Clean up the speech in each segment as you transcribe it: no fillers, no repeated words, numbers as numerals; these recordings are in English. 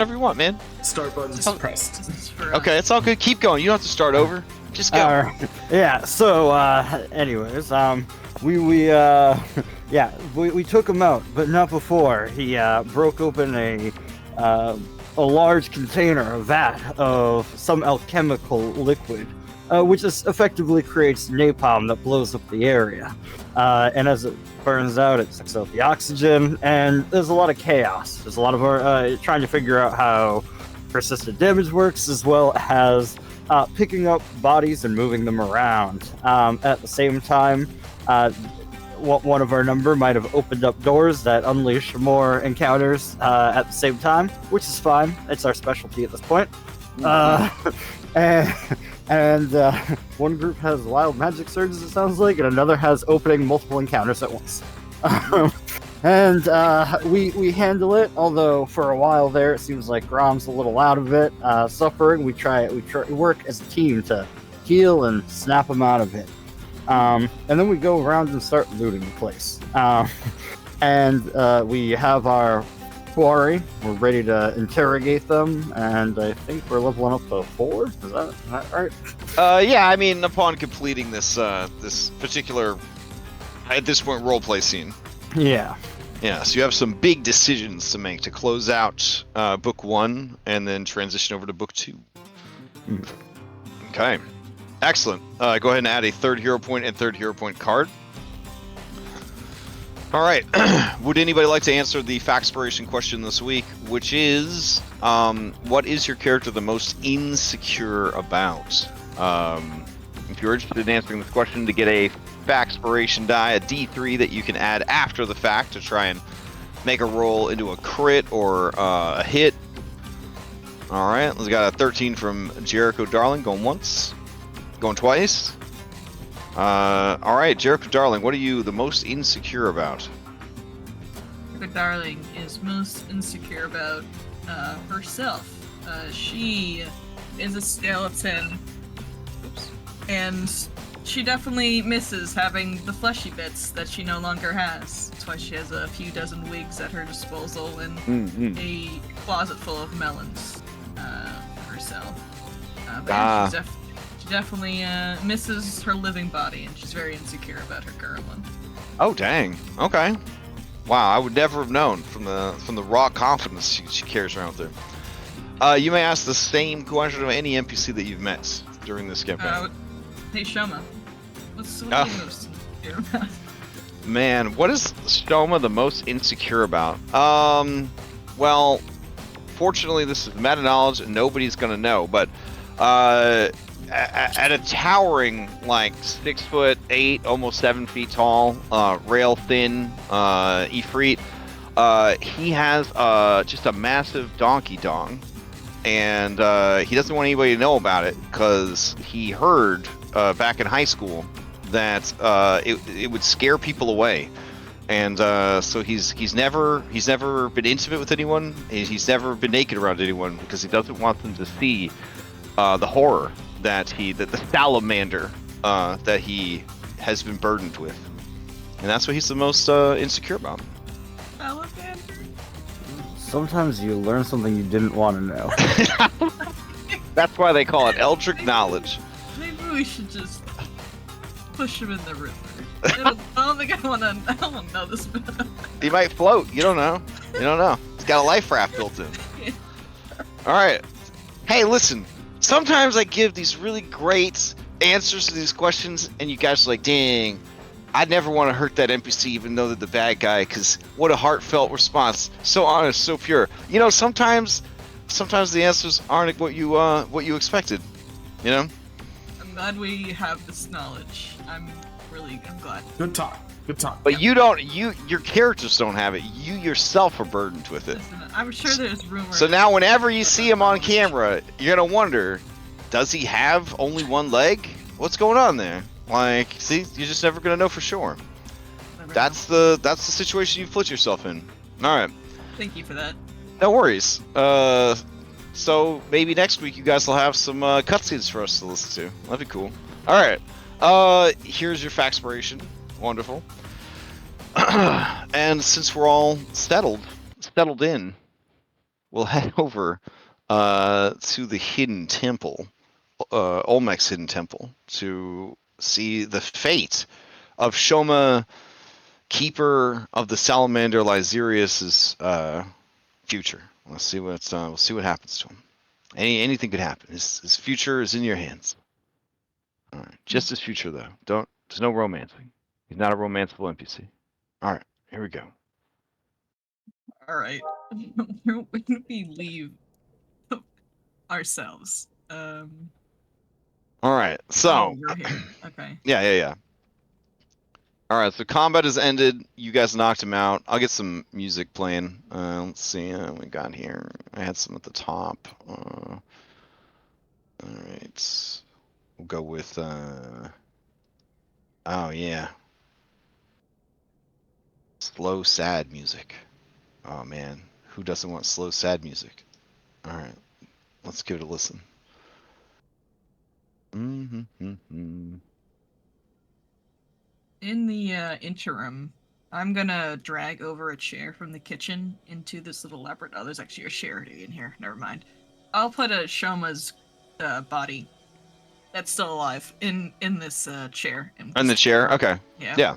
whatever you want, man. Start button's pressed. Okay, it's all good. Keep going. You don't have to start over. Just go. Yeah. So, anyways, we took him out, but not before he broke open a large container, a vat of some alchemical liquid, which effectively creates napalm that blows up the area. And as it burns out, it sucks out the oxygen, and there's a lot of chaos. There's a lot of trying to figure out how persistent damage works, as well as picking up bodies and moving them around. At the same time, one of our number might have opened up doors that unleash more encounters at the same time, which is fine. It's our specialty at this point. And one group has wild magic surges, it sounds like, and another has opening multiple encounters at once. And we handle it, although for a while there it seems like Grom's a little out of it, suffering. We work as a team to heal and snap him out of it. And then we go around and start looting the place. And we have our quarry. We're ready to interrogate them, and I think we're leveling up to 4. Is that right? Yeah, I mean, upon completing this this particular, at this point, roleplay scene. Yeah. Yeah, so you have some big decisions to make to close out book 1 and then transition over to book 2. Okay. Excellent. Go ahead and add a 3rd hero point and 3rd hero point card. All right. Would anybody like to answer the Factspiration question this week, which is, what is your character the most insecure about? If you're interested in answering this question, to get a Factspiration die, a D3 that you can add after the fact to try and make a roll into a crit or a hit. All right. We've got a 13 from Jericho Darling going once. Going twice. All right, Jericho Darling, what are you the most insecure about? Jericho Darling is most insecure about herself. She is a skeleton, and she definitely misses having the fleshy bits that she no longer has. That's why she has a few dozen wigs at her disposal and a closet full of melons for herself. But she definitely misses her living body, and she's very insecure about her current one. Oh, dang. Okay. Wow, I would never have known from the raw confidence she carries around with her. You may ask the same question of any NPC that you've met during this campaign. Hey, Shoma. What are you most insecure about? Man, what is Shoma the most insecure about? Well, fortunately, this is meta knowledge and nobody's gonna know, but at a towering, like 6'8", almost 7 feet tall, rail thin Ifrit, he has just a massive donkey dong, and he doesn't want anybody to know about it because he heard back in high school that it would scare people away, and so he's never been intimate with anyone. He's never been naked around anyone because he doesn't want them to see the horror that the salamander that he has been burdened with, and that's what he's the most insecure about. Salamander. Sometimes you learn something you didn't want to know. That's why they call it Eldritch knowledge. Maybe we should just push him in the river. I don't think I want to know this. He might float. You don't know. You don't know. He's got a life raft built in. All right. Hey, listen. Sometimes I give these really great answers to these questions, and you guys are like, dang, I'd never want to hurt that NPC even though they're the bad guy, because what a heartfelt response. So honest, so pure. You know, sometimes the answers aren't what you expected, you know? I'm glad we have this knowledge. I'm glad. Good talk. But your characters don't have it. You yourself are burdened with it. Listen, I'm sure there's rumors. So now whenever you see him on camera, you're going to wonder, does he have only one leg? What's going on there? Like, see, you're just never going to know for sure. That's the situation you've put yourself in. All right. Thank you for that. No worries. So maybe next week you guys will have some cutscenes for us to listen to. That'd be cool. All right. Here's your Factspiration. Wonderful. And since we're all settled in, we'll head over to the hidden temple, Olmec's hidden temple, to see the fate of Shoma, keeper of the salamander Lyserius's future. We'll see what happens to him. Anything could happen. His future is in your hands. All right, just his future though. There's no romancing. He's not a romanceable NPC. All right, here we go. All right. Where do we leave ourselves? All right, so Oh, we're here. Okay. yeah. All right, so combat has ended. You guys knocked him out. I'll get some music playing. Let's see what we got here. I had some at the top. All right, we'll go with. Oh yeah, slow sad music. Oh man, who doesn't want slow sad music? All right, let's give it a listen. In the interim, I'm gonna drag over a chair from the kitchen into this little elaborate. Oh, there's actually a chair in here. Never mind. I'll put a Shoma's body that's still alive in this chair. In the chair? Okay. Yeah.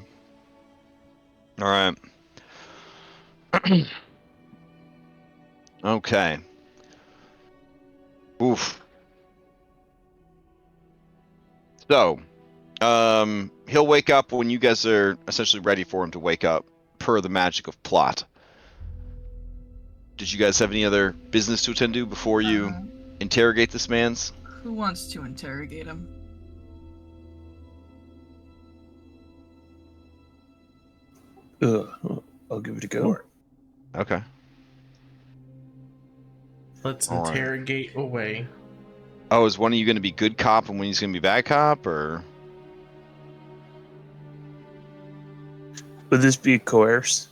All right. Okay. Oof. So, he'll wake up when you guys are essentially ready for him to wake up, per the magic of plot. Did you guys have any other business to attend to before you interrogate this man's? Who wants to interrogate him? I'll give it a go. Okay. Let's All right. interrogate away. Oh, is one of you going to be good cop and one he's going to be bad cop, or? Would this be coerce?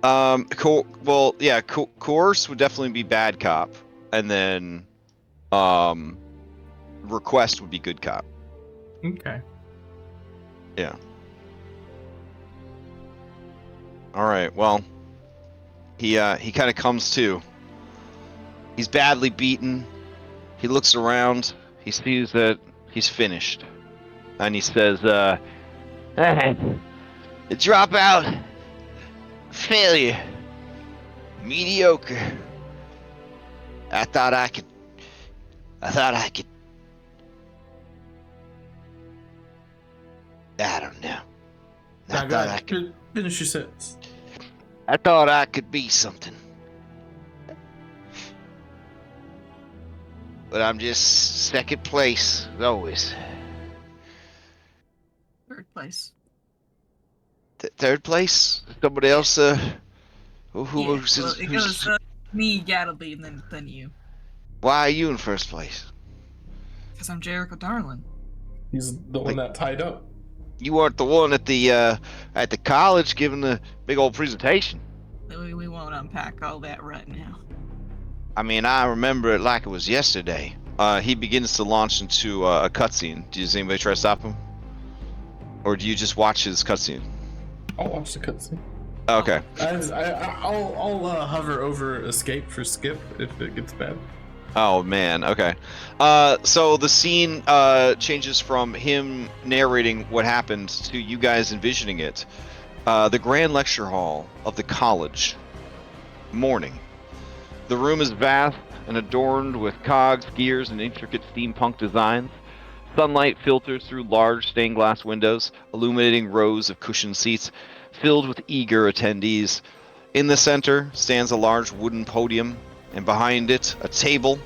Well, yeah, coerce would definitely be bad cop, and then, request would be good cop. Okay. Yeah. All right. Well, he kind of comes to. He's badly beaten. He looks around. He sees that he's finished, and he says, "Drop out, failure, mediocre. I thought I could. I don't know. Now, go ahead. Finish your sentence. I thought I could be something. But I'm just second place, as always. Third place. Third place? Somebody else, Well, it goes me, Gattleby, and then you. Why are you in first place? Because I'm Jericho Darlin. He's the one that tied up. You weren't the one at the college giving the big old presentation. We won't unpack all that right now. I mean, I remember it like it was yesterday. He begins to launch into a cutscene. Does anybody try to stop him? Or do you just watch his cutscene? I'll watch the cutscene. Okay. I'll hover over escape for skip if it gets bad. Oh man, okay. So the scene changes from him narrating what happened to you guys envisioning it. The grand lecture hall of the college. Morning. The room is vast and adorned with cogs, gears, and intricate steampunk designs. Sunlight filters through large stained glass windows, illuminating rows of cushioned seats filled with eager attendees. In the center stands a large wooden podium, and behind it a table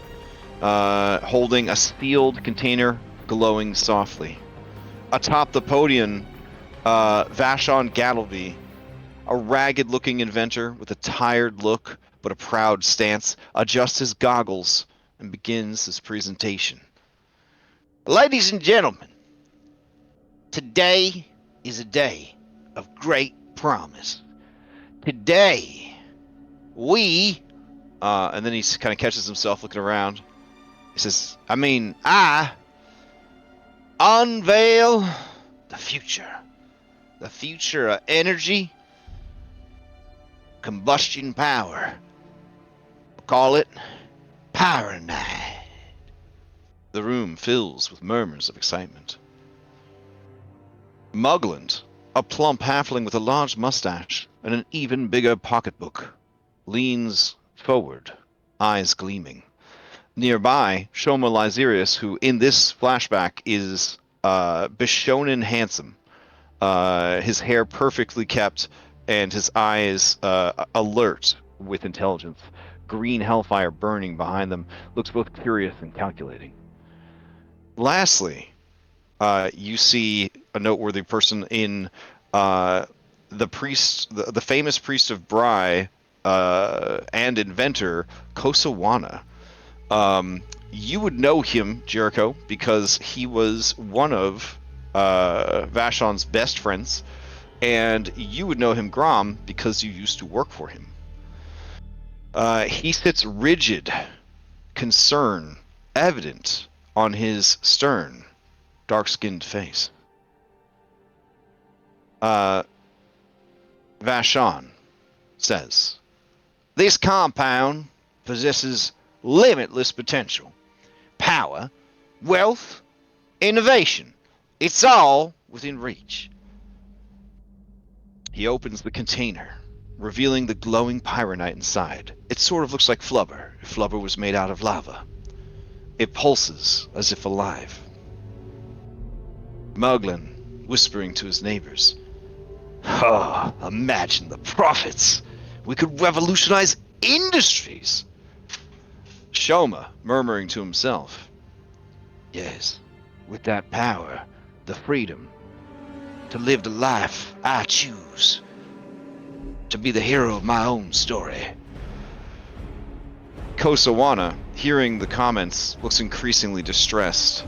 holding a sealed container glowing softly. Atop the podium, Vashon Gattleby, a ragged-looking inventor with a tired look but a proud stance, adjusts his goggles and begins his presentation. Ladies and gentlemen, today is a day of great promise. Today, we, and then he kind of catches himself looking around. He says, I unveil the future. The future of energy, combustion power, Call it Pyronite. The room fills with murmurs of excitement. Mugland, a plump halfling with a large mustache and an even bigger pocketbook, leans forward, eyes gleaming. Nearby, Shoma Lysirius, who in this flashback is Bishonen handsome, his hair perfectly kept, and his eyes alert with intelligence. Green hellfire burning behind them, looks both curious and calculating. Lastly, you see a noteworthy person in the priest, the famous priest of Bry and inventor Kosawana. You would know him, Jericho, because he was one of Vashon's best friends, and you would know him, Grom, because you used to work for him. He sits rigid, concern evident on his stern, dark-skinned face. Vashon says, "This compound possesses limitless potential. Power, wealth, innovation. It's all within reach." He opens the container, revealing the glowing pyronite inside. It sort of looks like flubber, if flubber was made out of lava. It pulses as if alive. Muglin, whispering to his neighbors, "Oh, imagine the profits! We could revolutionize industries!" Shoma, murmuring to himself, "Yes, with that power, the freedom, to live the life I choose, to be the hero of my own story." Kosawana, hearing the comments, looks increasingly distressed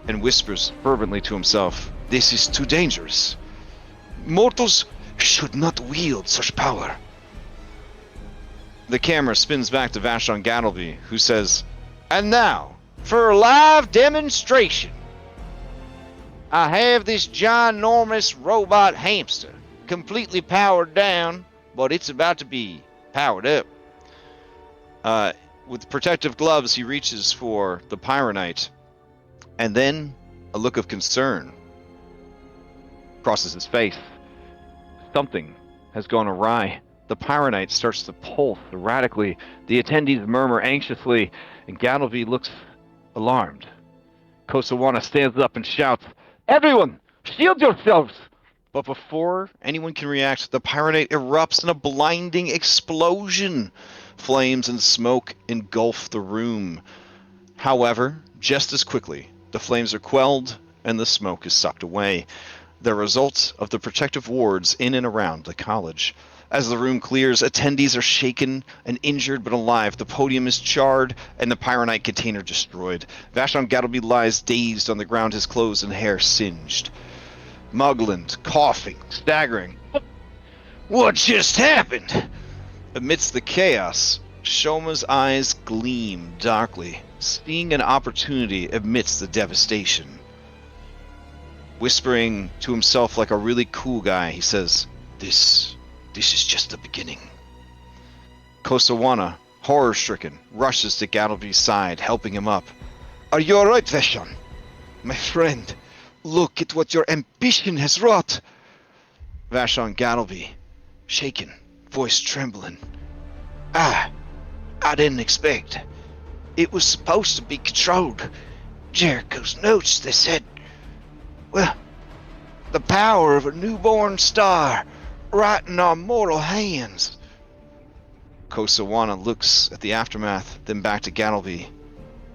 and whispers fervently to himself, "This is too dangerous. Mortals should not wield such power." The camera spins back to Vashon Gattleby, who says, "And now, for a live demonstration. I have this ginormous robot hamster, completely powered down, but it's about to be powered up." With protective gloves, he reaches for the pyronite, and then a look of concern crosses his face. Something has gone awry. The pyronite starts to pulse erratically. The attendees murmur anxiously, and Gattleby looks alarmed. Kosawana stands up and shouts, "Everyone, shield yourselves!" But before anyone can react, the pyronite erupts in a blinding explosion. Flames and smoke engulf the room. However, just as quickly, the flames are quelled and the smoke is sucked away. The result of the protective wards in and around the college. As the room clears, attendees are shaken and injured but alive. The podium is charred and the pyronite container destroyed. Vashon Gattleby lies dazed on the ground, his clothes and hair singed. Mugland, coughing, staggering. "What just happened?" Amidst the chaos, Shoma's eyes gleam darkly, seeing an opportunity amidst the devastation. Whispering to himself like a really cool guy, he says, This is just the beginning." Kosawana, horror-stricken, rushes to Gattleby's side, helping him up. "Are you alright, Vashon? My friend, look at what your ambition has wrought." Vashon Gattleby, shaken, voice trembling. I didn't expect. It was supposed to be controlled. Jericho's notes, they said, well, the power of a newborn star right in our mortal hands." Kosawana looks at the aftermath, then back to Gattleby.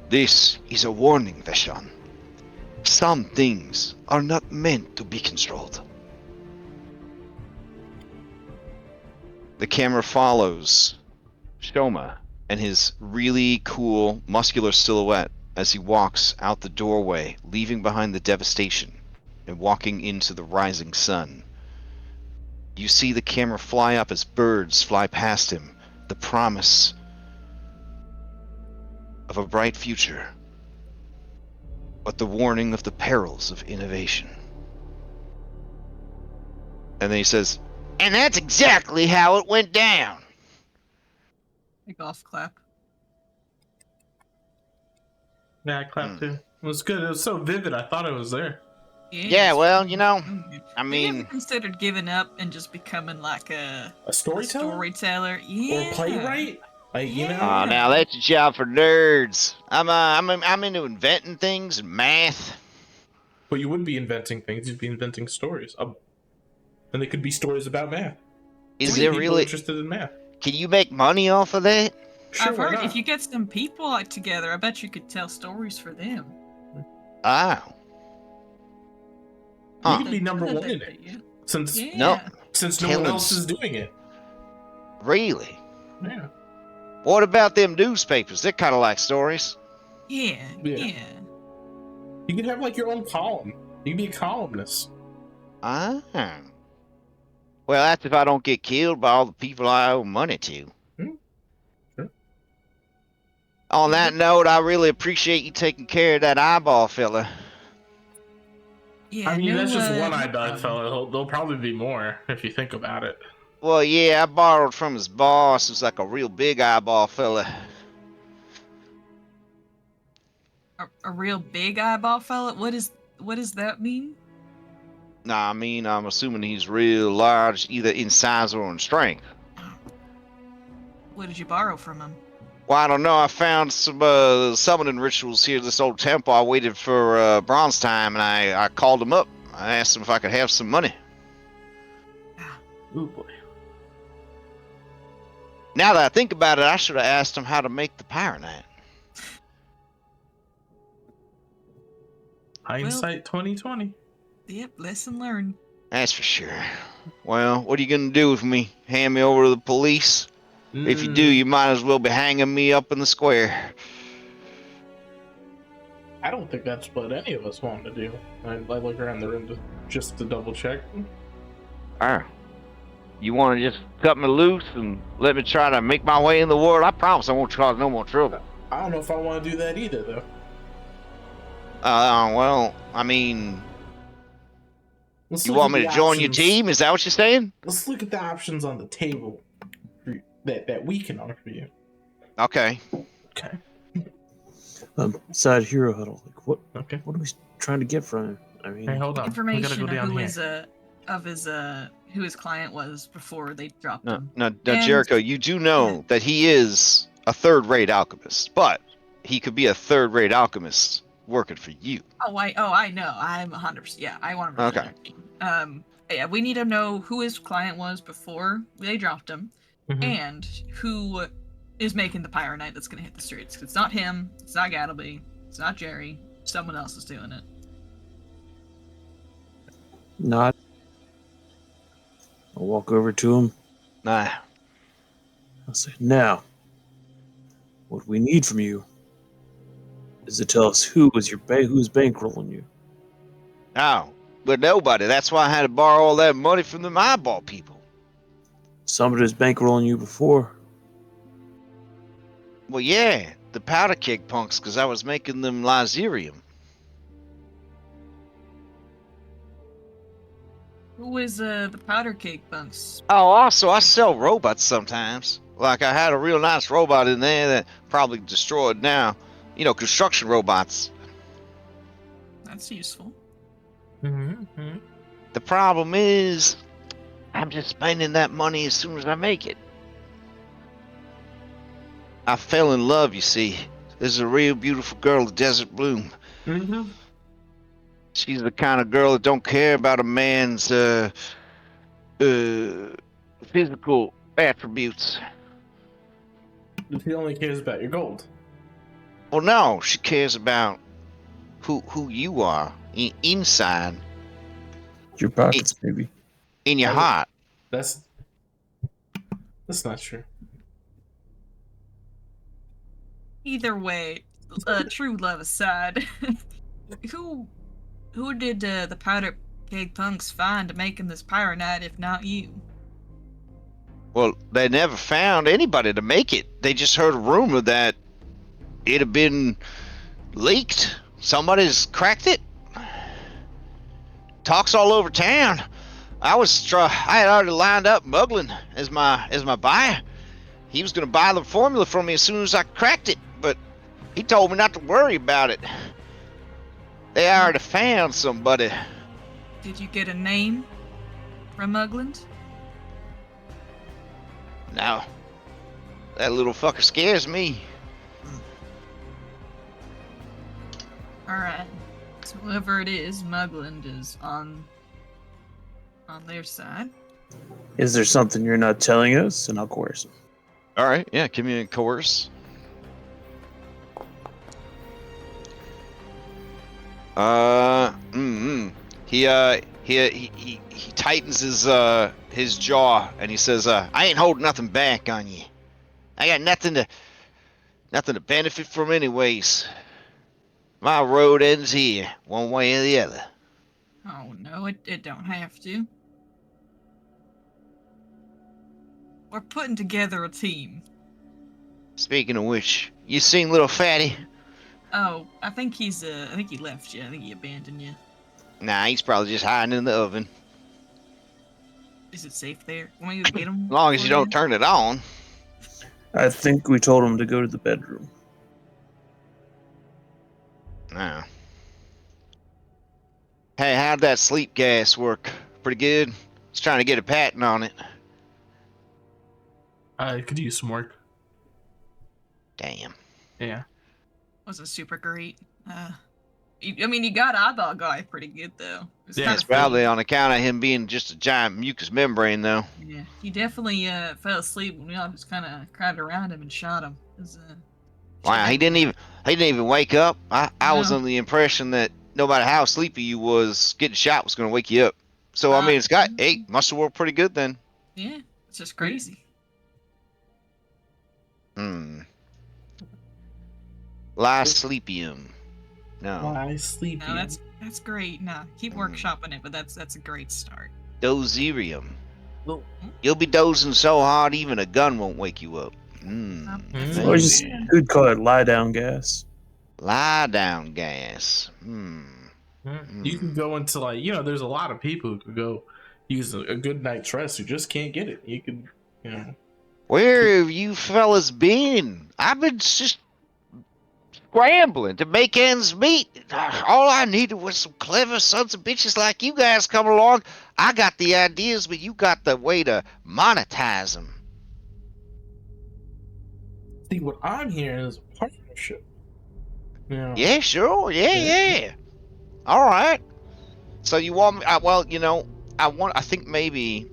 "This is a warning, Vashon. Some things are not meant to be controlled." The camera follows Shoma and his really cool, muscular silhouette as he walks out the doorway, leaving behind the devastation and walking into the rising sun. You see the camera fly up as birds fly past him, the promise of a bright future, but the warning of the perils of innovation. And then he says, "And that's exactly how it went down." A golf clap. Yeah, I clapped too. It was good. It was so vivid. I thought it was there. Yeah, well, you know, I Have you ever mean, considered giving up and just becoming like A a storyteller storyteller? Yeah. or playwright? Like you know. Yeah. now that's a job for nerds. I'm into inventing things and math. But you wouldn't be inventing things. You'd be inventing stories. And they could be stories about math. Is Too there many people really? interested in math? Can you make money off of that? Sure, I've why heard not? if you get some people like together, I bet you could tell stories for them. Ah. You Huh. could be number one in it. Yeah. Since Yeah. No. since no one Telling else is doing it. Really? Yeah. What about them newspapers? They're kind of like stories. Yeah. Yeah. Yeah. You could have like your own column. You could be a columnist. Ah. Well, that's if I don't get killed by all the people I owe money to. Sure. On that note, I really appreciate you taking care of that eyeball fella. Yeah. I mean, no, that's just one no eyeball problem. fellow. There'll probably be more if you think about it. Well, yeah, I borrowed from his boss, who's like a real big eyeball fella. A real big eyeball fella? What does that mean? Nah, I mean, I'm assuming he's real large, either in size or in strength. What did you borrow from him? Well, I don't know. I found some summoning rituals here at this old temple. I waited for bronze time, and I called him up. I asked him if I could have some money. Ooh boy. Now that I think about it, I should have asked him how to make the Pirate Knight. Hindsight 2020. Yep, lesson learned. That's for sure. Well, what are you gonna do with me? Hand me over to the police? If you do, you might as well be hanging me up in the square. I don't think that's what any of us want to do. I look around the room just to double check. Ah. You want to just cut me loose and let me try to make my way in the world? I promise I won't cause no more trouble. I don't know if I want to do that either, though. Well, I mean, Let's you look want at me to the join your options. team? Is that what you're saying? Let's look at the options on the table that we can offer you. Okay. Okay. Side hero huddle. Like what? Okay. What are we trying to get from him? I mean, Hey, hold on. We gotta Information go down of here. who his client was before they dropped No, him. no, And- Jericho, you do know that he is a third-rate alchemist, but he could be a third-rate alchemist working for you. Oh, I know. I'm 100%. Yeah, I want him. Okay. Yeah, we need to know who his client was before they dropped him, Mhm. and who is making the Pirate Knight that's gonna hit the streets. 'Cause it's not him. It's not Gattleby. It's not Jerry. Someone else is doing it. not. I'll walk over to him. Nah. I'll say, now, what we need from you is to tell us who's bankrolling you. Oh, but nobody. That's why I had to borrow all that money from them eyeball people. Somebody's bankrolling you before. Well, yeah, the Powderkeg punks, because I was making them Lyserium. Who is the Powderkeg bunks? Oh, also, I sell robots sometimes. Like, I had a real nice robot in there that probably destroyed now. You know, construction robots. That's useful. Mm-hmm. The problem is, I'm just spending that money as soon as I make it. I fell in love, you see. There's a real beautiful girl, Desert Bloom. Mm-hmm. She's the kind of girl that don't care about a man's physical attributes. He only cares about your gold. Well, no, she cares about who you are inside, Your pockets, maybe. in your Oh. heart. That's not true. Either way, true love aside, who did the Powderkeg punks find to making this Pirate Knight if not you? Well, they never found anybody to make it. They just heard a rumor that it had been leaked. Somebody's cracked it. Talks all over town. I had already lined up Muglin as my buyer. he was gonna buy the formula from me as soon as I cracked it, but he told me not to worry about it. They already found somebody. Did you get a name from Mugland? No. That little fucker scares me. Alright. So whoever it is, Mugland is on their side. Is there something you're not telling us? And I'll coerce him. All right, yeah, give me a coerce. He tightens his jaw and he says, "I ain't holding nothing back on you. I got nothing to benefit from anyways. My road ends here, one way or the other." Oh no, it don't have to. We're putting together a team. Speaking of which, you seen little fatty? Oh, I think he left you. I think he abandoned you. Nah, he's probably just hiding in the oven. Is it safe there? Want me to get him? As long as you don't turn it on. I think we told him to go to the bedroom. No. Hey, how'd that sleep gas work? Pretty good? I was trying to get a patent on it. I could use some work. Damn. Yeah. Wasn't super great. You got Eyeball Guy pretty good though. It's Yeah, kinda It's probably funny. on account of him being just a giant mucus membrane, though. Yeah, he definitely fell asleep when we all just kind of crowded around him and shot him. Wow, he didn't even wake up. I was No. under the impression that no matter how sleepy you was, getting shot was going to wake you up. So I mean, must have worked pretty good then. Yeah, it's just crazy. Lysleepium. No. I sleep. No, that's great. No, keep workshopping it, but that's a great start. Dozerium. Well, You'll be dozing so hard even a gun won't wake you up. Mm. Or just good call it lie down gas. Lie down gas. You can go into there's a lot of people who could go use a good night's rest who just can't get it. You could, Where have you fellas been? I've been just scrambling to make ends meet. All I needed was some clever sons of bitches like you guys come along. I got the ideas, but you got the way to monetize them. See, what I'm hearing is a partnership. Yeah. Yeah, sure. Yeah. All right. So you want me? I think maybe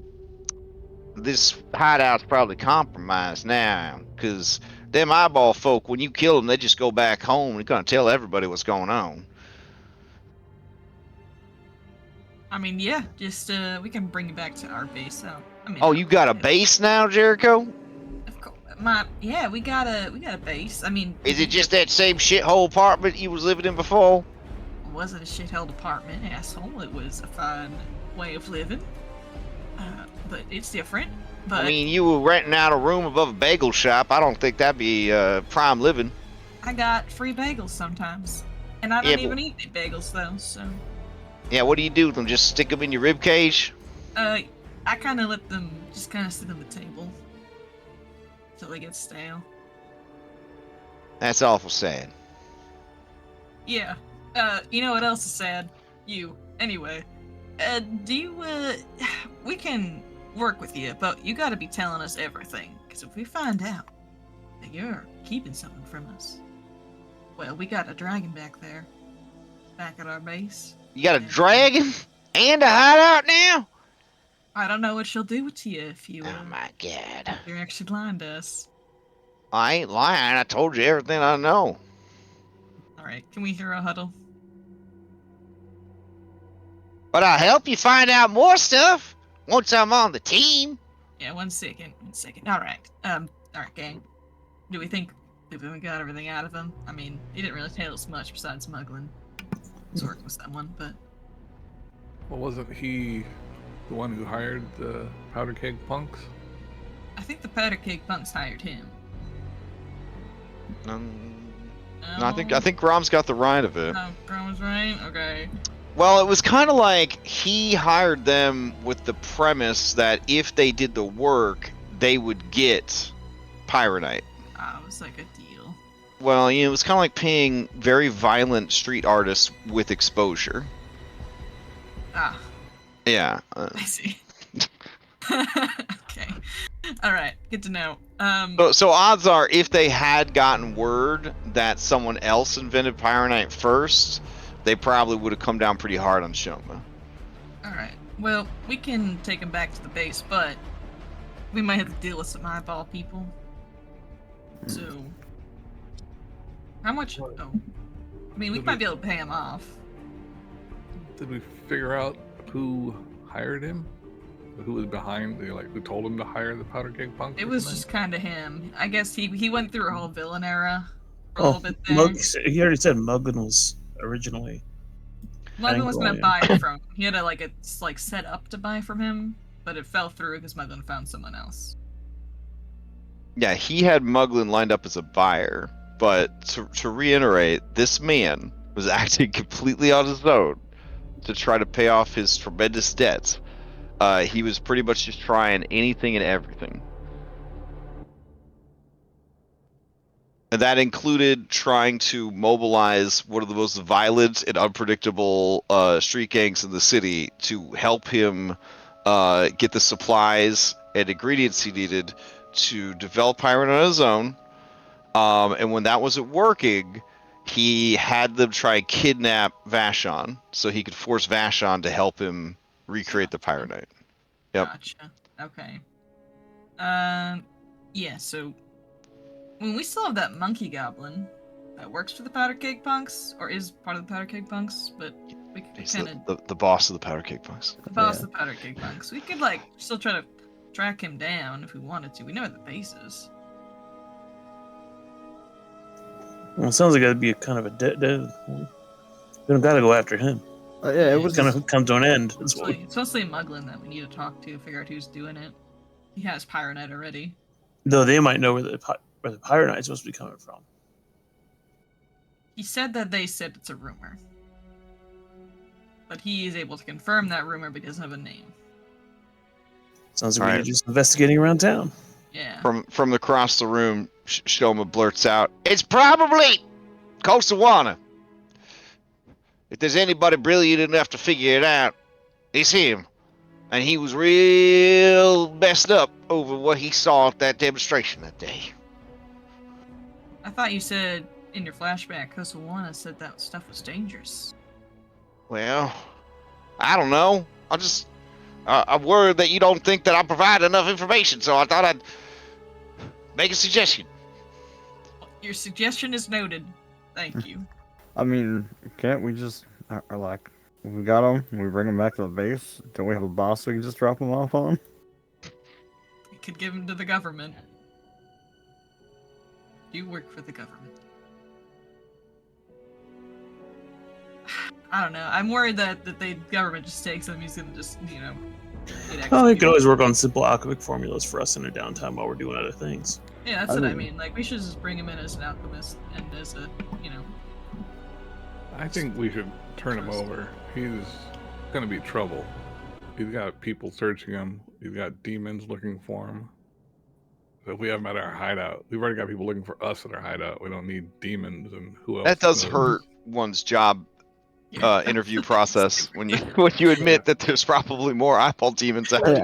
this hideout's probably compromised now, because them eyeball folk, when you kill them, they just go back home. They're gonna tell everybody what's going on. I mean, yeah, just we can bring you back to our base. So Oh, you got a base now, Jericho? Of course, we got a base. I mean, Is it just that same shithole apartment you was living in before? It wasn't a shithole apartment, asshole. It was a fine way of living. But it's different. But I mean, you were renting out a room above a bagel shop. I don't think that'd be prime living. I got free bagels sometimes, and I don't even eat the bagels though. So. Yeah, what do you do with them? Just stick them in your rib cage? I kind of let them just kind of sit on the table until they get stale. That's awful sad. Yeah. You know what else is sad? You. Anyway. We can work with you, but you gotta be telling us everything. Because if we find out that you're keeping something from us, well, we got a dragon back there. Back at our base. You got a dragon and a hideout now? I don't know what she'll do to you if you, Oh my god. you're actually lying to us. I ain't lying. I told you everything I know. Alright, can we hear a huddle? But I'll help you find out more stuff once I'm on the team. Yeah, one second. Alright, gang. Do we think we got everything out of him? I mean, he didn't really tell us much besides smuggling. He's working with someone, but... Well, wasn't he the one who hired the Powderkeg punks? I think the Powderkeg punks hired him. No, I think Rom's got the right of it. Oh, Grom was right? Okay. Well, it was kind of like he hired them with the premise that if they did the work, they would get Pyronite. It was like a deal. Well, it was kind of like paying very violent street artists with exposure. Ah, Yeah. I see. Okay. All right. Good to know. So odds are, if they had gotten word that someone else invented Pyronite first, they probably would have come down pretty hard on Shoma. All right. Well, we can take him back to the base, but we might have to deal with some eyeball people. So, how much? Oh, I mean, we might be able to pay him off. Did we figure out who hired him? Who was behind? Who told him to hire the Powderkeg punk? It was just kind of him. I guess he went through a whole villain era for a Oh, little bit there. he already said Muglin was originally. Muglin was gonna Anglo, buy it from him. He had it's set up to buy from him, but it fell through because Muglin found someone else. Yeah, he had Muglin lined up as a buyer, but to reiterate, this man was acting completely on his own to try to pay off his tremendous debts. He was pretty much just trying anything and everything. And that included trying to mobilize one of the most violent and unpredictable street gangs in the city to help him get the supplies and ingredients he needed to develop Pyron on his own. And when that wasn't working, he had them try and kidnap Vashon so he could force Vashon to help him recreate the Pyronite. Yep. Gotcha. Okay. Yeah, so we still have that monkey goblin that works for the Powderkeg punks, or is part of the Powderkeg punks, but we could He's kind of the boss of the Powderkeg punks. the boss of the Powderkeg punks. We could still try to track him down if we wanted to. We know where the base is. Well, it sounds like that'd be a kind of a dead. We don't gotta go after him. Yeah, it was It's gonna come to an end. That's what It's mostly Muglin that we need to talk to, figure out who's doing it. He has Pyronite already. Though they might know where the Pyronite's supposed to be coming from. He said that they said it's a rumor. But he is able to confirm that rumor, but he doesn't have a name. Sounds like All we're right. just investigating around town. Yeah. From across the room, Shoma blurts out, "It's probably Kosawana. If there's anybody brilliant enough to figure it out, it's him. And he was real messed up over what he saw at that demonstration that day." I thought you said in your flashback, Kosawana said that stuff was dangerous. Well, I don't know. I'm worried that you don't think that I provide enough information, so I thought I'd make a suggestion. Your suggestion is noted. Thank you. I mean, can't we just we got him, we bring him back to the base? Don't we have a boss we can just drop him off on? We could give him to the government. You work for the government. I don't know. I'm worried that the government just takes him. He's gonna just, get Oh, you executed. could always work on simple alchemic formulas for us in our downtime while we're doing other things. Yeah, that's what I mean. We should just bring him in as an alchemist and as a, I think we should turn him over. He's gonna be trouble. He's got people searching him. He's got demons looking for him. So if we have him at our hideout, we've already got people looking for us at our hideout. We don't need demons and who else? That does knows? hurt one's job interview process when you admit that there's probably more eyeball demons out Yeah.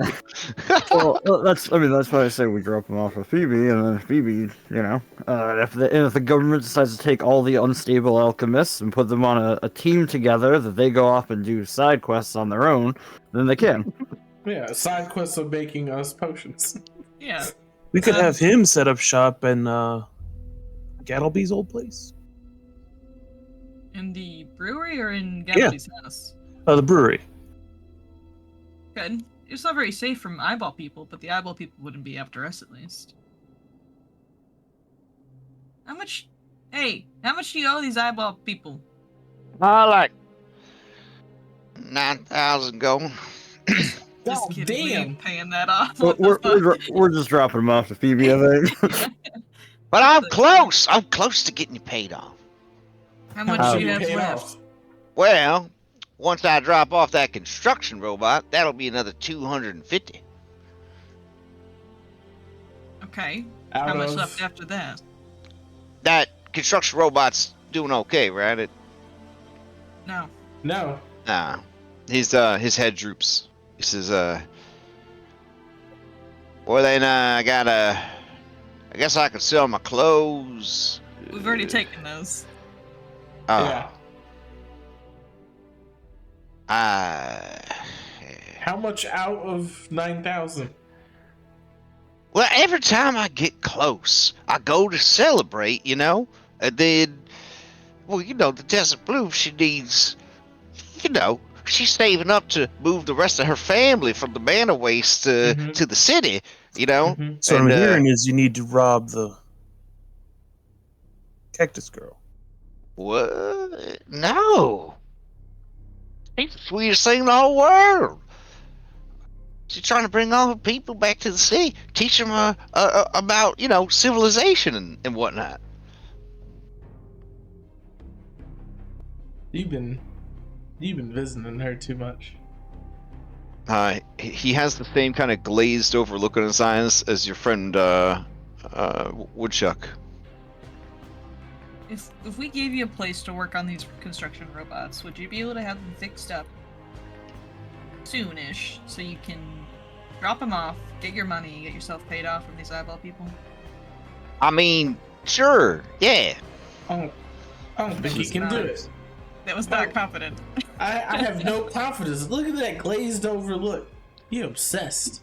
there. Well, that's why I say we drop him off with Phoebe, and then Phoebe, if the government decides to take all the unstable alchemists and put them on a team together, that they go off and do side quests on their own, then they can. Yeah, side quests of making us potions. Yeah. We could have him set up shop in Gattleby's old place. In the brewery or in Gatsby's house? The brewery. Good. It's not very safe from eyeball people, but the eyeball people wouldn't be after us at least. How much do you owe these eyeball people? Like 9,000 gold. Just kidding. We damn. ain't paying that off. We're, What the we're, fuck? we're just dropping him off to Phoebe, I think. But I'm close. I'm close to getting you paid off. How much How do you have paid left? off? Well, once I drop off that construction robot, that'll be another 250. Okay. Out How much of- left after that? That construction robot's doing okay, right? No. No. Nah. His head droops. He says, well then, I guess I could sell my clothes. We've already taken those. Oh. Yeah. How much out of 9,000? Well, every time I get close, I go to celebrate, you know? And then, well, you know, the Desert Bloom, she needs, you know, she's saving up to move the rest of her family from the manor waste to the city, you know? Mhm. So what And, I'm hearing is you need to rob the cactus girl. What? No. She's the sweetest thing in the whole world. She's trying to bring all the people back to the city, teach them about, you know, civilization and whatnot. You've been visiting her too much. He has the same kind of glazed over look on his eyes as your friend Woodchuck. If we gave you a place to work on these construction robots, would you be able to have them fixed up soonish so you can drop them off, get your money, get yourself paid off from these eyeball people? I mean, sure, yeah. I don't think he can do it. That was not confident. I have no confidence. Look at that glazed over look. You obsessed.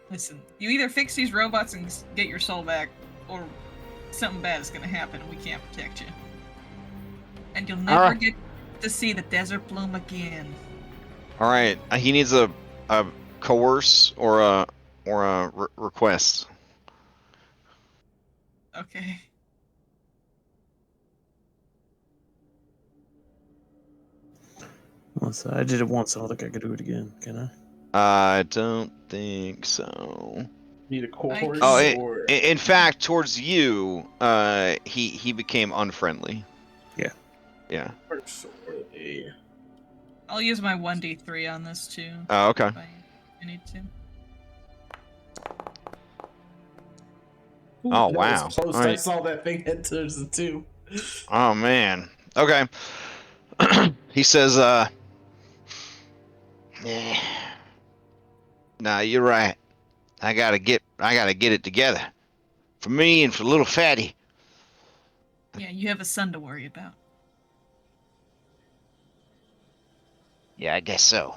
Listen, you either fix these robots and get your soul back, or something bad is gonna happen and we can't protect you. And you'll never get to see the Desert Bloom again. All right, he needs a coerce or a request. Okay. Well, so I did it once. I don't think I could do it again. Can I? I don't think so. Need a cohort. Oh, or... in fact, towards you, he became unfriendly. Yeah. Yeah. I'll use my 1d3 on this too. Oh, okay. If I need to. Ooh, Oh, that wow. was close. All I right. saw that thing head towards the 2. Oh man. Okay. He says, yeah. Nah, you're right. I gotta get it together. For me and for little Fatty. Yeah, you have a son to worry about. Yeah, I guess so.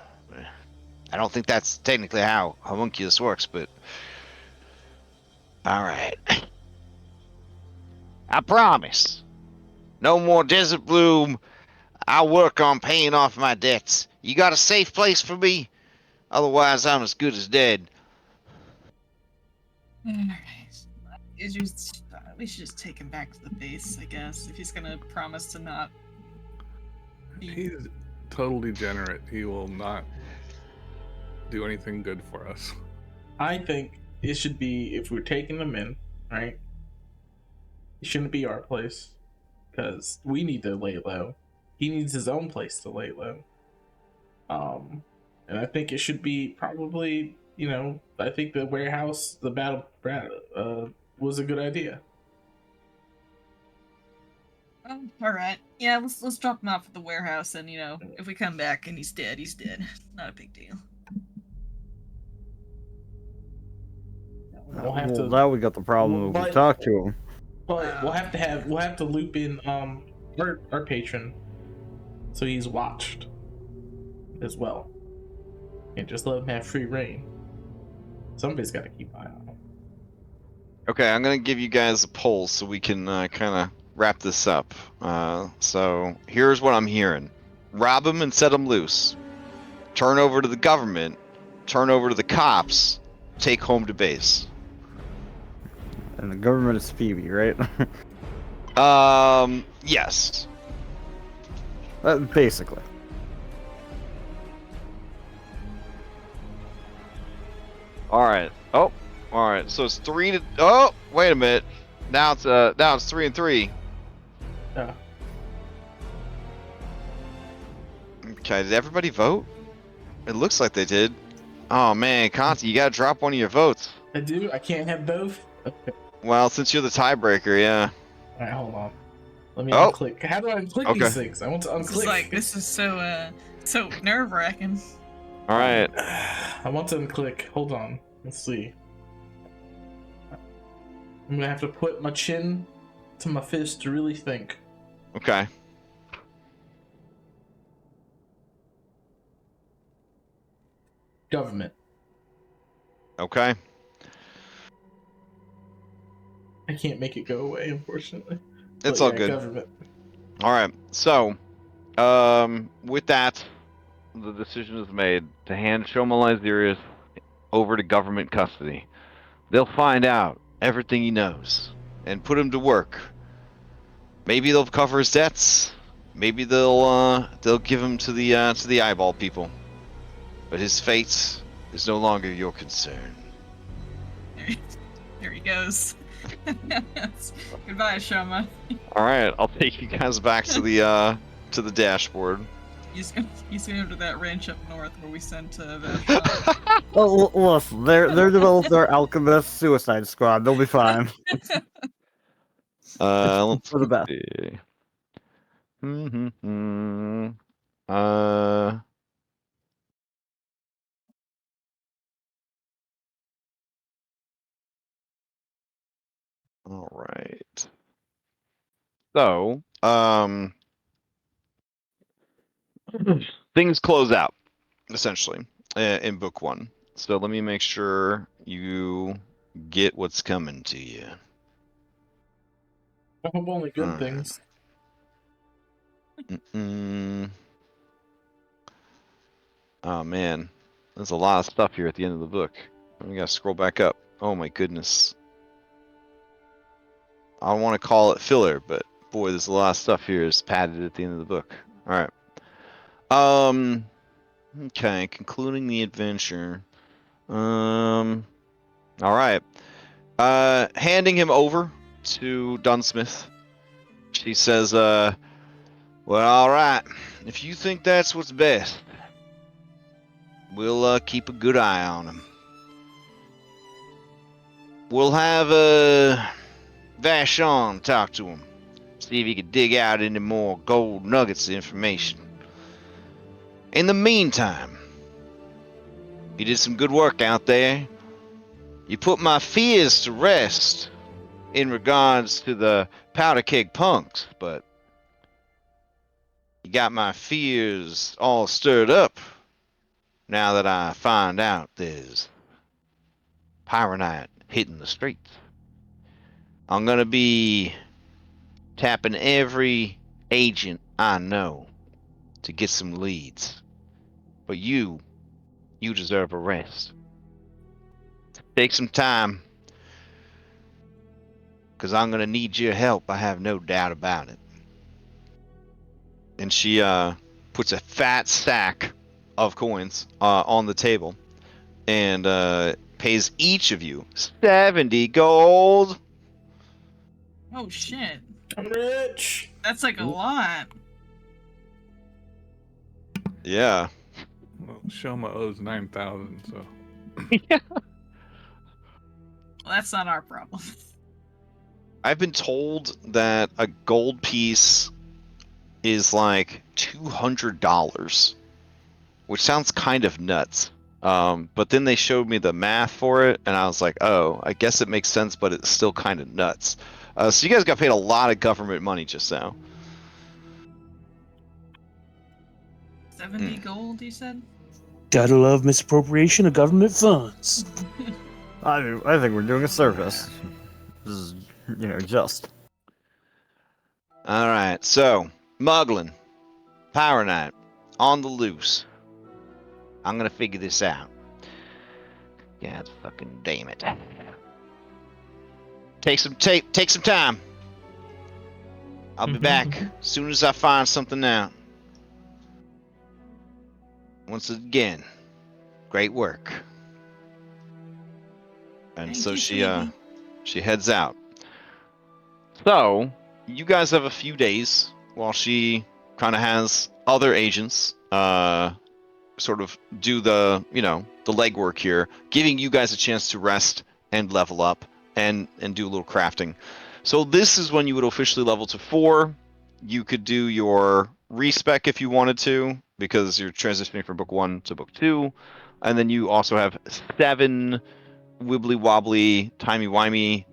I don't think that's technically how homunculus works, but alright. I promise. No more Desert Bloom. I'll work on paying off my debts. You got a safe place for me? Otherwise, I'm as good as dead. Alright. We should just take him back to the base, I guess, if he's gonna promise to not be... He's totally degenerate. He will not do anything good for us. I think it should be, if we're taking them in, right? It shouldn't be our place, because we need to lay low. He needs his own place to lay low. And I think it should be probably, you know, I think the warehouse, the battle was a good idea. Oh, alright. Yeah, let's drop him off at the warehouse, and, you know, if we come back and he's dead, he's dead. Not a big deal. We'll have Well, to, now we got the problem if we But- talk to him. but we'll have to loop in our patron, so he's watched as well, and just let him have free reign. Somebody's got to keep an eye on him. Okay, I'm gonna give you guys a poll so we can kind of wrap this up. So here's what I'm hearing: rob him and set him loose. Turn over to the government. Turn over to the cops. Take home to base. And the government is Phoebe, right? Yes. Basically. All right. Oh, all right. So it's 3 to. Oh, wait a minute. Now it's 3-3. Yeah. Okay. Did everybody vote? It looks like they did. Oh man, Conti, you gotta drop one of your votes. I do. I can't have both. Okay. Well, since you're the tiebreaker, yeah. All right, hold on. Let me Oh. unclick. How do I unclick Okay. these things? I want to This is unclick. this is so nerve wracking. All right. I want to unclick. Hold on. Let's see. I'm gonna have to put my chin to my fist to really think. Okay. Government. Okay. I can't make it go away, unfortunately. It's But all yeah, good. Government. All right. So, with that, the decision is made to hand Shoma Lyzerius over to government custody. They'll find out everything he knows and put him to work. Maybe they'll cover his debts. Maybe they'll give him to the eyeball people. But his fate is no longer your concern. There he goes. Goodbye, Shoma. All right, I'll take you guys back to the dashboard. He's going to that ranch up north where we sent Vashon. Oh, listen, they're developed their alchemist suicide squad. They'll be fine. Let's For the best. see. All right. So, things close out essentially in book one. So let me make sure you get what's coming to you. I hope only good Alright. things. Oh man, there's a lot of stuff here at the end of the book. We gotta scroll back up. Oh my goodness. I don't want to call it filler, but boy, there's a lot of stuff here is padded at the end of the book. All right. Okay, concluding the adventure. All right. Handing him over to Dunsmith. She says, well, all right. If you think that's what's best, we'll keep a good eye on him. We'll have Vashon talk to him. See if he can dig out any more gold nuggets of information. In the meantime, you did some good work out there. You put my fears to rest in regards to the Powderkeg punks, but you got my fears all stirred up now that I find out there's Pyronite hitting the streets. I'm gonna be tapping every agent I know to get some leads. But you deserve a rest. Take some time, because I'm gonna need your help. I have no doubt about it. And she puts a fat stack of coins on the table and pays each of you 70 gold. Oh shit. I'm rich. That's like a lot. Yeah. Well, Shoma owes 9,000, so. Well, that's not our problem. I've been told that a gold piece is like $200, which sounds kind of nuts. But then they showed me the math for it, and I was like, oh, I guess it makes sense, but it's still kind of nuts. So you guys got paid a lot of government money just now. 70 gold, you said? Gotta love misappropriation of government funds. I think we're doing a service. This is, just. All right, so Muglin, Power Knight, on the loose. I'm gonna figure this out. God fucking damn it. Take some time. I'll be back as soon as I find something out. Once again, great work. And Thank so you, she sweetie. she heads out. So you guys have a few days while she kind of has other agents sort of do the the legwork here, giving you guys a chance to rest and level up and do a little crafting. So this is when you would officially level to 4. You could do your respec if you wanted to, because you're transitioning from book 1 to book 2, and then you also have 7 wibbly wobbly timey wimey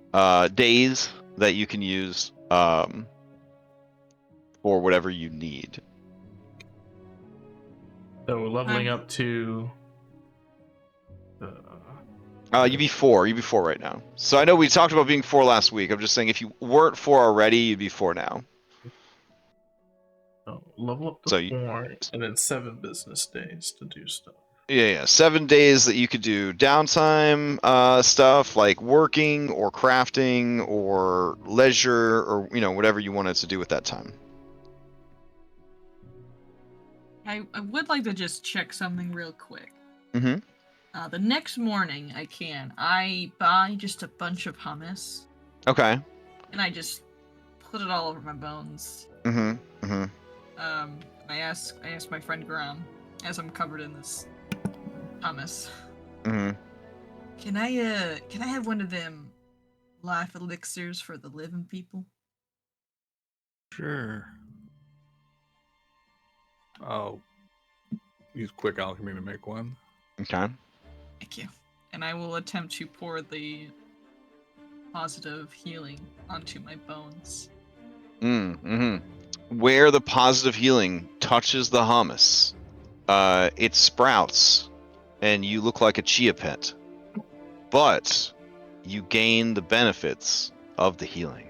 days that you can use for whatever you need. So we're leveling up to. You'd be 4. You'd be 4 right now. So I know we talked about being 4 last week. I'm just saying if you weren't 4 already, you'd be 4 now. Level up to So 4, and then 7 business days to do stuff. Yeah. 7 days that you could do downtime stuff like working or crafting or leisure or whatever you wanted to do with that time. I would like to just check something real quick. Mm-hmm. The next morning, I buy just a bunch of hummus, Okay. and I just put it all over my bones. Mm-hmm. Mm-hmm. I ask my friend Graham, as I'm covered in this hummus, Mm-hmm. can I have one of them life elixirs for the living people? Sure. I'll use quick alchemy to make one. Okay. Thank you. And I will attempt to pour the positive healing onto my bones. Mm-hmm. Where the positive healing touches the hummus, it sprouts, and you look like a chia pet. But you gain the benefits of the healing.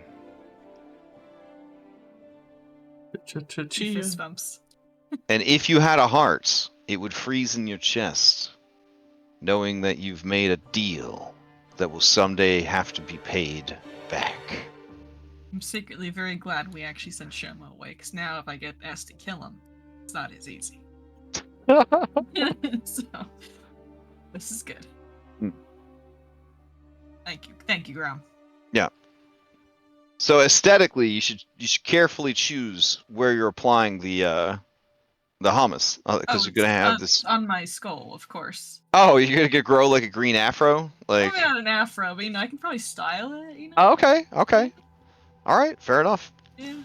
Fist bumps. And if you had a heart, it would freeze in your chest, knowing that you've made a deal that will someday have to be paid back. I'm secretly very glad we actually sent Shoma away, because now if I get asked to kill him, it's not as easy. So, this is good. Thank you, Graham. Yeah. So aesthetically, you should carefully choose where you're applying the hummus, because you're gonna have this on my skull, of course. Oh, you're gonna grow like a green afro, like. Probably not an afro, but I can probably style it. Oh, okay. All right, fair enough. Yeah.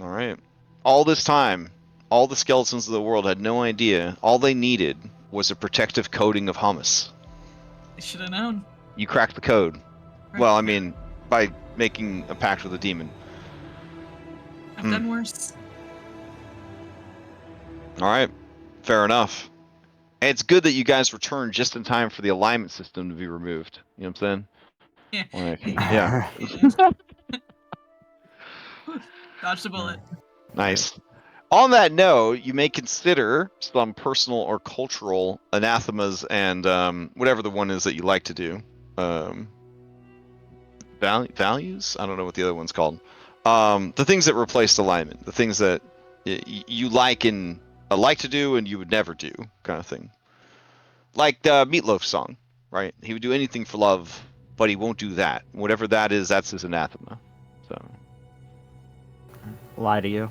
All right. All this time, all the skeletons of the world had no idea. All they needed was a protective coating of hummus. I should have known. You cracked the code. Well, I mean, by making a pact with a demon. I've done worse. All right, fair enough. And it's good that you guys returned just in time for the alignment system to be removed. You know what I'm saying? Yeah. Like, yeah. Dodged a bullet. Nice. On that note, you may consider some personal or cultural anathemas and whatever the one is that you like to do. Values? I don't know what the other one's called. The things that replaced alignment. The things that you like to do and you would never do, kind of thing. Like the Meatloaf song, right? He would do anything for love, but he won't do that. Whatever that is, that's his anathema. So. Lie to you.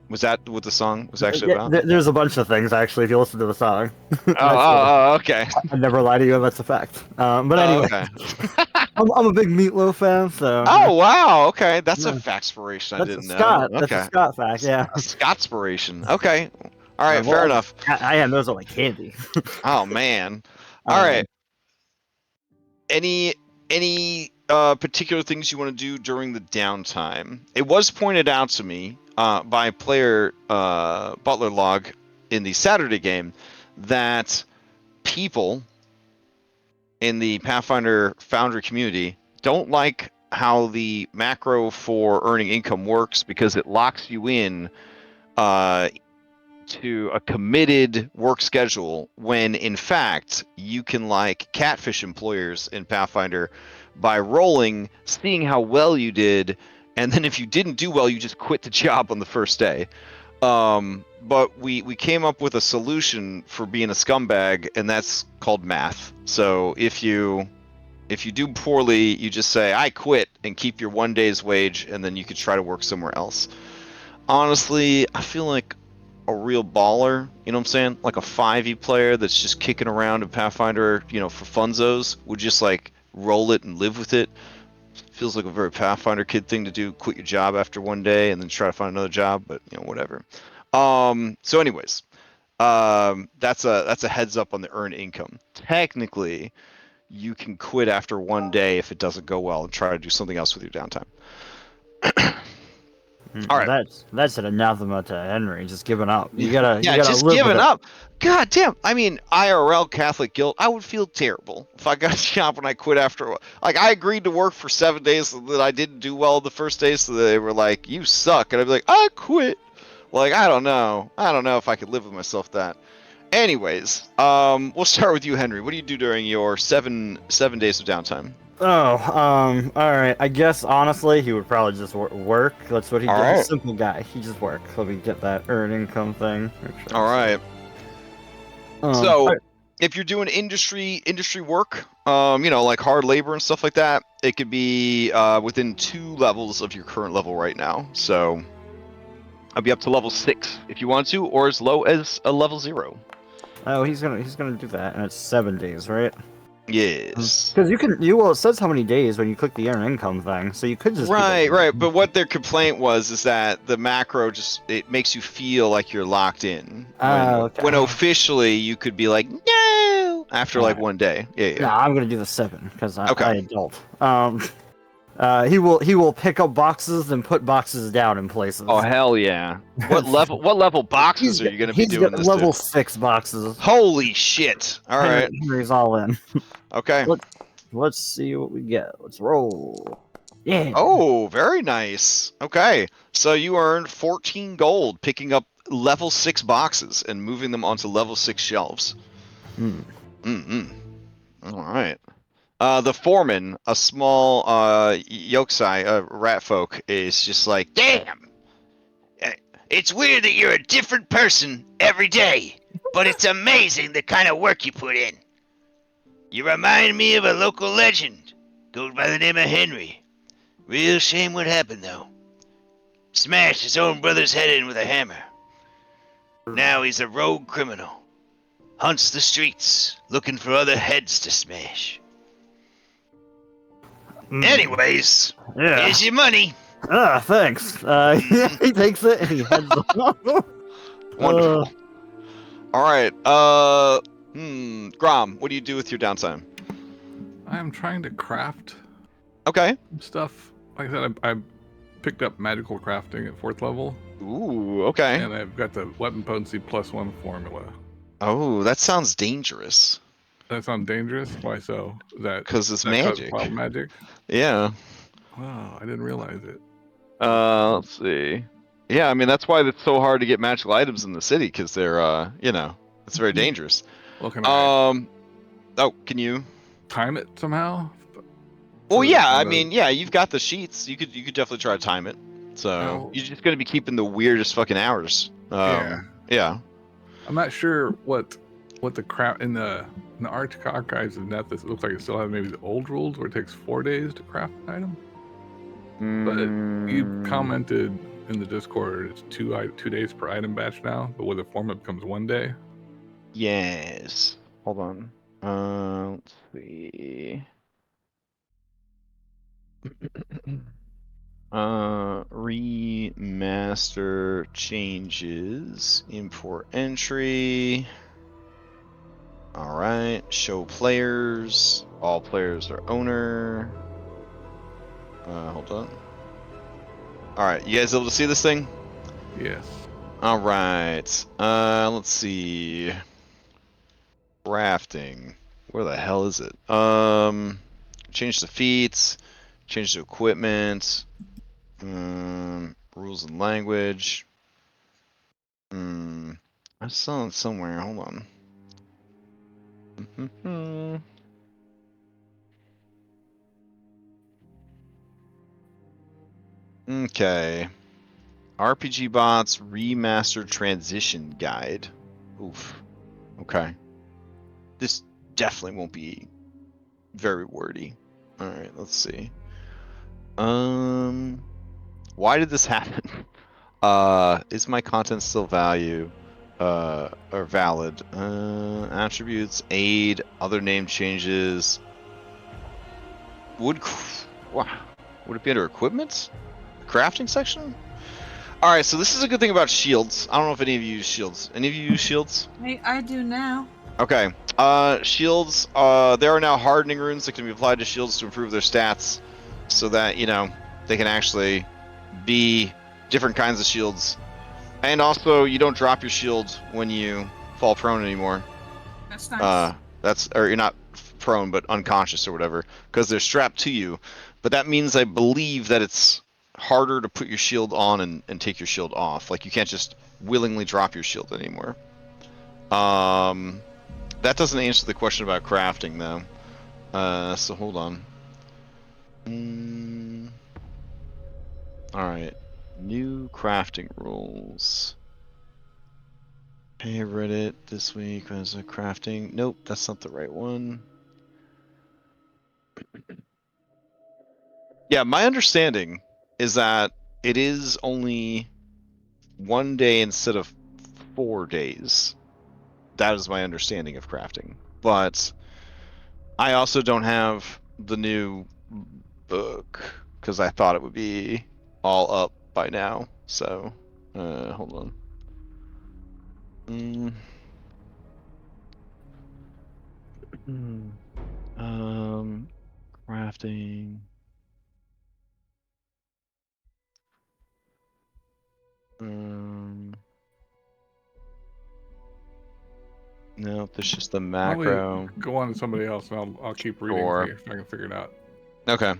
Was that what the song was actually about? There's a bunch of things, actually, if you listen to the song. Okay. I never lie to you, and that's a fact. But anyway, okay. I'm a big Meatloaf fan, so... Oh, wow, okay. That's a factspiration I didn't know. Okay. That's a Scott fact, yeah. A Scottspiration. Okay. All right, fair enough. I am, those are like candy. Oh, man. All right. Any particular things you want to do during the downtime? It was pointed out to me by player Butler Log in the Saturday game that people in the Pathfinder Foundry community don't like how the macro for earning income works because it locks you in to a committed work schedule when in fact you can like catfish employers in Pathfinder by rolling, seeing how well you did, and then if you didn't do well, you just quit the job on the first day. But we came up with a solution for being a scumbag, and that's called math. So if you do poorly, you just say I quit and keep your 1 day's wage, and then you could try to work somewhere else. honestly, I feel like a real baller, you know what I'm saying? Like a 5e player that's just kicking around in Pathfinder, for funzos, would just like roll it and live with it. Feels like a very Pathfinder kid thing to do. Quit your job after one day and then try to find another job, but whatever. So anyways, that's a heads up on the earned income. Technically, you can quit after one day if it doesn't go well and try to do something else with your downtime. All right. That's an anathema to Henry. Just giving up. You gotta just live giving with it. up. God damn. I mean, IRL Catholic guilt. I would feel terrible if I got a job and I quit after. Like, I agreed to work for 7 days so that I didn't do well the first day, so they were like, "You suck," and I'd be like, "I quit." Like, I don't know. I don't know if I could live with myself that. Anyways, we'll start with you, Henry. What do you do during your seven days of downtime? Oh, all right. I guess honestly, he would probably just work. That's what he All did. right. He's a simple guy. He just works. Let me get that earned income thing. All right. Um, So, I- if you're doing industry work, like hard labor and stuff like that, it could be within 2 levels of your current level right now. So, I'll be up to level 6 if you want to, or as low as a level 0. oh, he's gonna do that, and it's 7 days, right? Yes. Because it says how many days when you click the earned income thing, so you could just Right. But what their complaint was is that the macro it makes you feel like you're locked in. Okay. When officially you could be like, no, after like Alright. 1 day. Yeah. No, I'm gonna do the 7 because Okay. I adult. He will pick up boxes and put boxes down in places. Oh hell yeah! What level boxes are you going to be doing this level to? 6 boxes. Holy shit! All right. Henry's all in. Okay. Let's see what we get. Let's roll. Yeah. Oh, very nice. Okay, so you earned 14 gold picking up level 6 boxes and moving them onto level 6 shelves. All right. The foreman, a small Yoksai, rat folk, is just like, damn! It's weird that you're a different person every day, but it's amazing the kind of work you put in. You remind me of a local legend. Goes by the name of Henry. Real shame what happened, though. Smashed his own brother's head in with a hammer. Now he's a rogue criminal. Hunts the streets, looking for other heads to smash. Anyways, Yeah. here's your money. Thanks. He takes it and he heads off. Wonderful. All right. Grom, what do you do with your downtime? I'm trying to craft Okay. stuff. Like I said, I picked up magical crafting at 4th level, Ooh, okay. and I've got the weapon potency +1 formula. Oh, that sounds dangerous. That sounds dangerous. Why so? Is that Because it's that cause magic. wild magic? Yeah. Wow, I didn't realize it. Let's see. Yeah, I mean, that's why it's so hard to get magical items in the city, because they're, it's very dangerous. Well, can I Can you? time it somehow? Well, yeah, I the- mean, yeah, you've got the sheets. You could definitely try to time it. So Oh. you're just gonna be keeping the weirdest fucking hours. Yeah. Yeah. I'm not sure what the craft in the archives of Nethys. It looks like it still has maybe the old rules where it takes 4 days to craft an item. But you commented in the Discord it's 2 days per item batch now, but with a form it becomes 1 day. Yes. Hold on. Let's see. Remaster changes. Import entry. All right. Show players. All players are owner. Hold on. All right. You guys able to see this thing? Yes. All right. Let's see. Crafting. Where the hell is it? Change the feats. Change the equipment. Rules and language. I saw it somewhere. Hold on. Okay. RPG Bots Remastered Transition Guide. Oof. Okay. This definitely won't be very wordy. Alright, let's see. Why did this happen? Is my content still or valid? Attributes, aid, other name changes. Would it be under equipment? Crafting section? Alright, so this is a good thing about shields. I don't know if any of you use shields. Any of you use shields? I do now. Okay. Shields, there are now hardening runes that can be applied to shields to improve their stats so that, they can actually be different kinds of shields. And also, you don't drop your shield when you fall prone anymore. That's nice. Or you're not prone, but unconscious or whatever, because they're strapped to you. But that means, I believe, that it's harder to put your shield on and take your shield off. Like, you can't just willingly drop your shield anymore. That doesn't answer the question about crafting, though. So hold on. Alright. New crafting rules. Hey, Reddit this week was a crafting. Nope, that's not the right one. Yeah, my understanding is that it is only 1 day instead of 4 days. That is my understanding of crafting. But I also don't have the new book because I thought it would be all up by now. So, hold on. Crafting. No, there's just the macro. Go on to somebody else, and I'll keep reading Sure. for you if I can figure it out. Okay.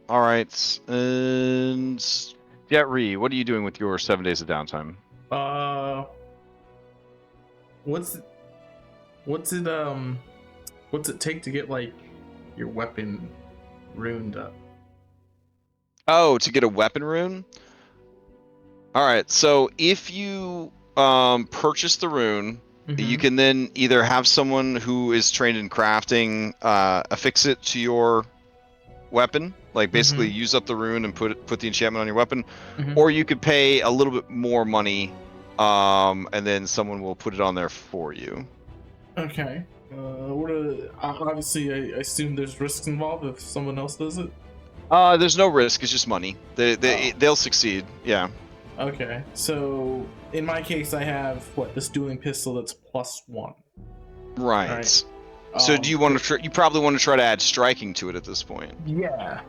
All right. And Jetri, what are you doing with your 7 days of downtime? What's it take to get like your weapon runed up? Oh, to get a weapon rune? Alright, so if you purchase the rune, you can then either have someone who is trained in crafting affix it to your weapon, like basically use up the rune and put the enchantment on your weapon, or you could pay a little bit more money and then someone will put it on there for you. Okay. Obviously, I assume there's risks involved if someone else does it? There's no risk, it's just money. They'll succeed, yeah. Okay, so in my case, I have this dueling pistol that's +1. Right. So do you want to? You probably want to try to add striking to it at this point. Yeah.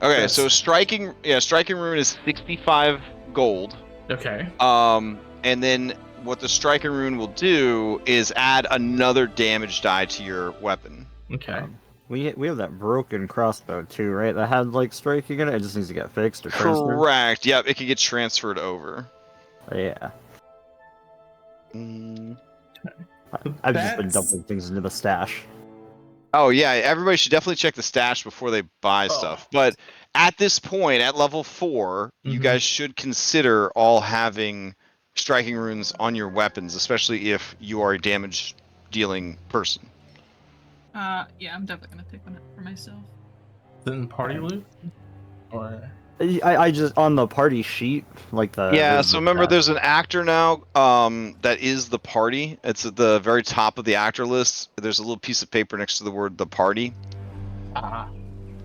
Okay, so striking rune is 65 gold. Okay. And then what the striking rune will do is add another damage die to your weapon. Okay. We have that broken crossbow too, right? That had like striking in it. It just needs to get fixed or transferred. Correct. Yep, it can get transferred over. Yeah. Mm. I've just been dumping things into the stash. Oh yeah, everybody should definitely check the stash before they buy stuff. But at this point, at level 4, you guys should consider all having striking runes on your weapons, especially if you are a damage dealing person. Yeah, I'm definitely gonna pick one up for myself. Then party loot? Or I just on the party sheet, like the So remember, there's an actor now that is the party. It's at the very top of the actor list. There's a little piece of paper next to the word "the party." Yeah,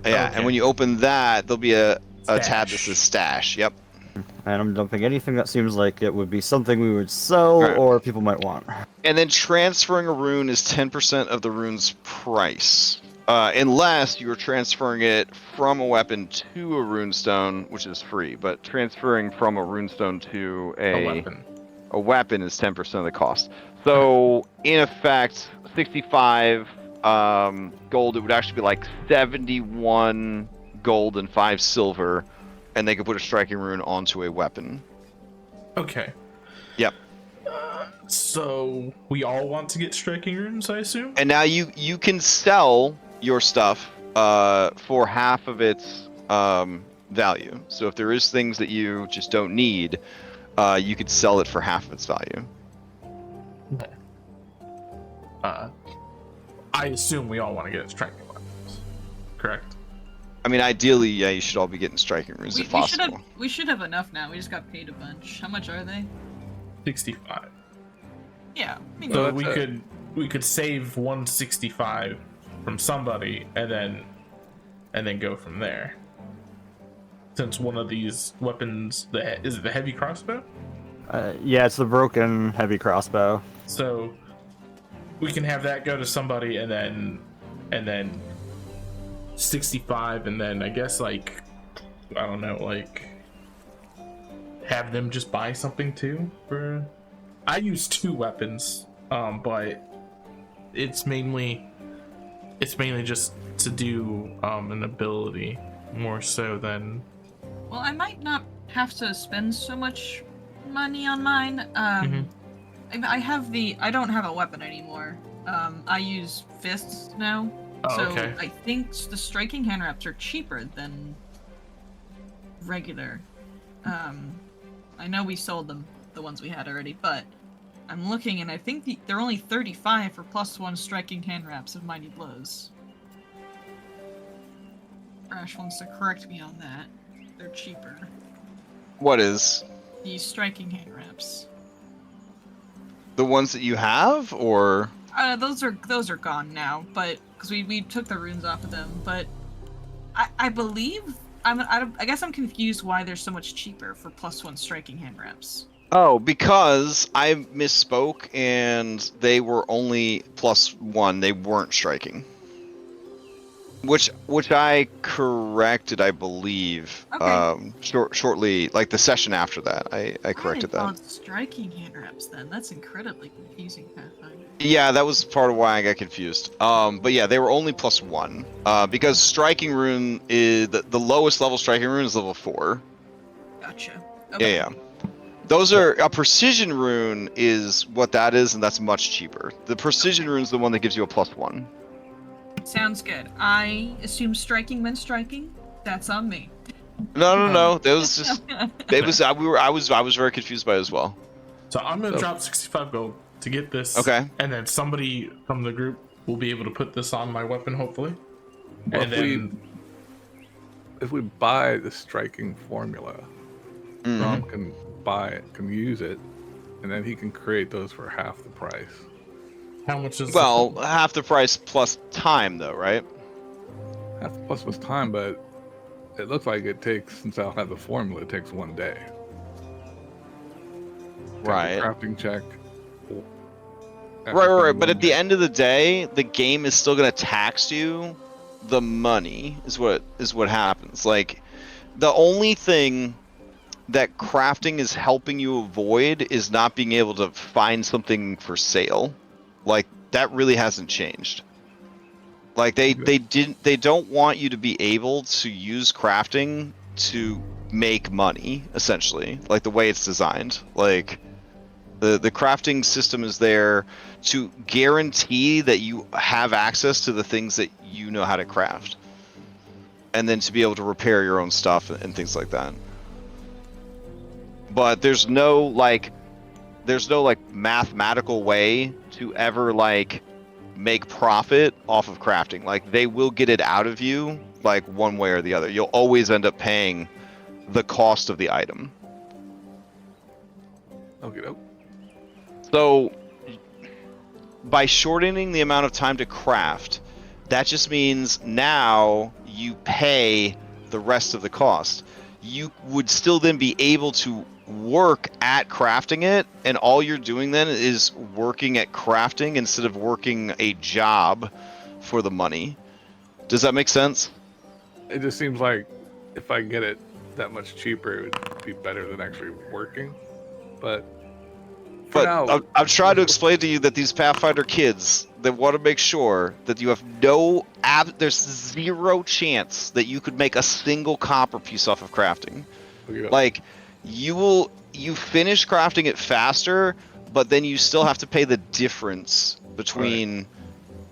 okay. and when you open that, there'll be a tab that says stash. Yep. And I'm dumping anything that seems like it would be something we would sell or people might want. And then transferring a rune is 10% of the rune's price. Unless you're transferring it from a weapon to a runestone, which is free. But transferring from a runestone to a weapon is 10% of the cost. So, in effect, 65 gold, it would actually be like 71 gold and 5 silver. And they could put a striking rune onto a weapon. Okay. Yep. So we all want to get striking runes, I assume? And now you can sell your stuff for half of its value. So if there is things that you just don't need, you could sell it for half of its value. Okay. I assume we all want to get striking weapons, correct? I mean, ideally, yeah, you should all be getting striking runes if possible. We should have enough now. We just got paid a bunch. How much are they? 65. Yeah. So we could save 165 from somebody and then go from there. Since one of these weapons, is it the heavy crossbow? Yeah, it's the broken heavy crossbow. So we can have that go to somebody and then 65, and then I guess like I don't know, like have them just buy something too. For I use 2 weapons, but it's mainly just to do an ability more so than. Well, I might not have to spend so much money on mine. I don't have a weapon anymore. I use fists now. Oh, so okay. I think the striking hand wraps are cheaper than regular. I know we sold them, the ones we had already, but I'm looking and I think they're only 35 for +1 striking hand wraps of Mighty Blows. Rash wants to correct me on that. They're cheaper. What is? The striking hand wraps. The ones that you have, or? Those are gone now, but because we took the runes off of them. But I believe I guess I'm confused why they're so much cheaper for +1 striking hand wraps. Oh, because I misspoke and they were only +1. They weren't striking. Which I corrected, I believe. Okay. Shortly, like the session after that, I corrected that. Striking hand wraps then. That's incredibly confusing, Pathfinder. Yeah, that was part of why I got confused. But yeah, they were only +1. Because striking rune is the lowest level striking rune is level 4. Gotcha. Okay. Yeah. Those are a precision rune is what that is, and that's much cheaper. The precision rune is the one that gives you a +1. Sounds good. I assume striking meant striking. That's on me. No. That was just. It was. I was very confused by it as well. So I'm gonna drop 65 gold to get this. Okay. And then somebody from the group will be able to put this on my weapon, hopefully. Well, And then if we buy the striking formula, Rom can use it, and then he can create those for half the price. how much is Well, half the price plus time, though, right? Half the plus was time, but it looks like it takes, since I don't have the formula, it takes 1 day. Right. Crafting check. Right. But at the end of the day, the game is still gonna tax you the money. Is what happens. Like, the only thing that crafting is helping you avoid is not being able to find something for sale. Like, that really hasn't changed. Like, they don't want you to be able to use crafting to make money, essentially, like the way it's designed. Like, the crafting system is there to guarantee that you have access to the things that you know how to craft, and then to be able to repair your own stuff and things like that. But there's no mathematical way to ever make profit off of crafting. Like, they will get it out of you like one way or the other. You'll always end up paying the cost of the item. Okay. So by shortening the amount of time to craft, that just means now you pay the rest of the cost. You would still then be able to work at crafting it, and all you're doing then is working at crafting instead of working a job for the money. Does that make sense? It just seems like if I get it that much cheaper, it would be better than actually working. But now, I'm trying to explain to you that these Pathfinder kids, that want to make sure that you have there's 0 chance that you could make a single copper piece off of crafting. Like, you finish crafting it faster, but then you still have to pay the difference between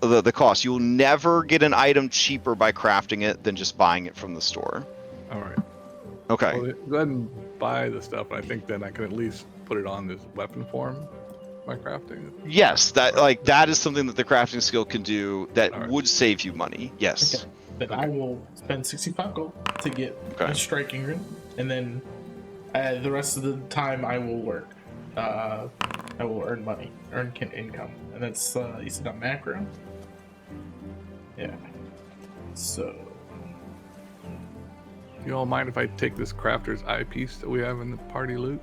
the cost. You'll never get an item cheaper by crafting it than just buying it from the store. All right. Okay. Well, go ahead and buy the stuff, and I think then I can at least put it on this weapon form by crafting. Yes, that is something that the crafting skill can do that would save you money. Yes. Okay. Then I will spend 65 gold to get Okay. a striking ring, and then the rest of the time I will work. I will earn money, income, and that's you said on macro. Yeah. So. You all mind if I take this crafter's eyepiece that we have in the party loot?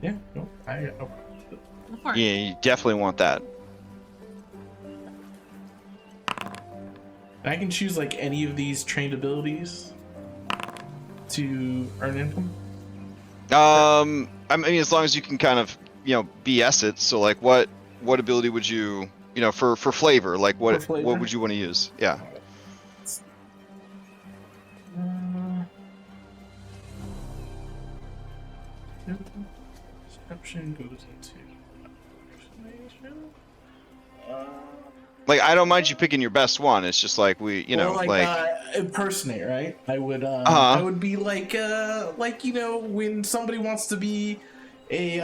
Yeah. No. I. Oh. Go for it. Yeah, you definitely want that. I can choose like any of these trained abilities to earn income. I mean, as long as you can kind of, BS it. So, like, what ability would you, for flavor? Like, what flavor? what would you want to use? Yeah. Perception goes into impersonation. Like, I don't mind you picking your best one. It's just like Impersonate, right? I would Uh-huh. I would be like when somebody wants to be a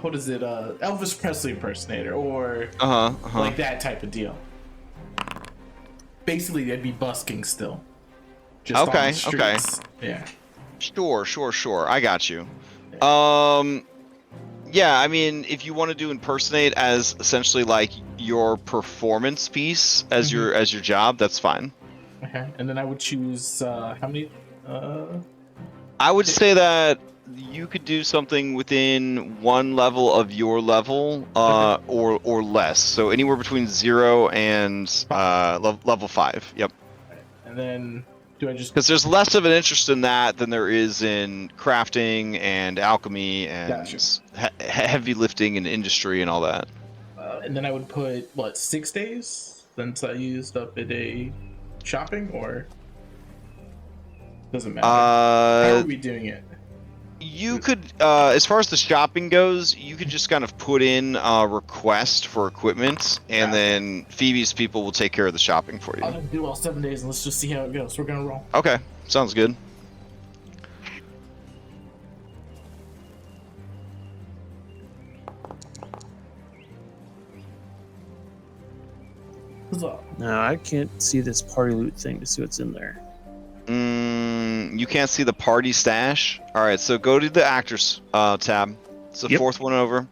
what is it, Elvis Presley impersonator or like that type of deal. Basically, they'd be busking still. Just on the streets. Yeah. Sure. I got you. Yeah, I mean, if you want to do impersonate as essentially like your performance piece as your job, that's fine. Okay, and then I would choose how many? I would say that you could do something within one level of your level, or less. So anywhere between 0 and level 5. Yep. And then do I just? Because there's less of an interest in that than there is in crafting and alchemy and heavy lifting and industry and all that. And then I would put 6 days since I used up a day shopping, or doesn't matter. How are we doing it? You could, as far as the shopping goes, you could just kind of put in a request for equipment, and then Phoebe's people will take care of the shopping for you. I'll just do all 7 days and let's just see how it goes. We're gonna roll. Okay, sounds good. What's up? No, I can't see this party loot thing to see what's in there. You can't see the party stash? Alright, so go to the actors tab. It's the fourth one over.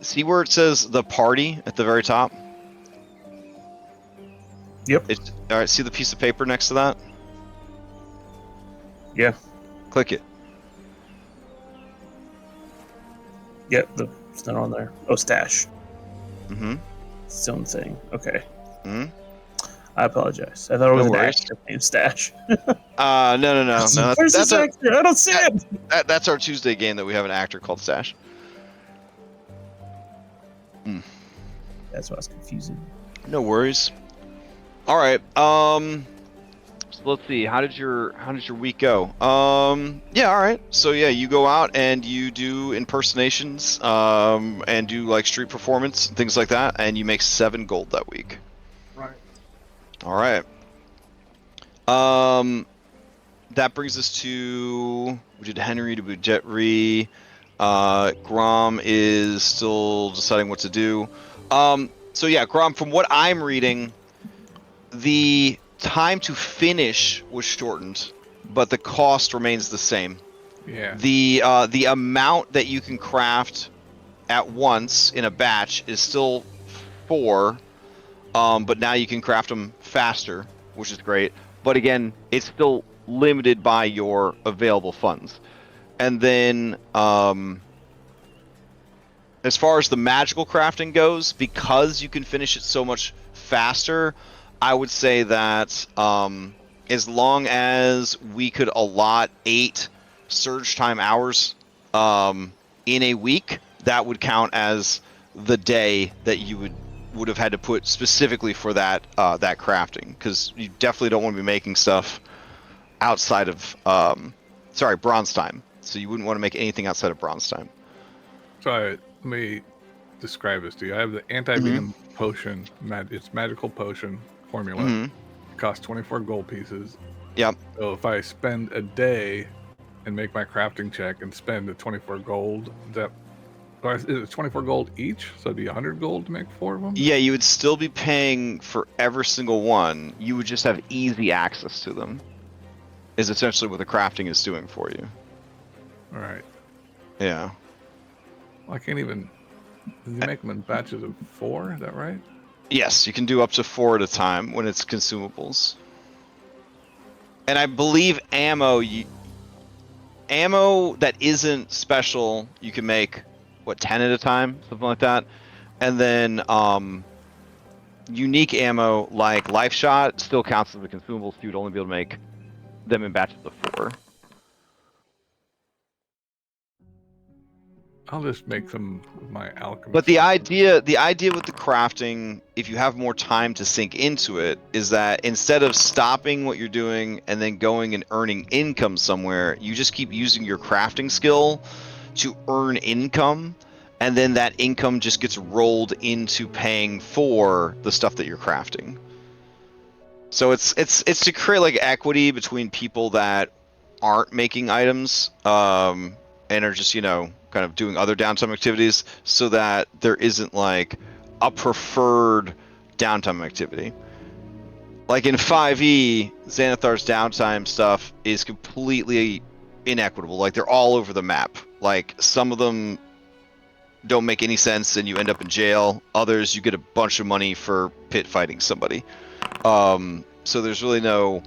See where it says the party at the very top? Yep. Alright, see the piece of paper next to that? Yeah. Click it. Yep, it's not on there. Oh, stash. Mm-hmm. It's its own thing. Okay. Mm-hmm. I apologize. I thought it was No an worries. actor named Stash. No. Where's this actor? I don't see it. That's our Tuesday game that we have an actor called Stash. That's why it's confusing. No worries. All right. So let's see. How did your week go? Yeah. All right. So yeah, you go out and you do impersonations, and do like street performance and things like that, and you make 7 gold that week. Right. All right. That brings us to, we did Henry to Budgetry. Grom is still deciding what to do. So yeah, Grom, from what I'm reading, the time to finish was shortened, but the cost remains the same. Yeah. The amount that you can craft at once in a batch is still 4, but now you can craft them faster, which is great. But again, it's still limited by your available funds. And then, as far as the magical crafting goes, because you can finish it so much faster, I would say that as long as we could allot 8 surge time hours in a week, that would count as the day that you would have had to put specifically for that crafting, because you definitely don't want to be making stuff outside of bronze time. So you wouldn't want to make anything outside of bronze time. So let me describe this to you. I have the anti-venom potion. It's magical potion formula. It costs 24 gold pieces. Yep. So if I spend a day and make my crafting check and spend the 24 gold, that Or is it 24 gold each? So it'd be 100 gold to make 4 of them? Yeah, you would still be paying for every single one. You would just have easy access to them. Is essentially what the crafting is doing for you. All right. Yeah. Well, I can't even. Does he make them in batches of 4? Is that right? Yes, you can do up to 4 at a time when it's consumables. And I believe ammo that isn't special, you can make, what, 10 at a time? Something like that. And then unique ammo like Life Shot still counts as a consumable, so you'd only be able to make them in batches of 4. I'll just make some with my alchemy. But the idea with the crafting, if you have more time to sink into it, is that instead of stopping what you're doing and then going and earning income somewhere, you just keep using your crafting skill to earn income, and then that income just gets rolled into paying for the stuff that you're crafting. So it's to create like equity between people that aren't making items and are just, you know, kind of doing other downtime activities, so that there isn't like a preferred downtime activity. Like in 5e, Xanathar's downtime stuff is completely inequitable. Like they're all over the map. Like some of them don't make any sense and you end up in jail. Others, you get a bunch of money for pit fighting somebody. So there's really no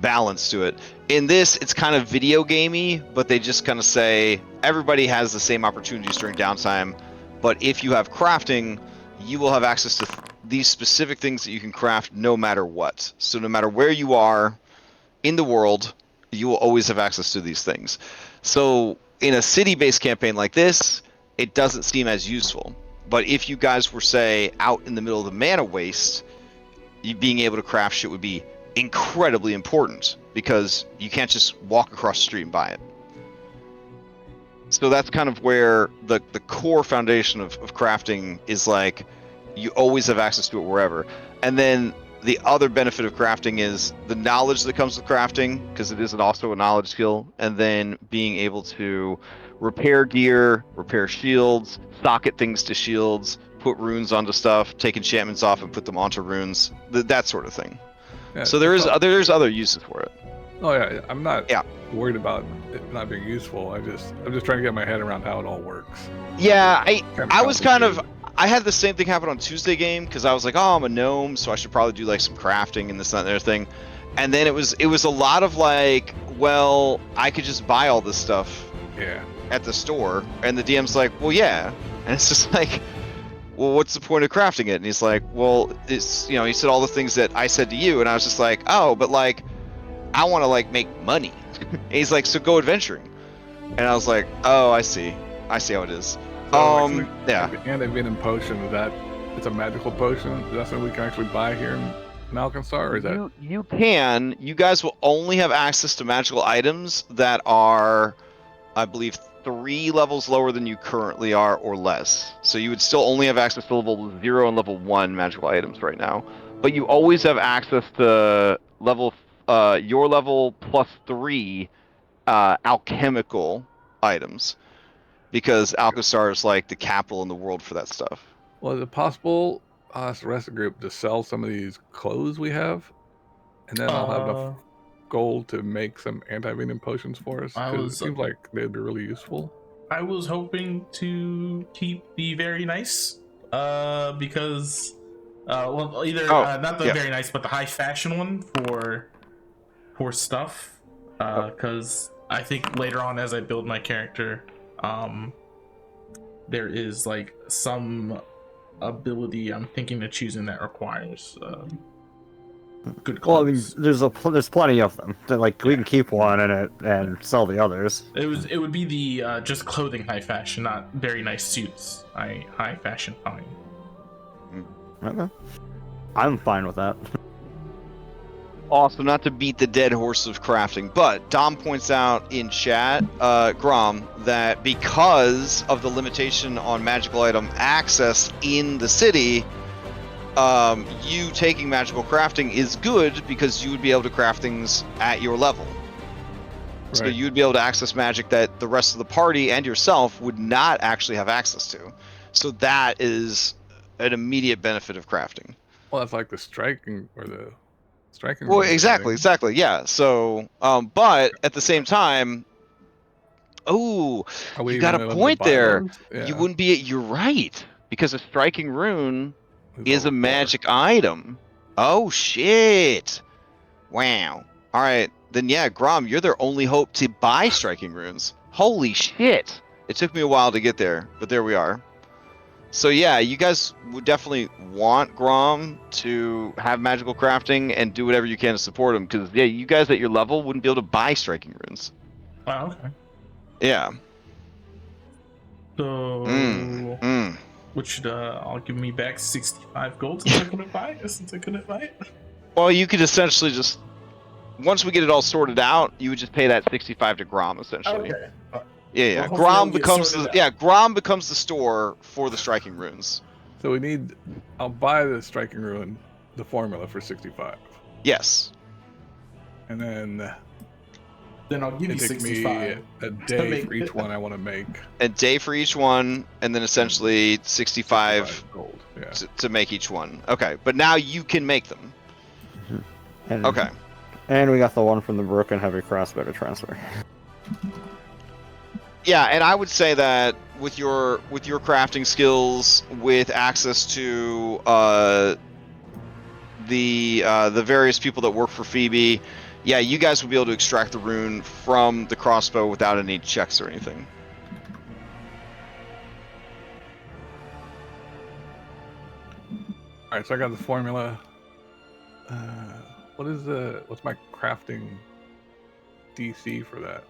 balance to it. In this, it's kind of video gamey, but they just kind of say everybody has the same opportunities during downtime, but if you have crafting, you will have access to these specific things that you can craft no matter what. So no matter where you are in the world, you will always have access to these things. So in a city-based campaign like this, it doesn't seem as useful. But if you guys were, say, out in the middle of the mana waste, you being able to craft shit would be incredibly important, because you can't just walk across the street and buy it. So that's kind of where the core foundation of crafting is. Like, you always have access to it wherever. And then the other benefit of crafting is the knowledge that comes with crafting, because it is also a knowledge skill, and then being able to repair gear, repair shields, socket things to shields, put runes onto stuff, take enchantments off and put them onto runes, that sort of thing. Yeah, So there's other uses for it. Oh yeah, I'm not worried about it not being useful. I'm just trying to get my head around how it all works. Yeah, I had the same thing happen on Tuesday game, because I was like, oh, I'm a gnome, so I should probably do like some crafting and this and that and other thing. And then it was a lot of like, well, I could just buy all this stuff at the store, and the DM's like, well, yeah, and it's just like, well, what's the point of crafting it? And he's like, well, it's, you know, he said all the things that I said to you, and I was just like, oh, but like, I want to like make money. And he's like, so go adventuring. And I was like, oh, I see how it is. So yeah. And a venom potion, it's a magical potion. Is that something we can actually buy here in Alkenstar, or is that? You can. You guys will only have access to magical items that are, I believe, 3 levels lower than you currently are, or less. So you would still only have access to level 0 and level 1 magical items right now. But you always have access to your level plus 3 alchemical items, because Alkenstar is like the capital in the world for that stuff. Well, is it possible us, the rest of the group, to sell some of these clothes we have, and then I'll have enough gold to make some anti-venom potions for us? Because it seems like they'd be really useful. I was hoping to keep the very nice, because not the very nice, but the high fashion one for stuff, because I think later on as I build my character, there is like some ability I'm thinking of choosing that requires good clothes. Well, I mean, there's plenty of them. Like, we can keep one and sell the others. It would be the just clothing high fashion, not very nice suits. High fashion fine. Okay, I'm fine with that. Also, not to beat the dead horse of crafting, but Dom points out in chat, Grom, that because of the limitation on magical item access in the city, you taking magical crafting is good, because you would be able to craft things at your level. So Right. you'd be able to access magic that the rest of the party and yourself would not actually have access to. So that is an immediate benefit of crafting. Well, that's like the striking or the striking. Well, room exactly, thing. yeah. So, but at the same time, oh, Are we you even got a able to point buy there. those? You Yeah. wouldn't be. You're right, because a striking rune It's is level a 4. magic item. Oh shit! Wow. All right, then yeah, Grom, you're their only hope to buy striking runes. Holy shit! It took me a while to get there, but there we are. So yeah, you guys would definitely want Grom to have magical crafting and do whatever you can to support him, because yeah, you guys at your level wouldn't be able to buy striking runes. Oh, okay. Yeah. So, which should I'll give me back 65 gold since I couldn't buy it. Well, you could essentially just once we get it all sorted out, you would just pay that 65 to Grom essentially. Okay. Yeah. Well, hopefully Grom it'll get becomes sorted the out. Grom becomes the store for the striking runes. So we need. I'll buy the striking ruin, the formula for 65, Yes. and then Then I'll give you it takes me 65. a day make for each it. one I want to make. A day for each one, and then essentially 65 gold. Yeah. to make each one. Okay, but now you can make them. And, Okay. And we got the one from the broken heavy crossbow to transfer. Yeah, and I would say that with your crafting skills, with access to the various people that work for Phoebe, yeah, you guys would be able to extract the rune from the crossbow without any checks or anything. All right, so I got the formula. What's my crafting DC for that?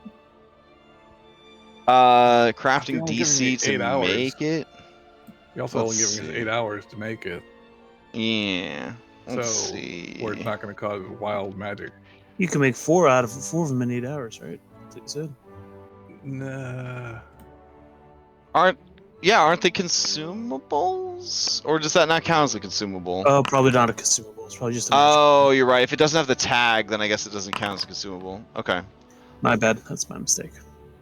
Crafting You're only giving DC me to 8 hours. make it. You're also only Let's giving us see. 8 hours to make it, Yeah. Let's so see. where it's not going to cause wild magic. You can make 4 out of 4 of them in 8 hours, right? That's what you said. Nah. Aren't they consumables? Or does that not count as a consumable? Oh, probably not a consumable. It's probably just a Oh, you're right. If it doesn't have the tag, then I guess it doesn't count as a consumable. Okay. My bad. That's my mistake.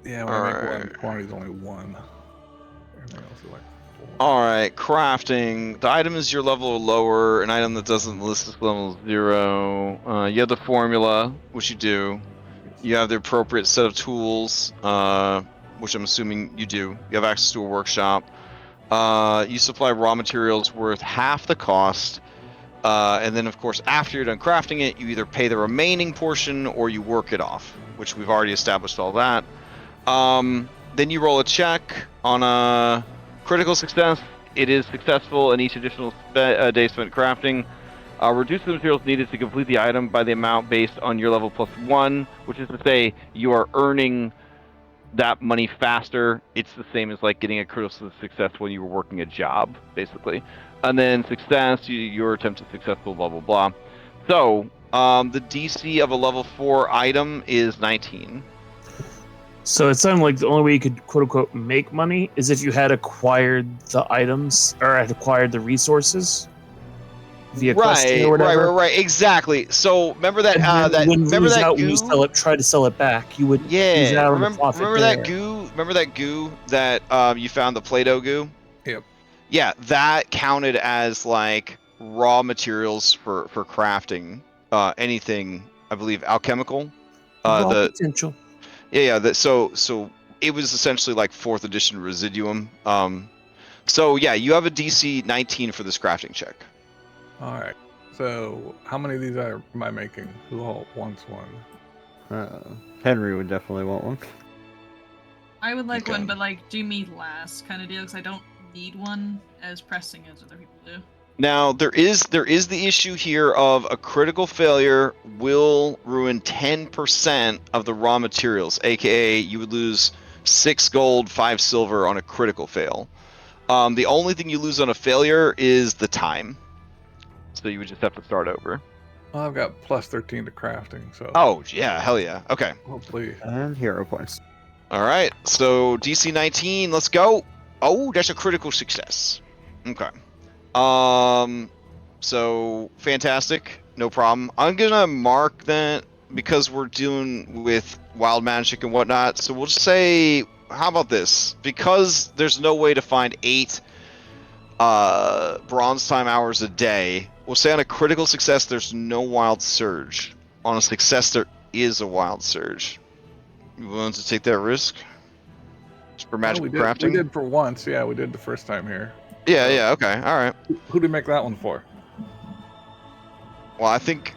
Yeah, when I make one, Alright. quantity's only 1. Everything else is like 4. Alright, crafting. The item is your level or lower. An item that doesn't list as level 0. You have the formula, which you do. You have the appropriate set of tools, which I'm assuming you do. You have access to a workshop. You supply raw materials worth half the cost. And then, of course, after you're done crafting it, you either pay the remaining portion or you work it off, which we've already established all that. Then you roll a check on a critical success. It is successful, and each additional day spent crafting reduce the materials needed to complete the item by the amount based on your level +1, which is to say you are earning that money faster. It's the same as like getting a critical success when you were working a job, basically. And then success, your attempt is successful, blah, blah, blah. So, the DC of a level 4 item is 19. So it sounded like the only way you could quote unquote make money is if you had acquired the items or had acquired the resources via questing or whatever. Right. Exactly. So remember that And then when remember lose that out goo? when you sell it, try to sell it back, you would lose Yeah. out on the profit Remember there. that goo? Remember that goo that you found, the Play-Doh goo? Yep. Yeah, that counted as like raw materials for crafting anything. I believe alchemical. Raw The potential. so it was essentially like 4th edition residuum. So yeah, you have a DC 19 for this crafting check. All right. So how many of these am I making? Who all wants one? Henry would definitely want one. I would like Okay. one, but like do me last kind of deal because I don't need one as pressing as other people do. Now there is the issue here of a critical failure will ruin 10% of the raw materials, aka you would lose 6 gold, 5 silver on a critical fail. The only thing you lose on a failure is the time. So you would just have to start over. Well, I've got +13 to crafting, so Oh yeah, hell yeah. Okay. hopefully. And hero points. All right. So DC 19, let's go. Oh, that's a critical success. Okay. So fantastic. No problem. I'm gonna mark that because we're dealing with wild magic and whatnot, so we'll just say, how about this? Because there's no way to find 8 bronze time hours a day, we'll say on a critical success there's no wild surge. On a success there is a wild surge. You willing to take that risk? Just for magical crafting? We did for once. Yeah, we did the first time here. Yeah, yeah, okay, all right. Who did make that one for? Well, I think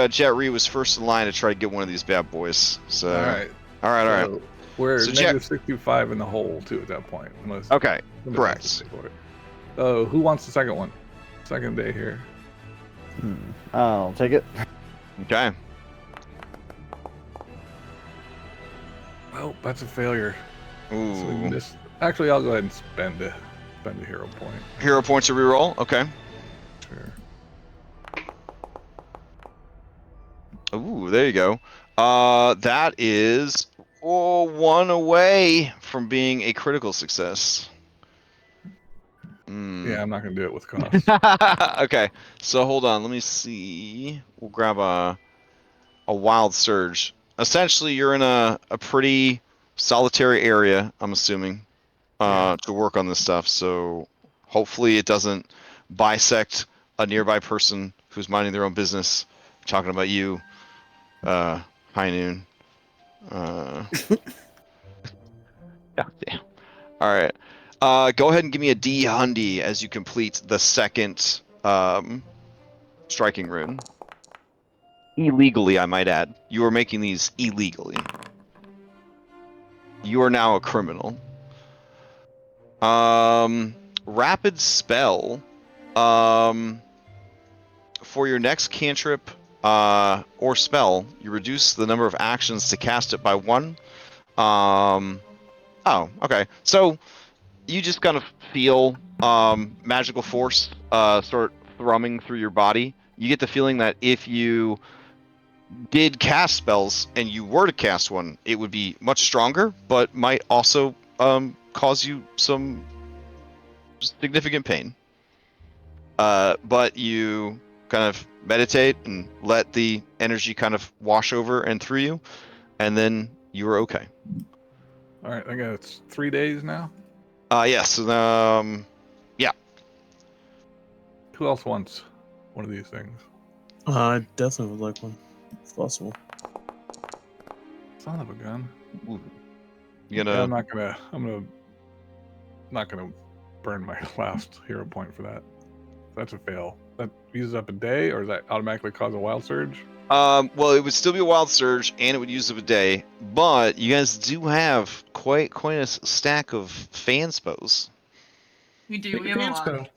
Jet Ree was first in line to try to get one of these bad boys. So All right. all right. So we're So negative 65 in the hole too at that point. Unless Okay, somebody correct. has to pay for it. So who wants the second one? Second day here. I'll take it. Okay. Well, that's a failure. So we Ooh. missed. Actually, I'll go ahead and spend a hero point. Hero point to reroll. Okay. Sure. Ooh, there you go. That is 1 away from being a critical success. Yeah, I'm not gonna do it with cost. Okay, so hold on. Let me see. We'll grab a wild surge. Essentially, you're in a pretty solitary area, I'm assuming, to work on this stuff. So hopefully it doesn't bisect a nearby person who's minding their own business. I'm talking about you, High Noon. God damn. All right. Go ahead and give me a D Hundy as you complete the second striking rune. Illegally, I might add. You are making these illegally. You are now a criminal. Rapid spell. For your next cantrip or spell, you reduce the number of actions to cast it by 1. Oh, okay. So you just kind of feel magical force start thrumming through your body. You get the feeling that if you did cast spells and you were to cast one, it would be much stronger, but might also cause you some significant pain. But you kind of meditate and let the energy kind of wash over and through you, and then you are okay. All right, I guess it's 3 days now. Yes. Yeah. Who else wants one of these things? I definitely would like one, if possible. Son of a gun. You Yeah, gonna? I'm not gonna burn my last hero point for that. That's a fail. That uses up a day, or does that automatically cause a wild surge? Well, it would still be a wild surge, and it would use up a day. But you guys do have quite a stack of fan spells. We do. Take We a have a fan lot. spell.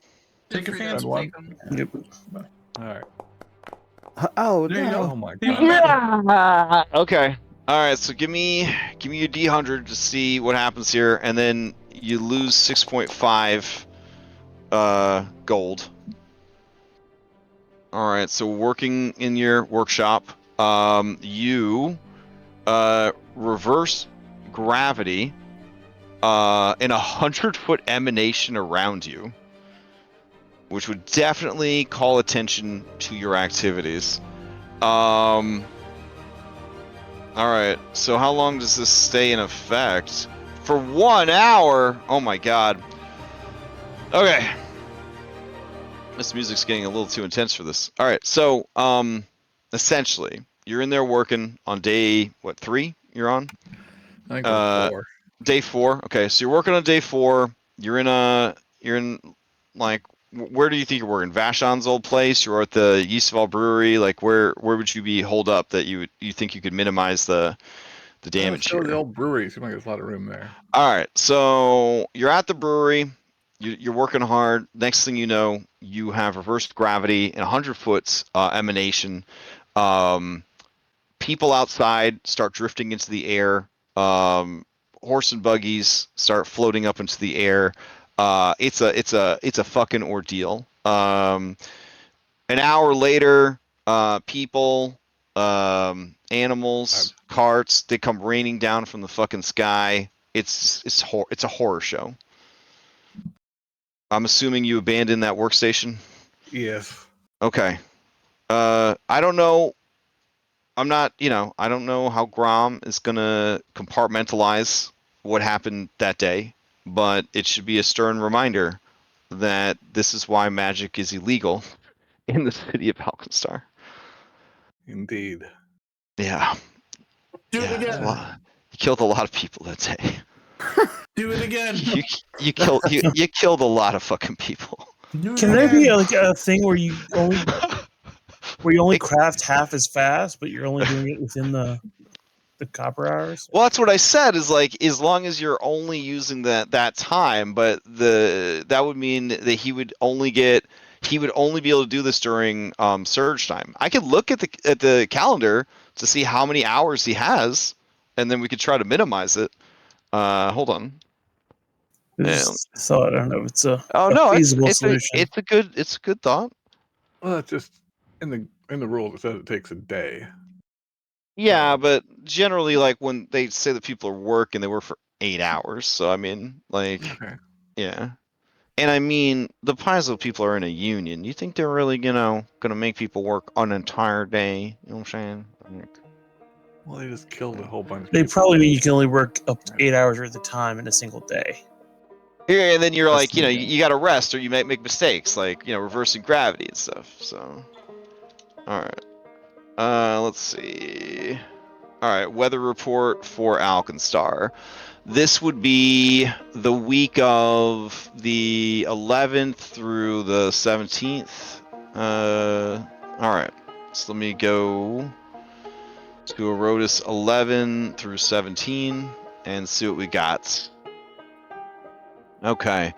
Take a Feel free fan to spell. take 'em. Yep. All right. Oh There you no! Oh my Even god. better. Okay. All right. So give me your D100 to see what happens here, and then you lose 6.5 gold. All right. So working in your workshop, you reverse gravity in 100-foot emanation around you, which would definitely call attention to your activities. All right, so how long does this stay in effect? For 1 hour? Oh my god. Okay. This music's getting a little too intense for this. All right, so essentially, you're in there working on day, 3 you're on? I think it's 4. Day 4. Okay, so you're working on day 4. You're in like, where do you think you're working? Vashon's old place? You're at the Yeastville Brewery. Like, where would you be holed up that you think you could minimize the damage Let's go to the here? old brewery. Seems like there's a lot of room there. All right, so you're at the brewery. You're working hard. Next thing you know, you have reversed gravity in 100-foot emanation. People outside start drifting into the air. Horse and buggies start floating up into the air. It's a fucking ordeal. An hour later, people, animals, carts, they come raining down from the fucking sky. It's a horror show. I'm assuming you abandoned that workstation. Yes. Okay. I don't know I'm not, I don't know how Grom is gonna compartmentalize what happened that day, but it should be a stern reminder that this is why magic is illegal in the city of Alkenstar. Indeed. Yeah. Do it Yeah, it's a again. lot. You killed a lot of people that day. Do it again. You killed a lot of fucking people. Do it Can there be again. like a thing where you only craft half as fast, but you're only doing it within the copper hours? Well, that's what I said. Is like as long as you're only using that time, but that would mean that he would only be able to do this during surge time. I could look at the calendar to see how many hours he has, and then we could try to minimize it. Hold on. I Yeah. just thought, I don't know if it's a No, feasible it's solution. a good thought. Well, it's just in the rules it says it takes a day. Yeah, but generally, like when they say that people are working, they work for 8 hours. So I mean, like, Okay. yeah. And I mean, the Paizo people are in a union. You think they're really, gonna make people work an entire day? You know what I'm saying? Like, Well, they just killed a whole bunch of They people. probably mean you can only work up to 8 hours worth of time in a single day. yeah, and then you're That's like, the you got to rest, or you might make mistakes, like reversing gravity and stuff. So, all right. Let's see. All right, weather report for Alkenstar. This would be the week of the 11th through the 17th. All right. So let me go to Erodus 11 through 17 and see what we got. Okay.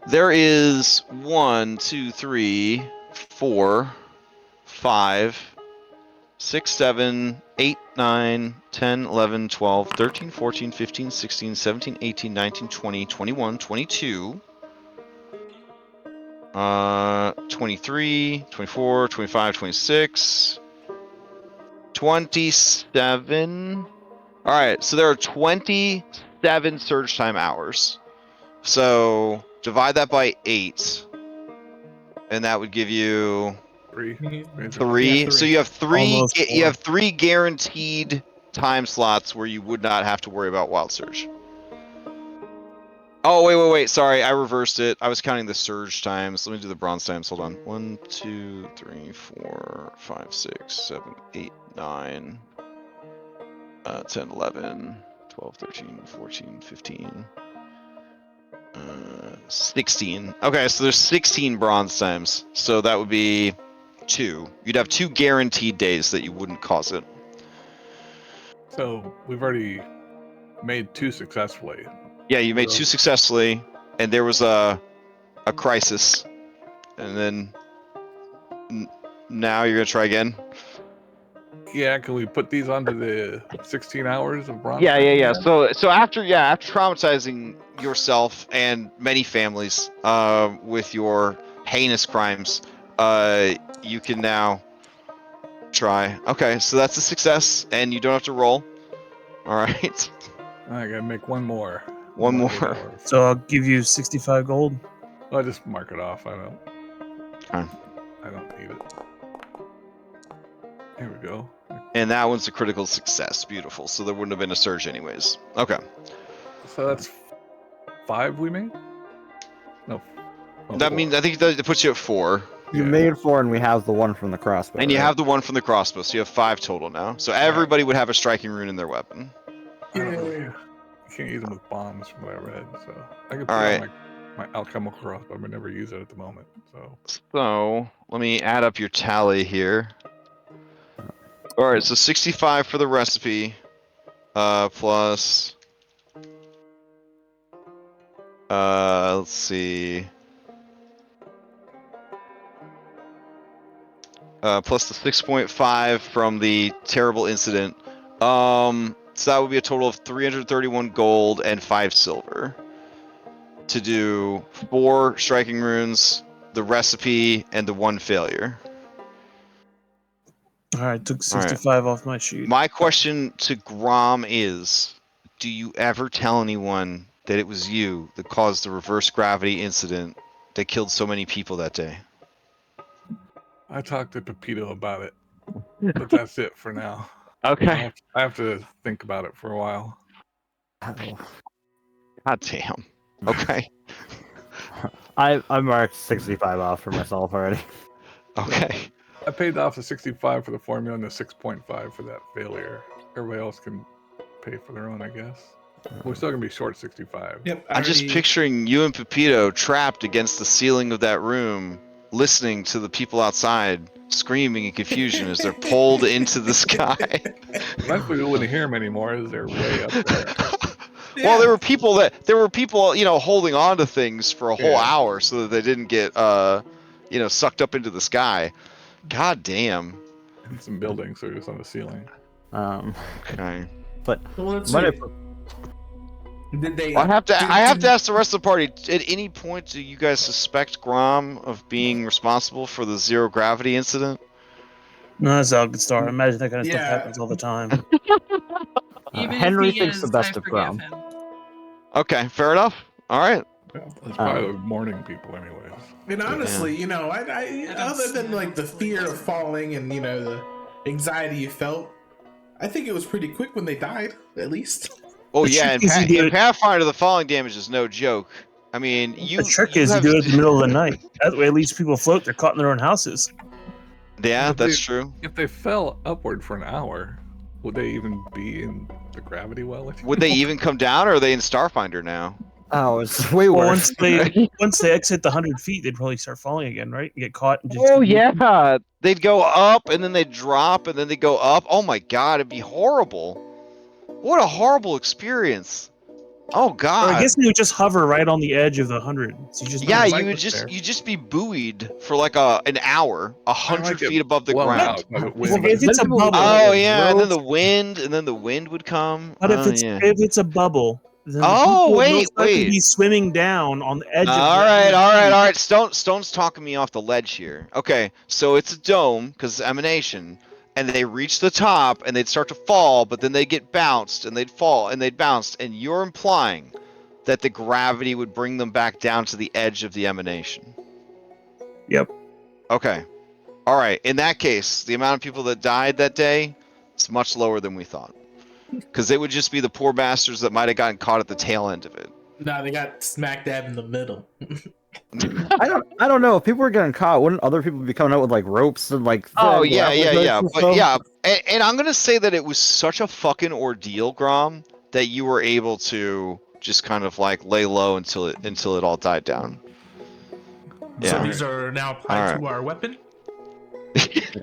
There is 1, 2, 3, 4, 5, 6, 7, 8, 9, 10, 11, 12, 13, 14, 15, 16, 17, 18, 19, 20, 21, 22, 23, 24, 25, 26, 27. All right, so there are 27 surge time hours. So divide that by 8, and that would give you 3. Yeah, 3. So you have Almost you have 4. 3 guaranteed time slots where you would not have to worry about wild surge. Oh, wait. Sorry, I reversed it. I was counting the surge times. Let me do the bronze times. Hold on. 1, 2, 3, 4, 5, 6, 7, 8, 9, 10, 11, 12, 13, 14, 15, 16. Okay, so there's 16 bronze times. So that would be 2. You'd have 2 guaranteed days that you wouldn't cause it. So we've already made 2 successfully. Yeah, you made 2 successfully, and there was a crisis, and then now you're gonna try again. Yeah, can we put these onto the 16 hours of bronze? Yeah. again? So after traumatizing yourself and many families with your heinous crimes, you can now try. Okay, so that's a success, and you don't have to roll. All right. I gotta make one more. One more. 8 hours. So I'll give you 65 gold. I'll just mark it off. I Fine. don't need it. Here we go. And that one's a critical success. Beautiful. So there wouldn't have been a surge anyways. Okay. So that's 5 we made? No. Oh, That 4. means I think that puts you at 4. You Yeah. made 4, and we have the one from the crossbow. And you right? have the one from the crossbow, so you have 5 total now. So everybody would have a striking rune in their weapon. I don't really, you can't use them with bombs from what I read, so I could put All it on right. my alchemical crossbow, but never use it at the moment. So let me add up your tally here. All right, so 65 for the recipe, plus, let's see, plus the 6.5 from the terrible incident. So that would be a total of 331 gold and 5 silver to do 4 striking runes, the recipe, and the 1 failure. All right, took 65 off my sheet. My question to Grom is, do you ever tell anyone that it was you that caused the reverse gravity incident that killed so many people that day? I talked to Pepito about it, but that's it for now. Okay. I have to think about it for a while. Oh. God damn. Okay. I marked 65 off for myself already. Okay. I paid off the 65 for the formula and the 6.5 for that failure. Everybody else can pay for their own, I guess. We're still gonna be short 65. Yep. I'm just already- picturing you and Pepito trapped against the ceiling of that room, listening to the people outside screaming in confusion as they're pulled into the sky. Eventually, we wouldn't hear them anymore as they're way up there. Well, there were people, holding on to things for a whole Yeah. hour so that they didn't get, sucked up into the sky. God damn. And some buildings are just on the ceiling. Okay. But Well, let's might see. I- Did they? Well, I have to did- ask the rest of the party. At any point, do you guys suspect Grom of being responsible for the zero gravity incident? No, that's Alkenstar. I imagine that kind of stuff Yeah. happens all the time. Even Henry if he thinks is, the best I of forgive Grom. him. Okay, fair enough. All right. Yeah, it's probably the morning people, anyways. And honestly, Yeah. I other than like the fear of falling and the anxiety you felt, I think it was pretty quick when they died. At least. Oh The yeah, trick is you do in it- Pathfinder, the falling damage is no joke. I mean, The trick is you do it in the middle of the night. That way, at least people float. They're caught in their own houses. Yeah, But that's true. If they fell upward for an hour, would they even be in the gravity well? Would they even come down, or are they in Starfinder now? Oh, it's way Well, worse. once they exit the 100 feet, they'd probably start falling again, right? And get caught. And just Oh yeah, they'd go up and then they'd drop and then they go up. Oh my god, it'd be horrible. What a horrible experience. Oh Or god. I guess they would just hover right on the edge of the 100. So you just Yeah, might you would look just there. you'd just be buoyed for like an hour, 100 get feet above the blown ground. out by the Well, wind. if it's a Then people- bubble, Oh yeah, and then Roast. the wind would come. but Oh, yeah. if it's a bubble, then the Oh, people would wait, most likely wait. be swimming down on the edge. All of the right, 100 all right, feet. all right. Stone's talking me off the ledge here. Okay, so it's a dome because emanation, and they reach the top and they'd start to fall, but then they'd get bounced and they'd fall and they'd bounce, and you're implying that the gravity would bring them back down to the edge of the emanation. Yep. Okay. All right. In that case, the amount of people that died that day is much lower than we thought. Because it would just be the poor bastards that might have gotten caught at the tail end of it. Nah, they got smack dab in the middle. I don't know. If people were getting caught, wouldn't other people be coming out with like ropes and like? Oh grappling yeah, hooks but and yeah, stuff? and I'm gonna say that it was such a fucking ordeal, Grom, that you were able to just kind of like lay low until it all died down. So Yeah. these are now applied All to our weapon.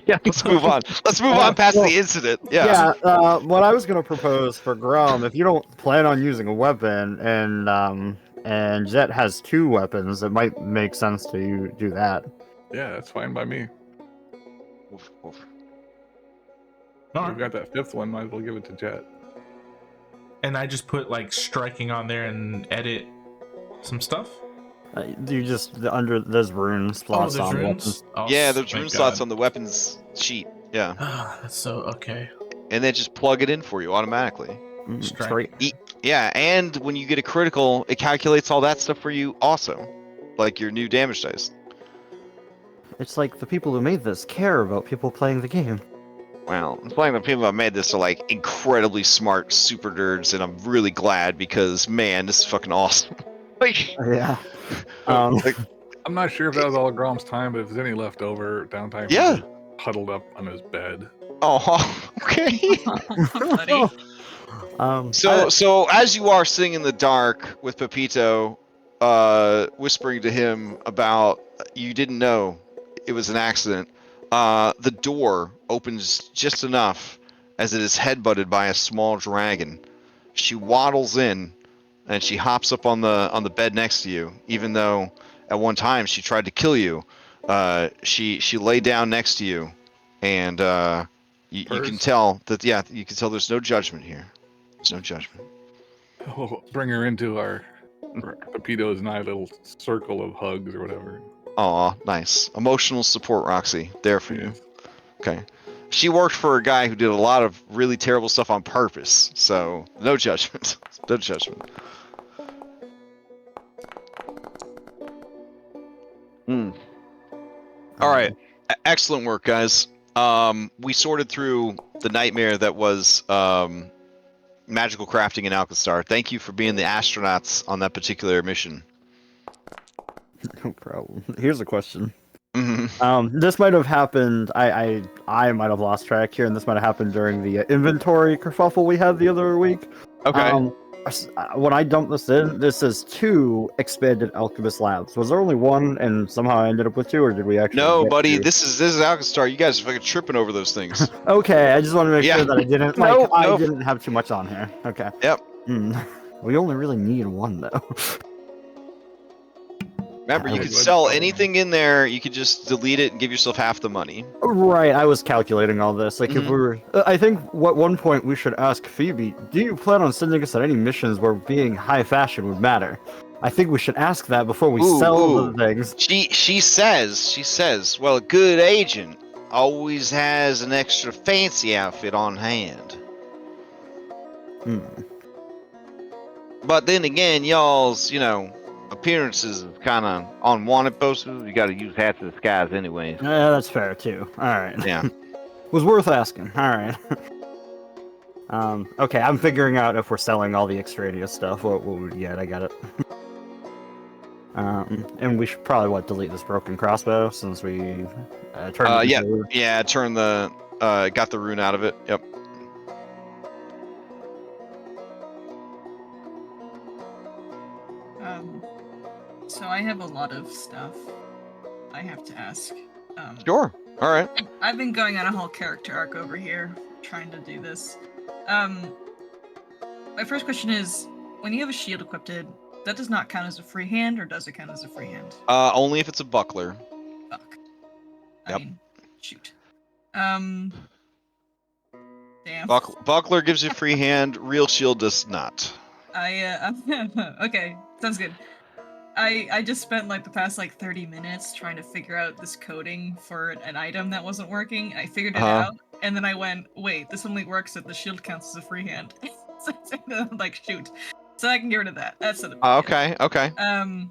Yeah, let's move on. Let's move on past the incident. Yeah. What I was gonna propose for Grom, if you don't plan on using a weapon, and Jet has 2 weapons, it might make sense to you do that. Yeah, that's fine by me. Oof, oof. We've got that 5th one. Might as well give it to Jet. And I just put like striking on there and edit some stuff. You just there's rune slots there's on runes. weapons. Oh, Yeah, there's thank rune slots God. on the weapons sheet. Yeah, That's so okay. and they just plug it in for you automatically. Strike. Straight. Yeah, and when you get a critical, it calculates all that stuff for you also, like your new damage dice. It's like the people who made this care about people playing the game. Well, it's like the people that made this are like incredibly smart super nerds, and I'm really glad because man, this is fucking awesome. Like, Yeah. Um, like, I'm not sure if that was all Grom's time, but if there's any leftover downtime, he Yeah. just huddled up on his bed. oh, okay. Buddy. So as you are sitting in the dark with Pepito, whispering to him about you didn't know it was an accident, the door opens just enough as it is headbutted by a small dragon. She waddles in, and she hops up on the bed next to you. Even though at one time she tried to kill you, she lay down next to you, and you can Purse. tell that you can tell there's no judgment here. There's no judgment. Oh, bring her into our Pepito's and I little circle of hugs or whatever. Aw, nice. Emotional support, Roxy. There for you. Yes. Okay. She worked for a guy who did a lot of really terrible stuff on purpose, so no judgment. No judgment. All right. Excellent work, guys. We sorted through the nightmare that was magical crafting in Alkenstar. Thank you for being the astronauts on that particular mission. No problem. Here's a question. Mhm. This might have happened. I might have lost track here, and this might have happened during the inventory kerfuffle we had the other week. Okay. When I dumped this in, this is 2 expanded alchemist labs. Was there only 1, and somehow I ended up with 2, or did we actually? No, get buddy, 2? this is Alkenstar. You guys are fucking tripping over those things. Okay, I just want to make Yeah. sure that I didn't Nope, I nope. didn't have too much on here. Okay. Yep. We only really need 1 though. Remember, you I could was- sell anything in there. You could just delete it and give yourself half the money. Right, I was calculating all this. Like, if Mhm. we were, I think at one point we should ask Phoebe, do you plan on sending us on any missions where being high fashion would matter? I think we should ask that before we sell the things. She says, well, a good agent always has an extra fancy outfit on hand. But then again, y'all's, appearances is kind of on wanted posters. You got to use hats in disguise anyways. Yeah, that's fair too. All right. Yeah. Was worth asking. All right. Okay, I'm figuring out if we're selling all the extraneous stuff. What we get? I got it. And we should probably delete this broken crossbow since we turned. Yeah. Turn the got the rune out of it. Yep. So I have a lot of stuff I have to ask. Sure. All right. I've been going on a whole character arc over here, trying to do this. My first question is, when you have a shield equipped, that does not count as a free hand, or does it count as a free hand? Only if it's a buckler. Fuck. Yep. I mean, shoot. Damn. Buckler gives you free hand. Real shield does not. Okay, sounds good. I just spent the past 30 minutes trying to figure out this coding for an item that wasn't working. I figured it out, and then I went, wait, this only works if the shield counts as a free hand. So I'm like, shoot. So I can get rid of that. That's it. Okay. The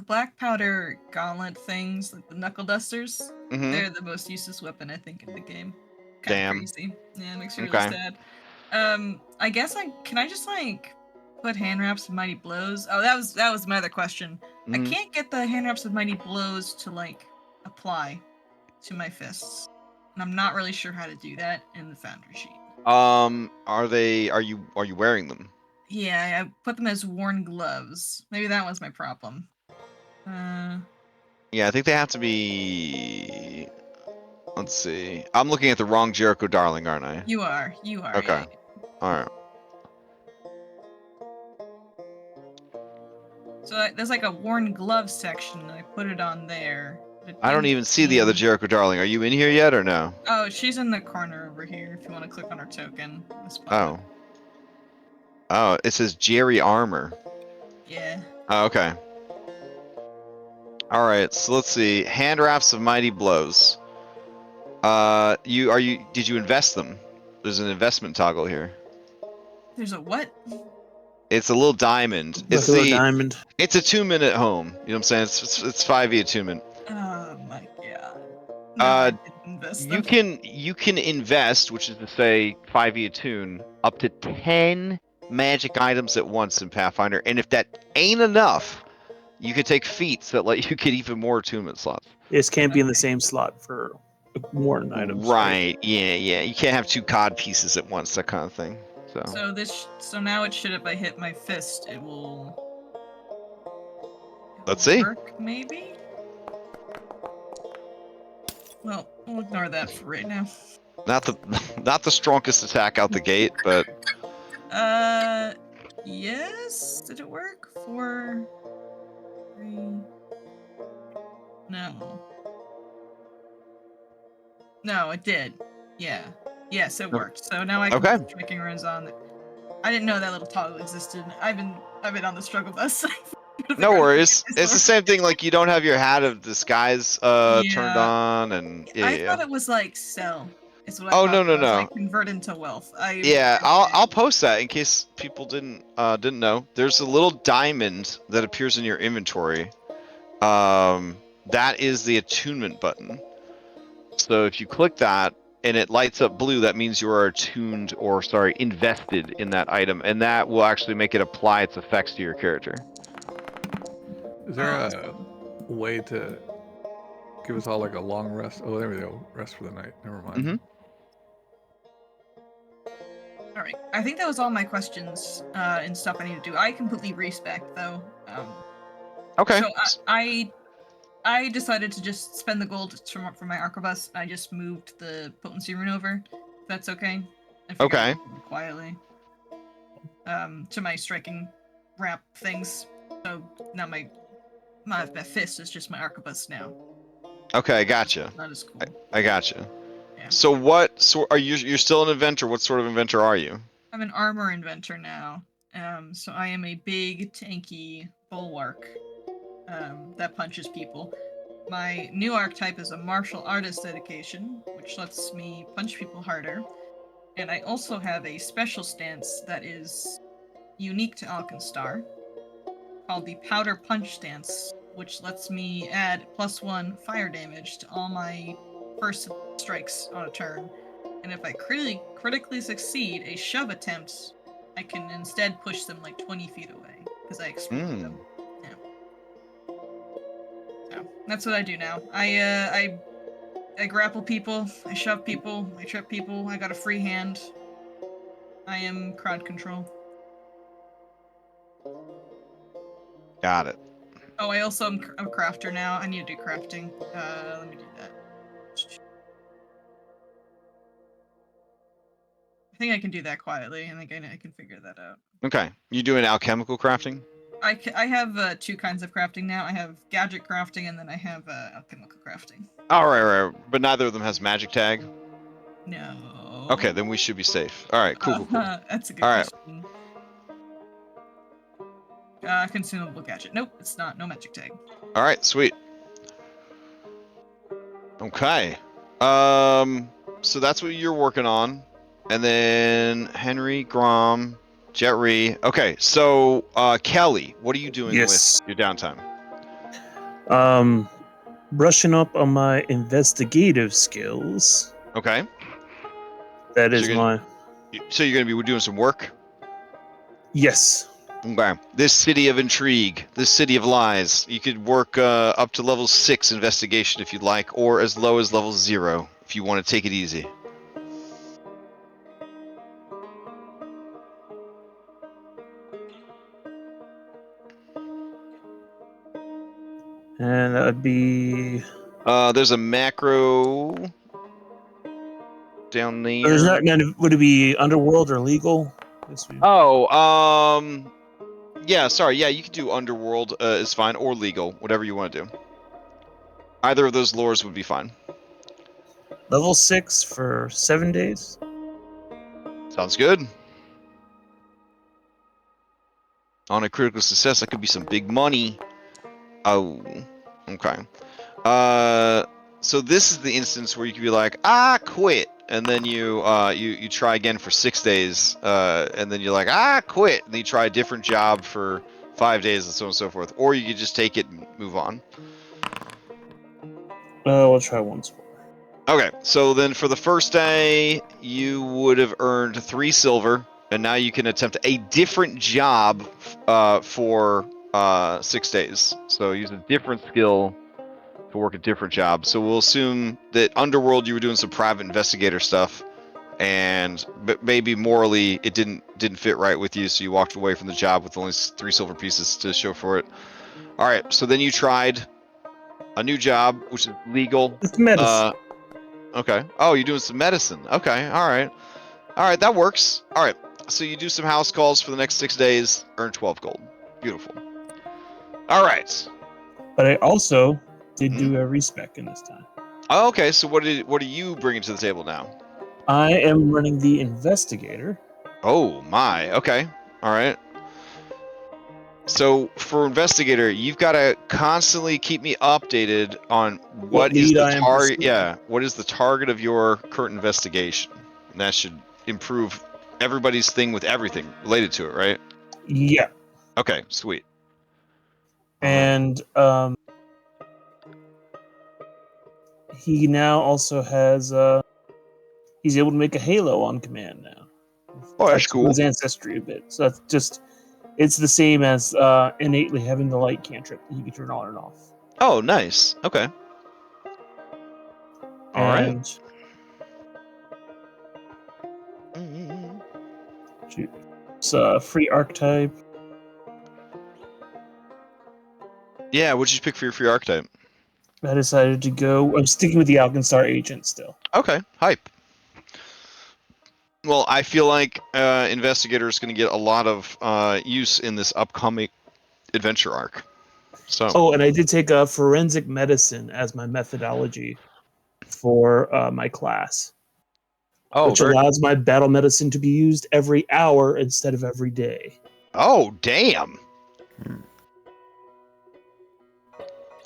black powder gauntlet things, like the knuckle dusters, Mhm. they're the most useless weapon I think in the game. Damn. Crazy. Yeah, it makes me Okay. really sad. I guess can I just put hand wraps of mighty blows? Oh, that was my other question. I Mhm. can't get the hand wraps of mighty blows to apply to my fists, and I'm not really sure how to do that in the foundry sheet. Are you wearing them? Yeah, I put them as worn gloves. Maybe that was my problem. Yeah, I think they have to be. Let's see. I'm looking at the wrong Jericho Darling, aren't I? You are. Okay. All right. So there's a worn glove section, and I put it on there. but it I don't didn't even see the other seem- Jericho Darling. Are you in here yet or no? Oh, she's in the corner over here. If you want to click on her token. Oh. Oh, it says Jerry Armor. Yeah. Oh, okay. All right. So let's see. Hand wraps of mighty blows. Did you invest them? There's an investment toggle here. There's a what? It's a little diamond. It's Little diamond. It's a 2-minute home. You know what I'm saying? It's 5e attunement. Oh my god. No, I didn't invest You them. can invest, which is to say 5e attune, up to 10 magic items at once in Pathfinder, and if that ain't enough, you could take feats that let you get even more attunement slots. This can't be in the same slot for more than items. Right? Yeah. You can't have 2 cod pieces at once, that kind of thing. So now it should, if I hit my fist, it will. Let's see. Work, maybe. Well, we'll ignore that for right now. Not the strongest attack out the gate, but Yes. Did it work? 4, 3. No, it did. Yeah. Yes, it worked. So now I can Okay. put striking runes on. I didn't know that little toggle existed. I've been on the struggle bus. no worries. It's the same thing. Like you don't have your hat of disguise turned Yeah. on, and I thought it was sell. Is what I Oh, thought no, it was, no. convert into wealth. I'll post that in case people didn't know. There's a little diamond that appears in your inventory. That is the attunement button. So if you click that and it lights up blue, that means you are attuned or invested in that item, and that will actually make it apply its effects to your character. Is there a Awesome. way to give us all like a long rest? Oh, there we go. Rest for the night. Never mind. Mhm. All right. I think that was all my questions and stuff I need to do. I completely respec though. Okay. So I decided to just spend the gold from my arquebus. I just moved the potency rune over. If that's okay. I figured Okay. I'd do it quietly. To my striking ramp things. So now my fist is just my arquebus now. Okay, gotcha. Not as cool. I gotcha. Yeah. So what sort are you? You're still an inventor. What sort of inventor are you? I'm an armor inventor now. So I am a big, tanky bulwark that punches people. My new archetype is a martial artist dedication, which lets me punch people harder. And I also have a special stance that is unique to Alkenstar, called the Powder Punch stance, which lets me add +1 fire damage to all my first strikes on a turn. And if I critically succeed a shove attempt, I can instead push them like 20 feet away because I explode them. Yeah. So that's what I do now. I grapple people, I shove people, I trip people. I got a free hand. I am crowd control. Got it. Oh, I also am a crafter now. I need to do crafting. Let me do that. I think I can do that quietly. I think I can figure that out. Okay. You doing alchemical crafting? I have 2 kinds of crafting now. I have gadget crafting, and then I have alchemical crafting. All right. But neither of them has magic tag. No. Okay, then we should be safe. All right. Cool. That's a good All right. question. Consumable gadget. Nope, it's not. No magic tag. All right. Sweet. Okay. So that's what you're working on, and then Henry, Grom, Jetri. Okay. So Kelly, what are you doing Yes. with your downtime? Brushing up on my investigative skills. Okay. That So is my. So you're gonna be doing some work. Yes. Okay. This city of intrigue, this city of lies. You could work up to level 6 investigation if you'd like, or as low as level 0 if you want to take it easy. And that would be. There's a macro down there. There's not. Would it be underworld or legal? Oh, yeah. Sorry. Yeah, you could do underworld. Is fine, or legal, whatever you want to do. Either of those lores would be fine. Level 6 for 7 days. Sounds good. On a critical success, that could be some big money. Oh, okay. So this is the instance where you could be like, quit, and then you try again for 6 days, and then you're like, quit, and then you try a different job for 5 days, and so on and so forth. Or you could just take it and move on. We'll try once more. Okay, so then for the first day, you would have earned 3 silver, and now you can attempt a different job for 6 days. So use a different skill to work a different job. So we'll assume that Underworld you were doing some private investigator stuff, and maybe morally it didn't fit right with you, so you walked away from the job with only 3 silver pieces to show for it. All right, so then you tried a new job, which is legal. It's medicine. Okay. Oh, you're doing some medicine. Okay. All right. That works. All right. So you do some house calls for the next 6 days, earn 12 gold. Beautiful. All right. But I also did do a respec in this time. Oh, okay. So what are you bringing to the table now? I am running the investigator. Oh my. Okay. All right. So for investigator, you've got to constantly keep me updated on what is the target. Yeah, what is the target of your current investigation? And that should improve everybody's thing with everything related to it, right? Yeah. Okay, sweet. And he now also has he's able to make a halo on command now. Oh, that's Touches cool. his ancestry a bit. So that's just it's the same as innately having the light cantrip that he can turn on and off. Oh, nice. Okay. All right. And shoot, it's a free archetype. Yeah, what'd you pick for your free archetype? I decided to go. I'm sticking with the Alkenstar agent still. Okay, hype. Well, I feel like Investigator is going to get a lot of use in this upcoming adventure arc. So. Oh, and I did take a forensic medicine as my methodology for my class, which allows my battle medicine to be used every hour instead of every day. Oh, damn.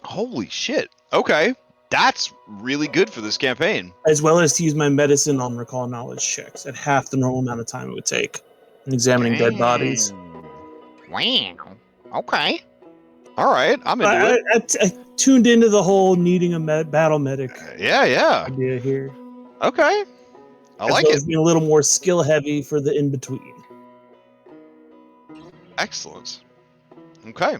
Holy shit. Okay. That's really good for this campaign. As well as to use my medicine on recall knowledge checks at half the normal amount of time it would take in examining dead bodies. Wow. Okay. All right. I'm into it. I tuned into the whole needing a battle medic Yeah. idea here. Okay. I as like well it. As being a little more skill heavy for the in between. Excellent. Okay.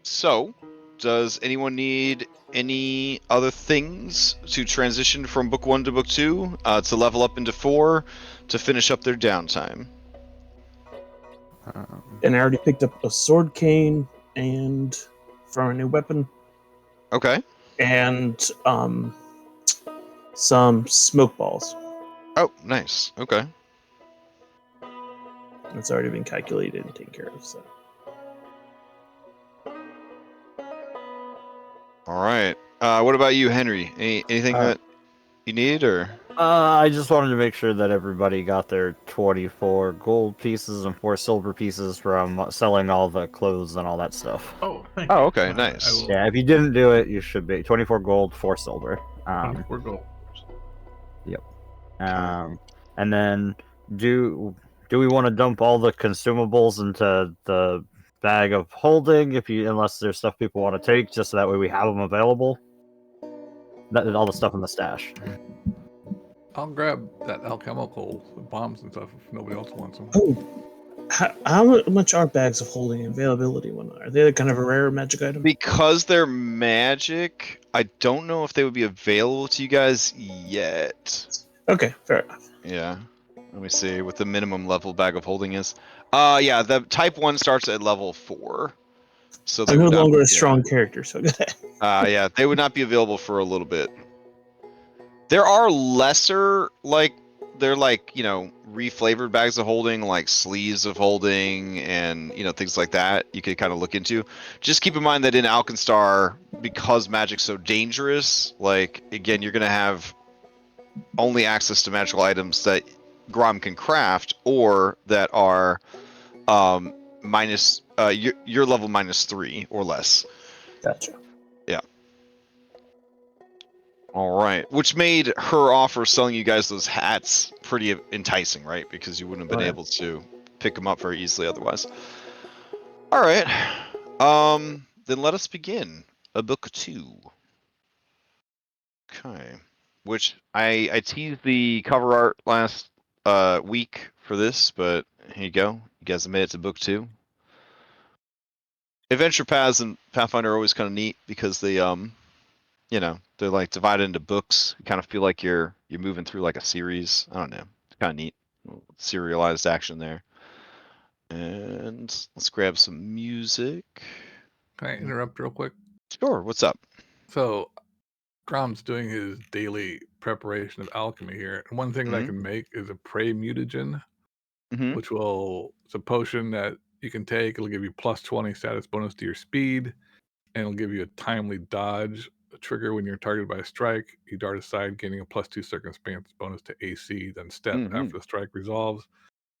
So, does anyone need any other things to transition from book 1 to book 2, to level up into 4, to finish up their downtime? And I already picked up a sword cane and from a new weapon. Okay. And some smoke balls. Oh, nice. Okay. It's already been calculated and taken care of. So. All right. What about you, Henry? Anything that you need, or? I just wanted to make sure that everybody got their 24 gold pieces and 4 silver pieces from selling all the clothes and all that stuff. Oh, thank Oh, you. okay, nice. Yeah, if you didn't do it, you should be 24 gold, 4 silver. 24 gold. Yep. And then do we want to dump all the consumables into the bag of holding unless there's stuff people want to take, just so that way we have them available? All the stuff in the stash. I'll grab that alchemical bombs and stuff if nobody else wants them. Oh, how much are bags of holding availability? Are they kind of a rare magic item? Because they're magic, I don't know if they would be available to you guys yet. Okay, fair enough. Yeah. Let me see what the minimum level bag of holding is. Yeah, the type 1 starts at level 4. So I'm no longer a strong character, so yeah, they would not be available for a little bit. There are lesser, they're reflavored bags of holding, like sleeves of holding, and things like that. You could kind of look into. Just keep in mind that in Alkenstar, because magic's so dangerous, again, you're gonna have only access to magical items that Grom can craft, or that are minus your level -3 or less. Gotcha. Yeah. All right, which made her offer selling you guys those hats pretty enticing, right? Because you wouldn't have been able to pick them up very easily otherwise. All right, then let us begin book 2. Okay, which I teased the cover art last week for this, but here you go. You guys have made it to book 2. Adventure paths in Pathfinder are always kind of neat because they they're divided into books. You kind of feel like you're moving through a series. I don't know. It's kind of neat. Serialized action there. And let's grab some music. Can I interrupt real quick? Sure. What's up? So, Grom's doing his daily preparation of alchemy here. And one thing that I can make is a prey mutagen, which it's a potion that you can take. It'll give you +20 status bonus to your speed, and it'll give you a timely dodge. A trigger when you're targeted by a strike. You dart aside, gaining a +2 circumstance bonus to AC, then step after the strike resolves.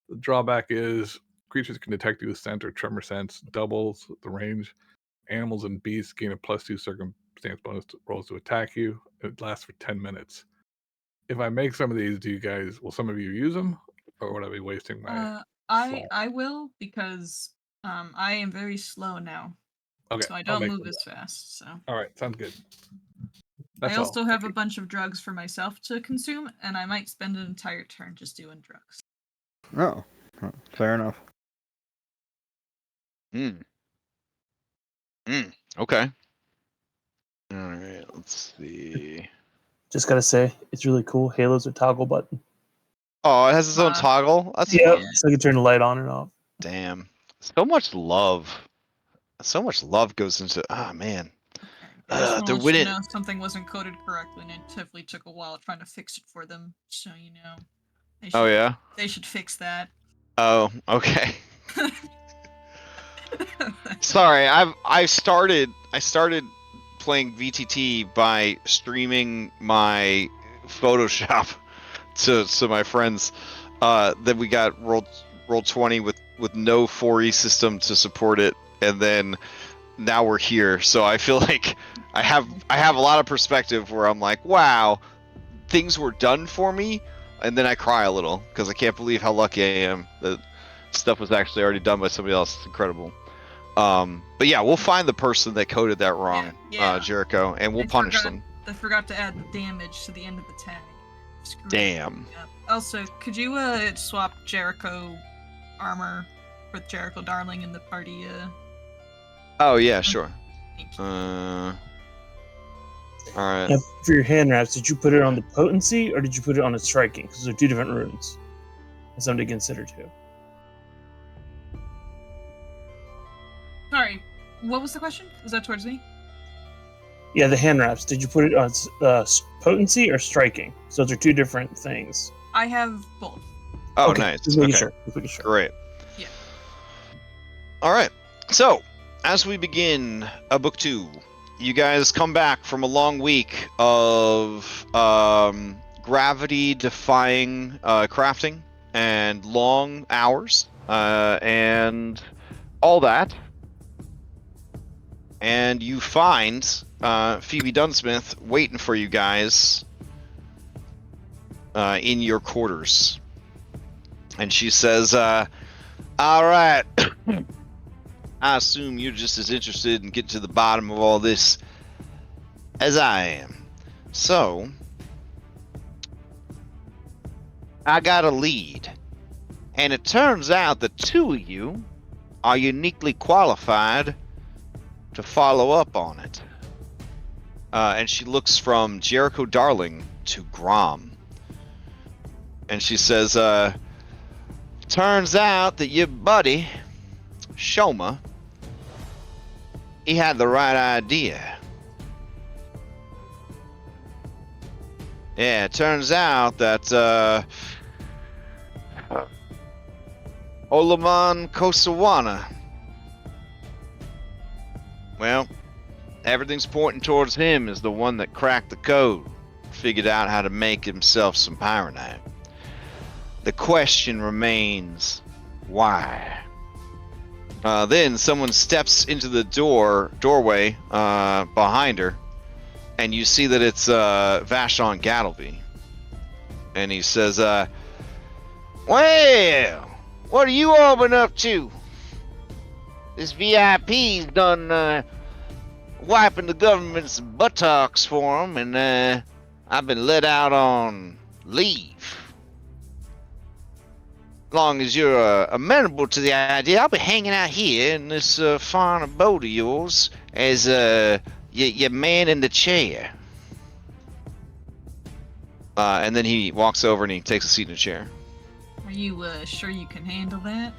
The drawback is creatures can detect you with scent or tremor sense, doubles the range. Animals and beasts gain a +2 circumstance bonus to rolls to attack you. It lasts for 10 minutes. If I make some of these, will some of you use them, or would I be wasting my? I will, because I am very slow now. Okay, So I don't move as fast. So. All right, sounds good. That's I also all. have a bunch of drugs for myself to consume, and I might spend an entire turn just doing drugs. Oh, fair enough. Okay. All right. Let's see. Just gotta say, it's really cool. Halo's a toggle button. Oh, it has its own toggle. That's Yep, fun. so you can turn the light on and off. Damn. So much love. So much love goes into. Ah, man. I just They're want to let you winning. know something wasn't coded correctly, and it definitely took a while trying to fix it for them. So you know, Oh yeah. they should fix that. Oh, okay. Sorry, I started playing VTT by streaming my Photoshop to my friends. Then we got roll 20 with no 4E system to support it, and then now we're here. So I feel like I have a lot of perspective where I'm like, wow, things were done for me, and then I cry a little because I can't believe how lucky I am that stuff was actually already done by somebody else. It's incredible. But yeah, we'll find the person that coded that wrong, Yeah. Jericho, and we'll punish them. They forgot to add the damage to the end of the tag. Screw Damn. it up. Also, could you swap Jericho armor with Jericho Darling in the party? Oh yeah, sure. Thank you. All right. Now, for your hand wraps, did you put it on the potency or did you put it on its striking? Because they're two different runes. That's something to consider too. Sorry, what was the question? Was that towards me? Yeah, the hand wraps. Did you put it on potency or striking? So those are two different things. I have both. Oh, Okay, nice. just making Okay. sure. Just making sure. Great. Yeah. All right. So, as we begin book 2, you guys come back from a long week of gravity-defying crafting and long hours and all that. And you find Phoebe Dunsmith waiting for you guys in your quarters. And she says, all right, I assume you're just as interested in getting to the bottom of all this as I am. So, I got a lead. And it turns out the two of you are uniquely qualified to follow up on it. And she looks from Jericho Darling to Grom. And she says, turns out that your buddy, Shoma, he had the right idea. Yeah, it turns out that Olaman Kosawana, well, everything's pointing towards him as the one that cracked the code, figured out how to make himself some pyronite. The question remains, why? Then someone steps into the doorway behind her, and you see that it's Vashon Gattleby. And he says, well, what are you all been up to? This VIP's done wiping the government's buttocks for him, and I've been let out on leave. As long as you're amenable to the idea, I'll be hanging out here in this fine abode of yours as your man in the chair. And then he walks over and he takes a seat in a chair. Are you sure you can handle that?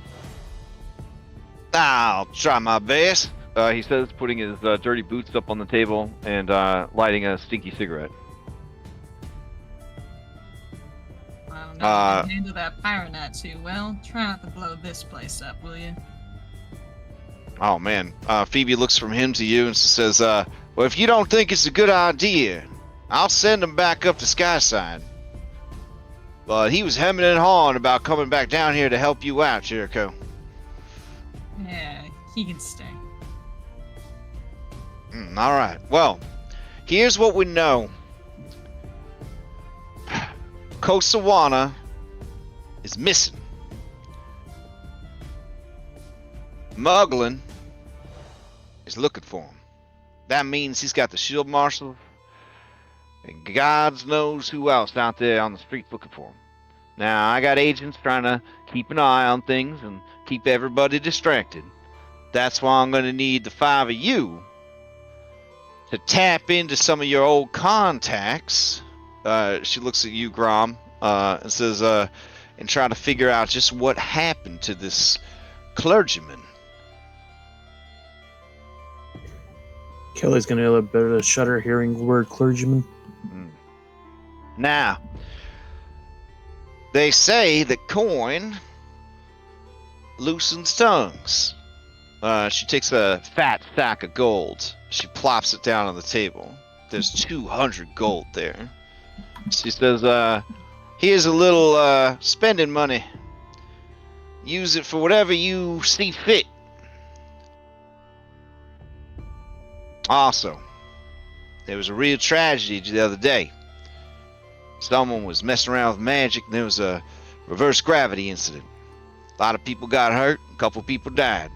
I'll try my best, he says, putting his dirty boots up on the table and lighting a stinky cigarette. I don't know. You can handle that pyronite too well. Try not to blow this place up, will you? Oh man, Phoebe looks from him to you and says, well, if you don't think it's a good idea, I'll send him back up to Skyside. But he was hemming and hawing about coming back down here to help you out, Jericho. Yeah, he can stay. Alright, well, here's what we know. Kosawana is missing. Muglin is looking for him. That means he's got the shield marshal God knows who else out there on the street looking for him. Now, I got agents trying to keep an eye on things and keep everybody distracted. That's why I'm going to need the 5 of you to tap into some of your old contacts. She looks at you, Grom, and says, and try to figure out just what happened to this clergyman. Kelly's gonna get a bit of a shudder hearing the word clergyman. Now, they say that coin loosens tongues. She takes a fat sack of gold. She plops it down on the table. There's 200 gold there. She says, here's a little spending money. Use it for whatever you see fit. Also, there was a real tragedy the other day. Someone was messing around with magic and there was a reverse gravity incident. A lot of people got hurt, a couple people died.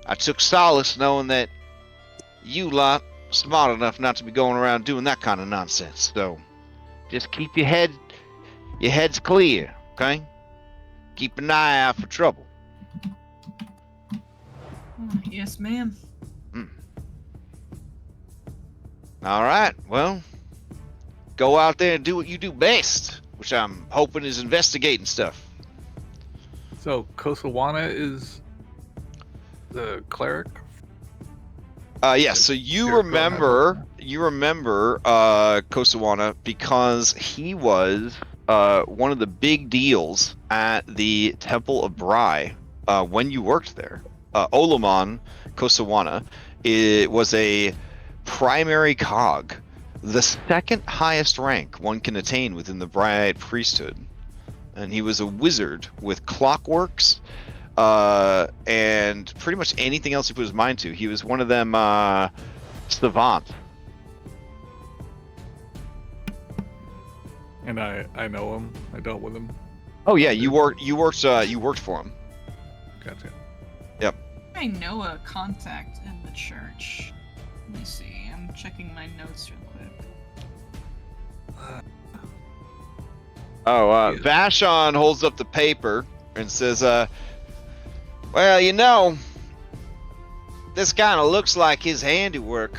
I took solace knowing that you lot are smart enough not to be going around doing that kind of nonsense. So, just keep your heads clear, okay? Keep an eye out for trouble. Yes, ma'am. All right, well, go out there and do what you do best, which I'm hoping is investigating stuff. So Kosawana is the cleric? Yes, so you remember Kosawana because he was one of the big deals at the Temple of Brai when you worked there. Olaman Kosawana was a primary cog, the second highest rank one can attain within the Brai priesthood. And he was a wizard with clockworks and pretty much anything else he put his mind to. He was one of them savants. And I know him. I dealt with him. Oh yeah, you worked for him. Gotcha. Yep. I know a contact in the church. Let me see. I'm checking my notes real quick. Vashon holds up the paper and says, well, you know, this kind of looks like his handiwork.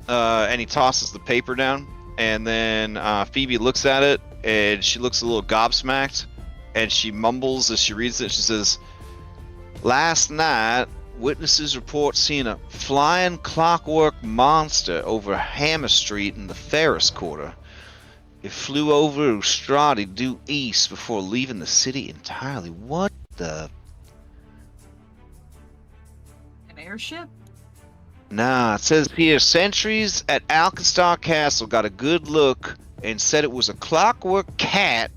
And he tosses the paper down. And then Phoebe looks at it, and she looks a little gobsmacked. And she mumbles as she reads it. She says, last night, witnesses report seeing a flying clockwork monster over Hammer Street in the Ferris Quarter. It flew over Ustrati due east before leaving the city entirely. What the? An airship? Nah, it says here, sentries at Alkenstar Castle got a good look and said it was a clockwork cat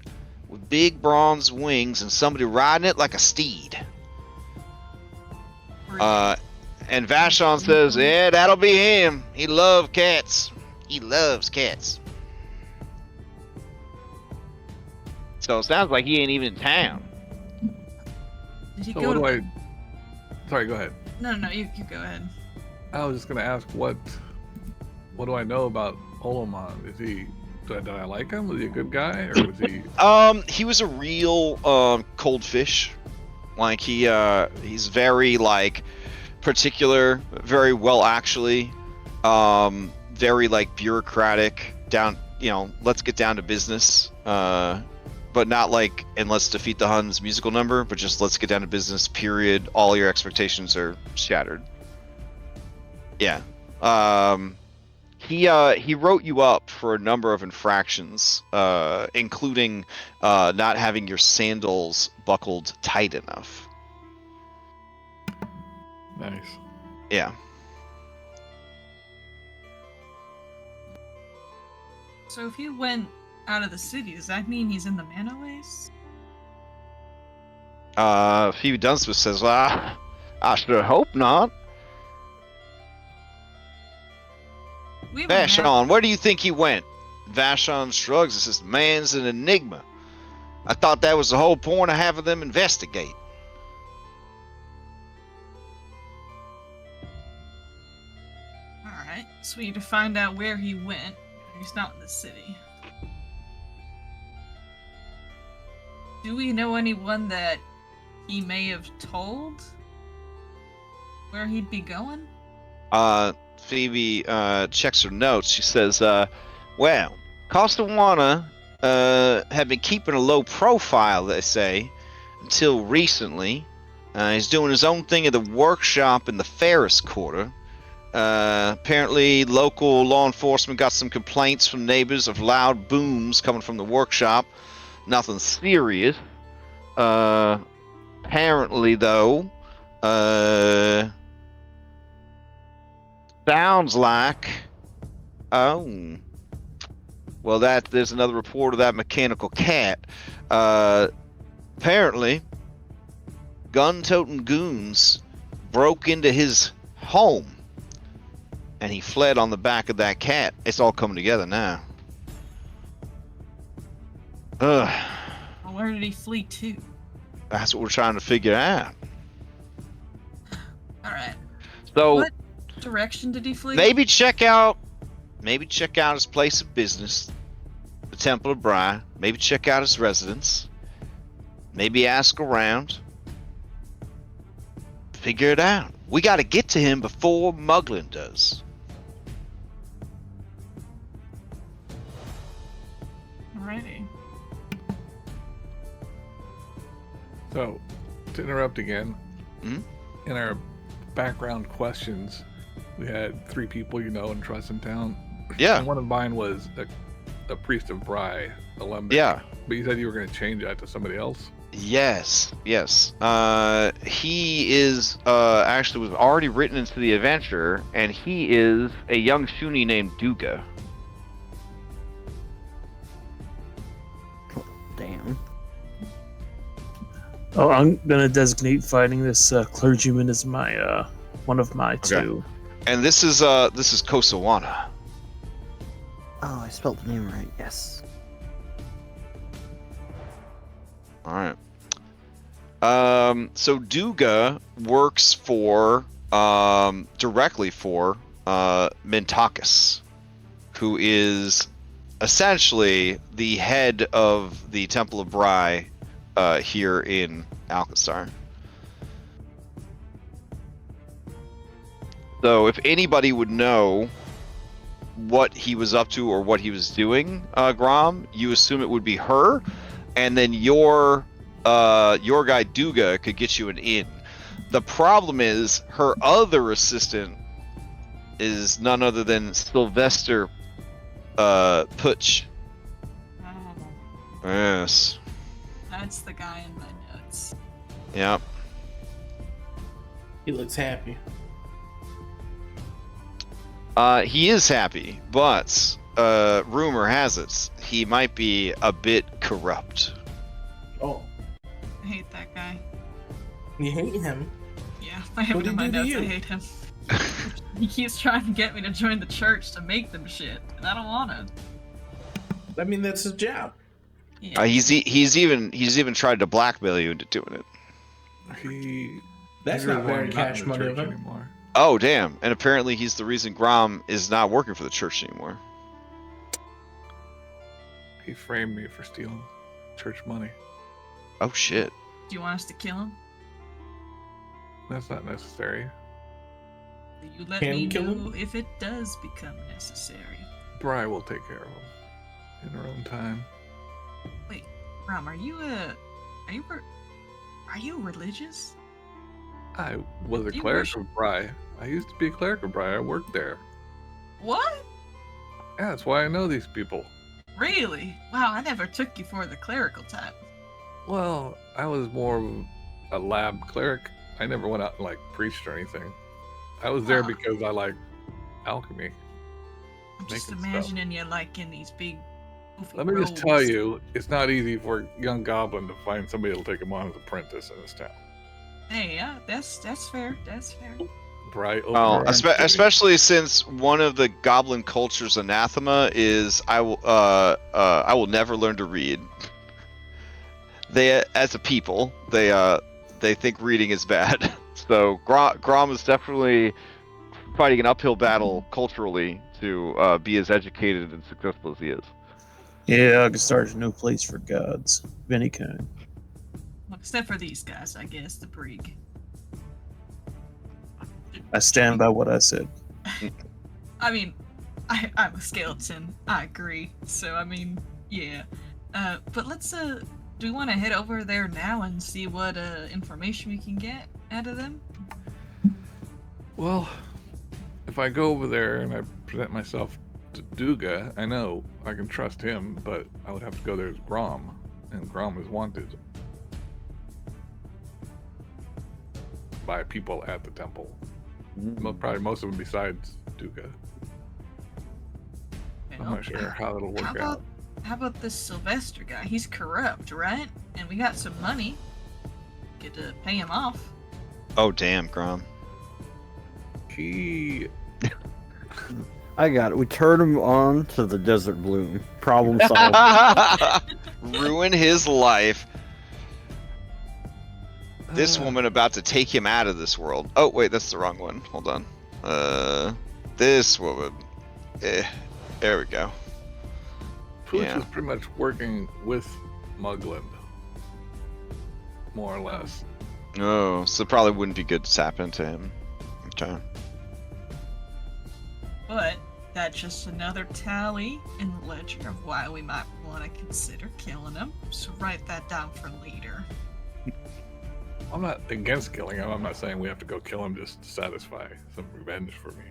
with big bronze wings and somebody riding it like a steed. And Vashon says, yeah, that'll be him. He loves cats. He loves cats. So it sounds like he ain't even in town. Did he So go what to... do I... Sorry, go ahead. No, you go ahead. I was just gonna ask what do I know about Olaman? Is he... Did I like him? Was he a good guy? Or was he... He was a real cold fish. Like he's very like particular, very well actually, very like bureaucratic, down, you know, let's get down to business, but not like, and let's defeat the Huns musical number, but just let's get down to business, period. All your expectations are shattered. Yeah. He wrote you up for a number of infractions, including not having your sandals buckled tight enough. Nice. Yeah. So if he went out of the city, does that mean he's in the Manoways? Phoebe Dunsmith says, well, I sure hope not. Vashon, where do you think he went? Vashon shrugs and says, man's an enigma. I thought that was the whole point of having them investigate. Alright. So we need to find out where he went. He's not in the city. Do we know anyone that he may have told where he'd be going? Phoebe checks her notes. She says, well, Costawana had been keeping a low profile, they say, until recently. He's doing his own thing at the workshop in the Ferris Quarter. Apparently, local law enforcement got some complaints from neighbors of loud booms coming from the workshop. Nothing serious. Apparently, though, sounds like... Oh. Well, there's another report of that mechanical cat. Apparently, gun-toting goons broke into his home, and he fled on the back of that cat. It's all coming together now. Ugh. Well, where did he flee to? That's what we're trying to figure out. Alright. So, What direction did he flee? maybe check out his place of business, the Temple of Bry. Maybe check out his residence. Maybe ask around. Figure it out. We got to get to him before Muglin does. Alrighty. So, to interrupt again, Hmm? in our background questions, we had 3 people you know and trust in town. Yeah. And one of mine was a priest of Bry, a Lembic. Yeah. But you said you were going to change that to somebody else? Yes. He is actually was already written into the adventure, and he is a young Shuni named Duga. Damn. Oh, I'm gonna designate fighting this clergyman as my one of my two. And this is Kosawana. Oh, I spelled the name right. Yes. All right. So Duga works for directly for Mintakis, who is essentially the head of the Temple of Bry here in Alkenstar. So if anybody would know what he was up to or what he was doing, Grom, you assume it would be her, and then your guy Duga could get you an in. The problem is her other assistant is none other than Sylvester Putsch. Oh, Yes. that's the guy in my notes. Yep. He looks happy. He is happy, but rumor has it he might be a bit corrupt. Oh, I hate that guy. you hate him? Yeah, I have What it in did he my do to notes. I you? hate him. He keeps trying to get me to join the church to make them shit, and I don't want to. I mean, that's his job. Yeah. He's even tried to blackmail you into doing it. That's he's not really very in cash the money church of him. anymore. Oh damn! And apparently he's the reason Grom is not working for the church anymore. He framed me for stealing church money. Oh shit! Do you want us to kill him? That's not necessary. You let Can me we kill know him? if it does become necessary. Bry will take care of him in her own time. Wait, Ram, are you religious? I was a You cleric worship- of Bry. I used to be a cleric of Bry. I worked there. What? Yeah, that's why I know these people. Really? Wow, I never took you for the clerical type. Well, I was more of a lab cleric. I never went out and preached or anything. I was there Wow. because I like alchemy. I'm just Making imagining you in these big. goofy Let me just tell robes. you, it's not easy for a young goblin to find somebody that'll take him on as apprentice in this town. Hey, yeah, that's fair. That's fair. Bry Well, over. especially since one of the goblin culture's anathema is I will never learn to read. They, as a people, they think reading is bad. So Grom is definitely fighting an uphill battle culturally to be as educated and successful as he is. Yeah, Alkenstar's no place for gods of any kind. Well, except for these guys, I guess, the Brig. I stand by what I said. I mean, I'm a skeleton. I agree. So, I mean, yeah. But let's, do we want to head over there now and see what, information we can get out of them? Well, if I go over there and I present myself to Duga, I know I can trust him, but I would have to go there as Grom, and Grom is wanted by people at the temple. Probably most of them besides Duga. I'm not sure how it'll work out. How about this Sylvester guy? He's corrupt, right? And we got some money. Get to pay him off. Oh, damn, Grom. He... I got it. We turn him on to the Desert Bloom. Problem solved. Ruin his life. This woman about to take him out of this world. Oh, wait, that's the wrong one. Hold on. This woman. There we go. Pooch Yeah. is pretty much working with Mugland. More or less. Oh, so probably wouldn't be good to tap into him. Okay. But that's just another tally in the ledger of why we might want to consider killing him. So write that down for later. I'm not against killing him. I'm not saying we have to go kill him just to satisfy some revenge for me.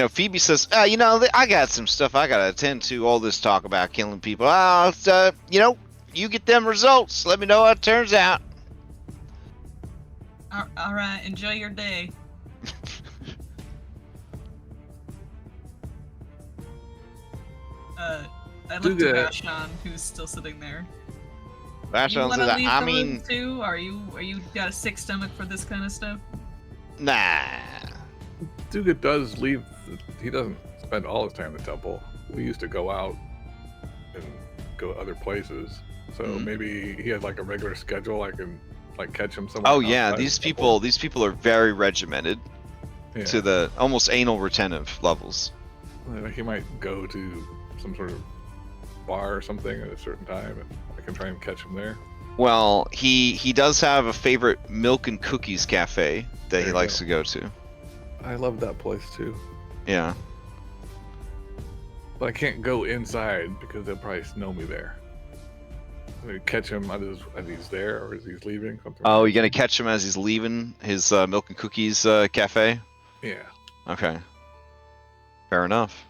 Phoebe says, I got some stuff I gotta attend to. All this talk about killing people. You get them results. Let me know how it turns out. All right, enjoy your day. I looked at Vashon, who's still sitting there. Vashon says, I mean, too? Are you got a sick stomach for this kind of stuff? Nah. Duga does leave. He doesn't spend all his time in the temple. We used to go out and go other places. So maybe he has like a regular schedule. I can like catch him somewhere. Oh yeah, these people are very regimented to the almost anal retentive levels. He might go to some sort of bar or something at a certain time, and I can try and catch him there. Well, he does have a favorite milk and cookies cafe that he likes to go to. I love that place too. Yeah. But I can't go inside because they'll probably know me there. I catch him as he's there or as he's leaving. Oh, you're gonna catch him as he's leaving his milk and cookies cafe? Yeah. Okay. Fair enough.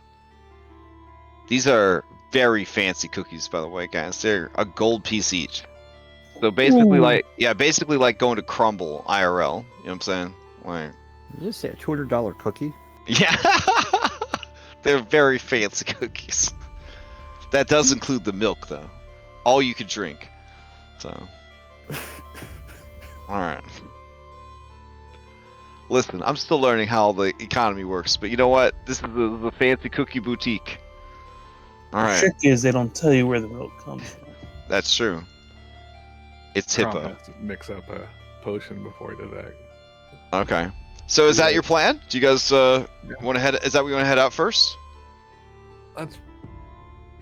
These are very fancy cookies, by the way, guys. They're a gold piece each. So basically, basically like going to Crumble IRL. You know what I'm saying? Like. Did you say a $200 cookie? Yeah. They're very fancy cookies. That does include the milk, though. All you could drink. So. Alright. Listen, I'm still learning how the economy works, but you know what? This is the fancy cookie boutique. Alright. The trick is they don't tell you where the milk comes from. That's true. It's Grom hippo. has to mix up a potion before he does that. Okay. So is that your plan? Do you guys want to head? Is that what you want to head out first?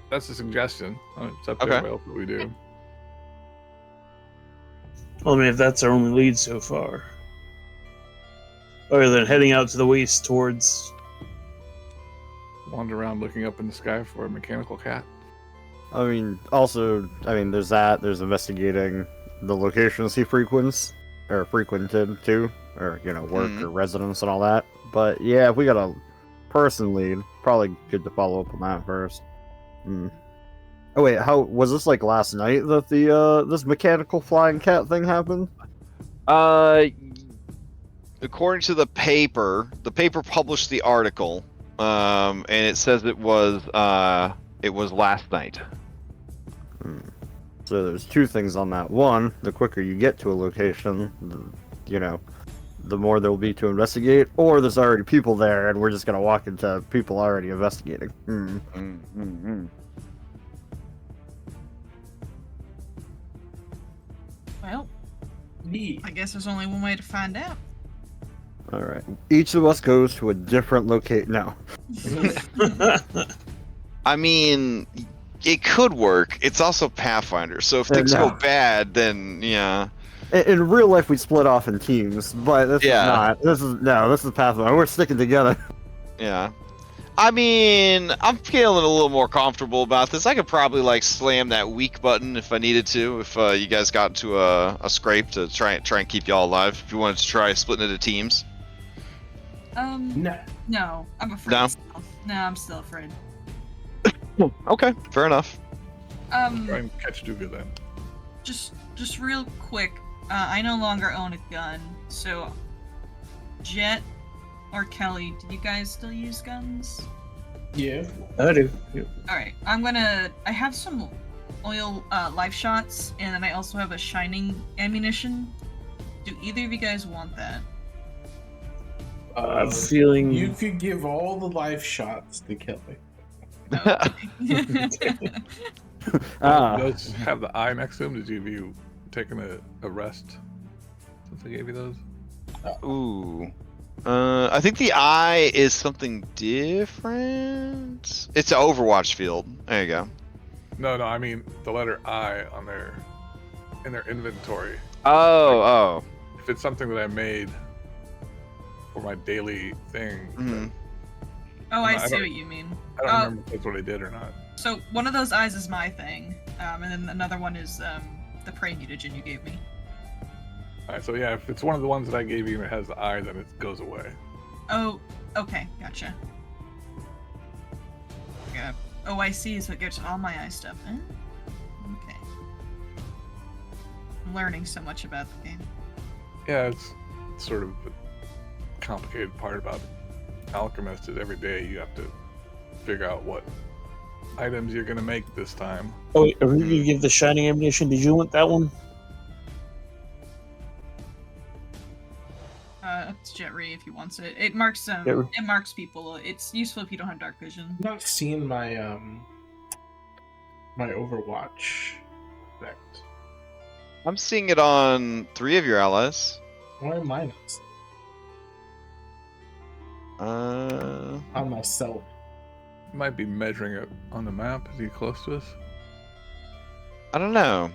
That's a suggestion. It's up to everybody else what we do. Well, I mean, if that's our only lead so far. Other than heading out to the west towards... Wander around looking up in the sky for a mechanical cat. I mean, also, there's that. There's investigating the locations he frequents, or frequented too, or, work or residence and all that. But yeah, if we got a person lead, probably good to follow up on that first. Oh wait, how was this like last night that the this mechanical flying cat thing happened? According to the paper published the article, and it says it was last night. So there's two things on that. One, the quicker you get to a location, the more there will be to investigate, or there's already people there and we're just gonna walk into people already investigating. Well, I guess there's only one way to find out. All right. Each of us goes to a different location. No. I mean, it could work. It's also Pathfinder, so if things no. go bad, then yeah. In real life, we split off in teams, but this is not. This is Pathfinder. We're sticking together. Yeah. I mean, I'm feeling a little more comfortable about this. I could probably like slam that weak button if I needed to. If you guys got into a scrape to try and keep y'all alive. If you wanted to try splitting into teams. No, I'm afraid. No? Still. No, I'm still afraid. Okay, fair enough. Try and catch Duga then. Just real quick. I no longer own a gun, so Jet or Kelly, do you guys still use guns? Yeah. I do. Yep. Alright, I have some oil life shots, and then I also have a shining ammunition. Do either of you guys want that? I'm feeling. You could give all the life shots to Kelly. Does have the eye next to him? Did you taken a rest since I gave you those? Ooh. I think the eye is something different. It's an Overwatch field. There you go. No, I mean the letter I on in their inventory. Oh. If it's something that I made for my daily thing. Mm-hmm. Oh, I see what you mean. I don't remember if that's what I did or not. So one of those eyes is my thing, and then another one is the prey mutagen you gave me. Alright, so yeah, if it's one of the ones that I gave you and it has the eye, then it goes away. Oh, okay, gotcha. Yeah. Oh, I see, so it gets all my eye stuff. Okay. I'm learning so much about the game. Yeah, it's sort of a complicated part about Alchemist is every day you have to figure out what items you're gonna make this time. Oh, wait, are we gonna give the shining ammunition? Did you want that one? It's Jetri if he wants it. It marks it marks people. It's useful if you don't have dark vision. I've not seen my my Overwatch effect. I'm seeing it on 3 of your allies. Why am I not? On myself. Might be measuring it on the map. Is he close to us? I don't know.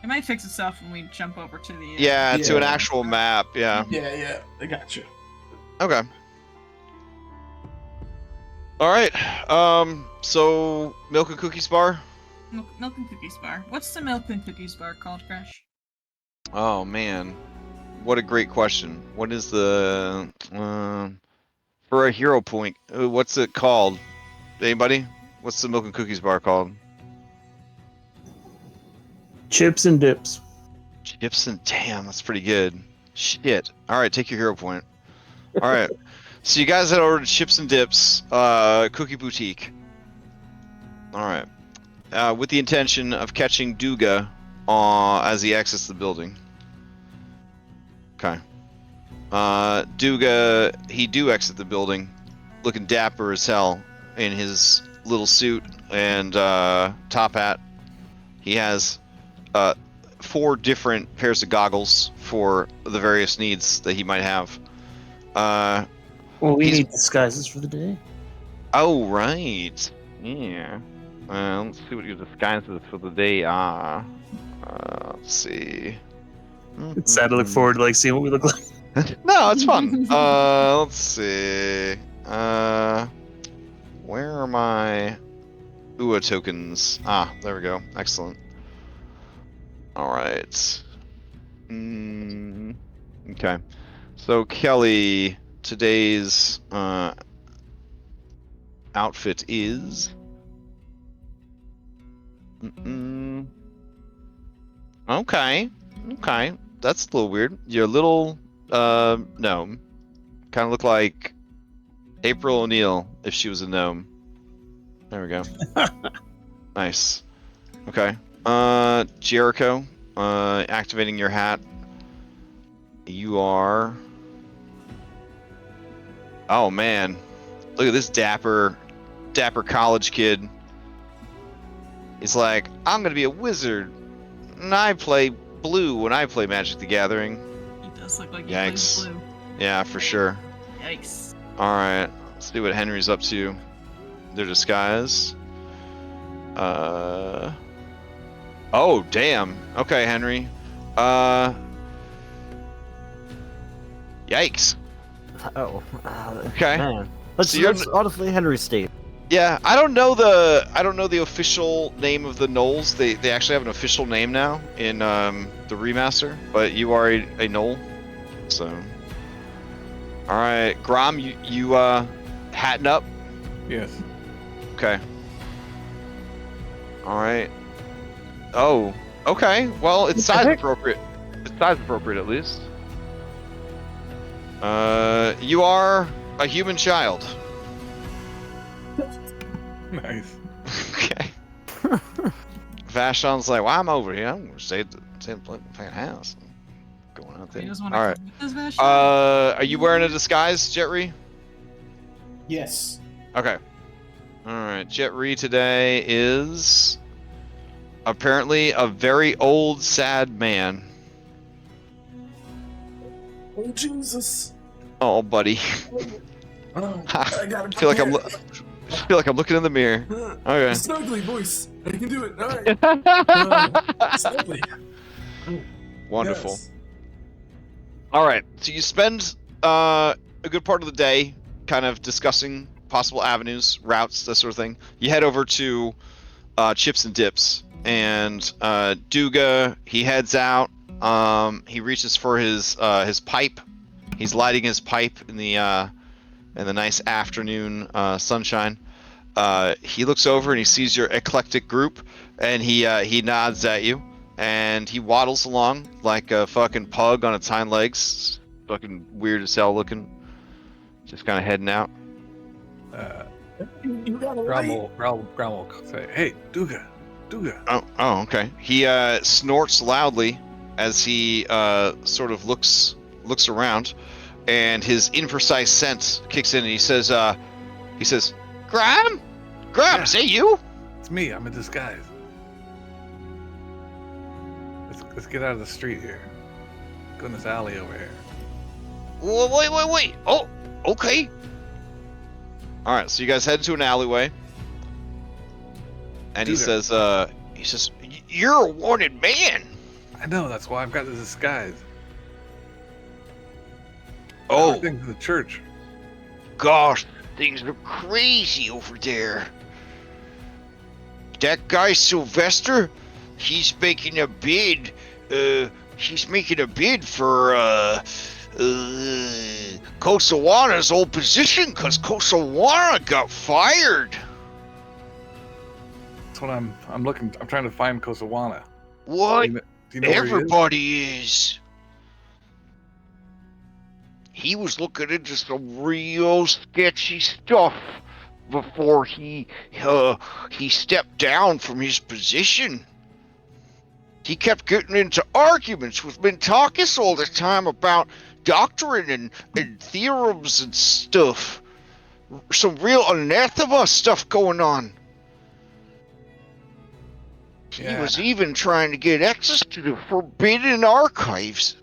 It might fix itself when we jump over to the. To an actual map. Yeah. Yeah, I got you. Okay. All right. So milk and cookies bar. Milk and cookies bar. What's the milk and cookies bar called, Crash? Oh man, what a great question. What is the for a hero point? What's it called? Anybody? What's the milk and cookies bar called? Chips and dips. Chips and damn, that's pretty good. Shit. All right, take your hero point. All right. So you guys had ordered chips and dips, Cookie Boutique. All right. With the intention of catching Duga as he exits the building. Okay. Duga, he do exit the building, looking dapper as hell in his little suit and top hat. He has 4 different pairs of goggles for the various needs that he might have. Well, we need disguises for the day. Oh, right. Yeah. Let's see what your disguises for the day are. Let's see. It's sad to look forward to seeing what we look like. No, it's fun. Let's see. Where are my UA tokens? Ah, there we go. Excellent. All right. Okay. So Kelly, today's outfit is. Okay. That's a little weird. You're a little gnome. Kind of look like April O'Neil if she was a gnome. There we go. Nice. Okay. Jericho, activating your hat. You are. Oh man, look at this dapper college kid. He's like, I'm gonna be a wizard, and I play blue when I play Magic the Gathering. He does look like he Yikes. plays blue. Yeah, for sure. Yikes. All right, let's see what Henry's up to. Their disguise. Oh, damn. Okay, Henry. Yikes. Oh. Okay. Man. That's, So you're- that's honestly Henry's state. Yeah, I don't know the official name of the Knolls. They actually have an official name now in the remaster, but you are a Knoll. So, all right, Grom, you hatting up? Yes. Okay. All right. Oh, okay. Well, it's size appropriate. It's size appropriate at least. You are a human child. Nice. Okay. Vashon's like, well, I'm over here. I'm gonna stay at the fucking house. Going out there. You just want All to right. come with us, Vashon? Are you wearing a disguise, Jetri? Yes. Okay. All right. Jetri today is apparently a very old, sad man. Oh Jesus. Oh, buddy. Oh, I gotta feel like I'm looking in the mirror. Okay. Snuggly voice. I can do it. All right. Snuggly. Wonderful. Yes. All right. So you spend a good part of the day kind of discussing possible avenues, routes, that sort of thing. You head over to Chips and Dips, and Duga, he heads out. He reaches for his pipe. He's lighting his pipe in the nice afternoon sunshine. He looks over and he sees your eclectic group, and he nods at you, and he waddles along like a fucking pug on its hind legs. Fucking weird as hell looking. Just kind of heading out. You got Grom will say, "Hey, Duga." Oh, okay. He snorts loudly as he sort of looks around, and his imprecise scent kicks in, and he says, Grom, Yeah. is that you? It's me. I'm in disguise. Let's get out of the street here. Go in this alley over here. Wait. Oh, okay. All right, so you guys head into an alleyway, and he Duga. says, you're a wanted man. I know. That's why I've got the disguise. Oh, Everything's in the church. gosh, things are crazy over there. That guy Sylvester, he's making a bid. He's making a bid for Kosawana's old position, because Kosawana got fired. That's what I'm looking. I'm trying to find Kosawana. What? Do you know where he is? Everybody is. He was looking into some real sketchy stuff before he stepped down from his position. He kept getting into arguments with Mintakis all the time about doctrine and theorems and stuff. Some real anathema stuff going on. He Yeah. was even trying to get access to the forbidden archives.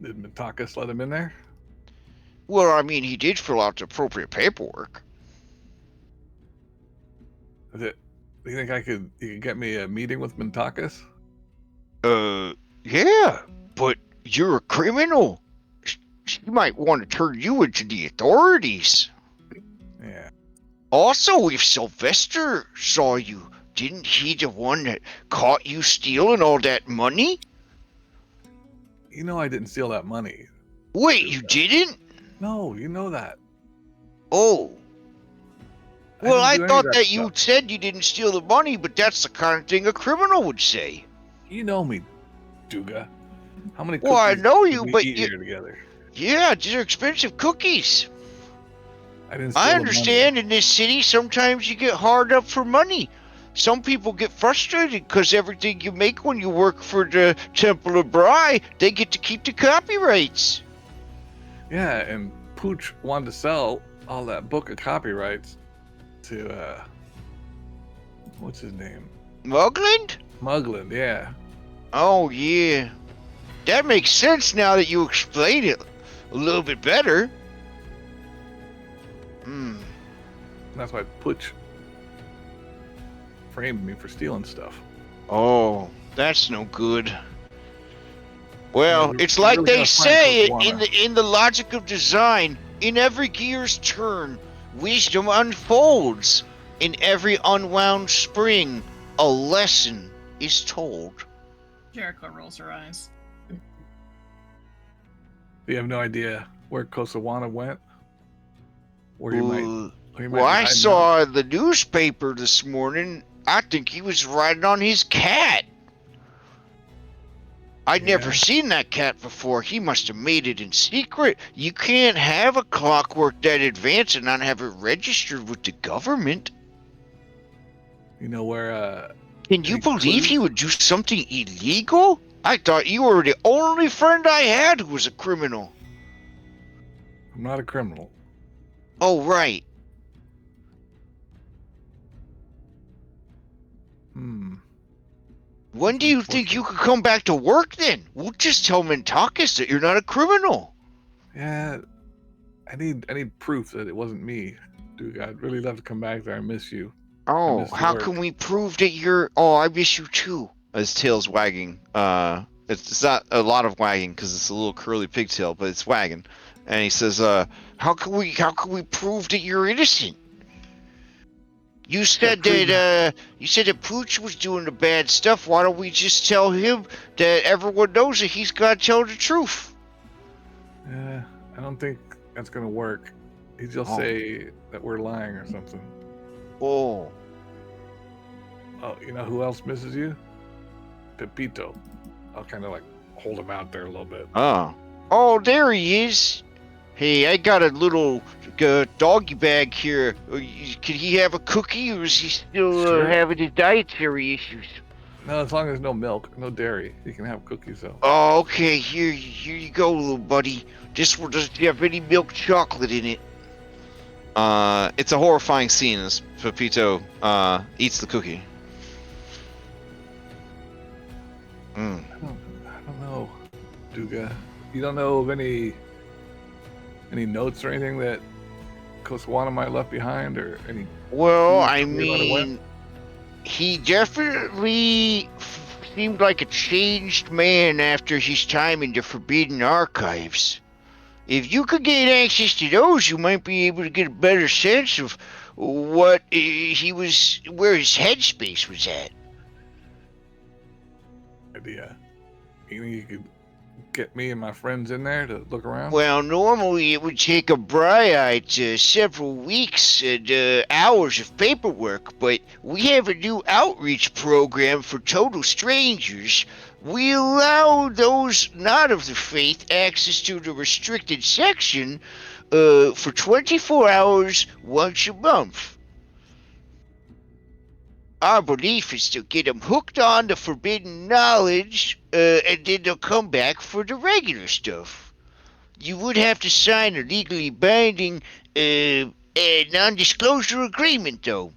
Did Mintakis let him in there? Well, I mean, he did fill out the appropriate paperwork. Do you think you could get me a meeting with Mintakis? Yeah, but you're a criminal. She might want to turn you into the authorities. Yeah. Also, if Sylvester saw you, didn't he the one that caught you stealing all that money? You know I didn't steal that money. Wait, you didn't? No, you know that. Oh. Well, didn't I do any thought of that you stuff. said you didn't steal the money, but that's the kind of thing a criminal would say. You know me, Duga. How many cookies Well, I know did you, we but eat you- here together? Yeah, these are expensive cookies. I didn't steal I the understand in this city sometimes you get hard up for money. Some people get frustrated because everything you make when you work for the Temple of Bry, they get to keep the copyrights. money. Yeah, and Pooch wanted to sell all that book of copyrights to what's his name? Mugland? Mugland, yeah. Oh, yeah. That makes sense now that you explain it a little bit better. That's why Putsch framed me for stealing stuff. Oh, that's no good. Well, Yeah, it's we like really they gotta find say Coquana. in the logic of design, in every gear's turn, wisdom unfolds. In every unwound spring, a lesson is told. Jericho rolls her eyes. You have no idea where Coquana went? Where he might Well, be I hiding saw the newspaper this morning. I think he was riding on his cat. I'd never Yeah. seen that cat before. He must have made it in secret. You can't have a clockwork that advanced and not have it registered with the government. You know where, Can you any believe he clues? would do something illegal? I thought you were the only friend I had who was a criminal. I'm not a criminal. Oh, right. When do you think you could come back to work then? We'll just tell Mentakis that you're not a criminal. Yeah, I need proof that it wasn't me. Dude, I'd really love to come back there. I miss you. Oh, miss the how work. can we prove that you're... Oh, I miss you too. His tail's wagging. It's not a lot of wagging because it's a little curly pigtail, but it's wagging. And he says, how can we prove that you're innocent? You said that Pooch was doing the bad stuff. Why don't we just tell him that everyone knows that he's got to tell the truth? Yeah, I don't think that's gonna work. He'll just say that we're lying or something. Oh. Oh, you know who else misses you? Pepito. I'll kind of like hold him out there a little bit. Oh, there he is. Hey, I got a little doggy bag here. Can he have a cookie, or is he still Sure. having his dietary issues? No, as long as no milk, no dairy, he can have cookies though. Oh, okay. Here you go, little buddy. This one doesn't have any milk chocolate in it. It's a horrifying scene as Pepito eats the cookie. I don't know, Duga. You don't know of any notes or anything that Coquana might have left behind, or any? Well, I Where he might have went? mean, he definitely seemed like a changed man after his time in the Forbidden Archives. If you could gain access to those, you might be able to get a better sense of what he was, where his headspace was at. Idea. You think you could get me and my friends in there to look around? Well, normally it would take a Bryite several weeks and hours of paperwork, but we have a new outreach program for total strangers. We allow those not of the faith access to the restricted section for 24 hours once a month. Our belief is to get them hooked on the forbidden knowledge, and then they'll come back for the regular stuff. You would have to sign a legally binding non-disclosure agreement, though.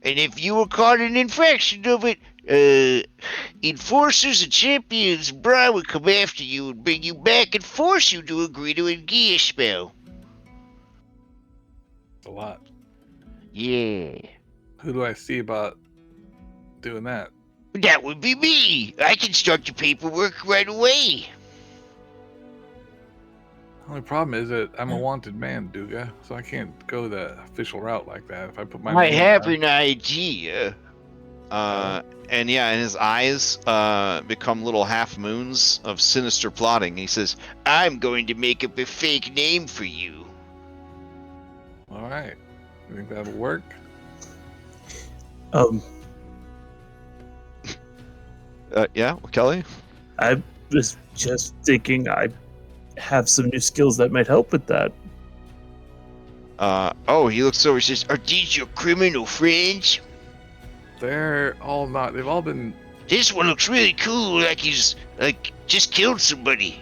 And if you were caught in infraction of it, enforcers and champions Bri would come after you and bring you back and force you to agree to a gear spell. It's a lot. Yeah. Who do I see about doing that? That would be me. I can start the paperwork right away. The only problem is that I'm a wanted man, Duga, so I can't go the official route like that. If I put my I name have down- an idea. And yeah, and his eyes become little half moons of sinister plotting. He says, I'm going to make up a fake name for you. All right. You think that'll work? Yeah, Kelly? I was just thinking I have some new skills that might help with that. Oh, he looks over and says, are these your criminal friends? They're all not. They've all been. This one looks really cool, like he's, just killed somebody.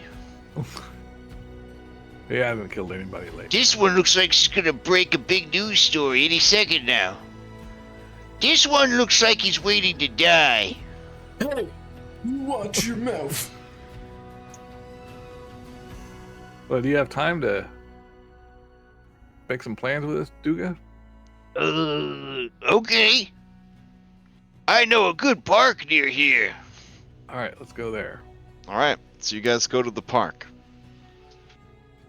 He hasn't killed anybody lately. This one looks like she's gonna break a big news story any second now. This one looks like he's waiting to die. Hey, you watch your mouth. Well, do you have time to make some plans with us, Duga? Okay. I know a good park near here. All right, let's go there. All right, so you guys go to the park.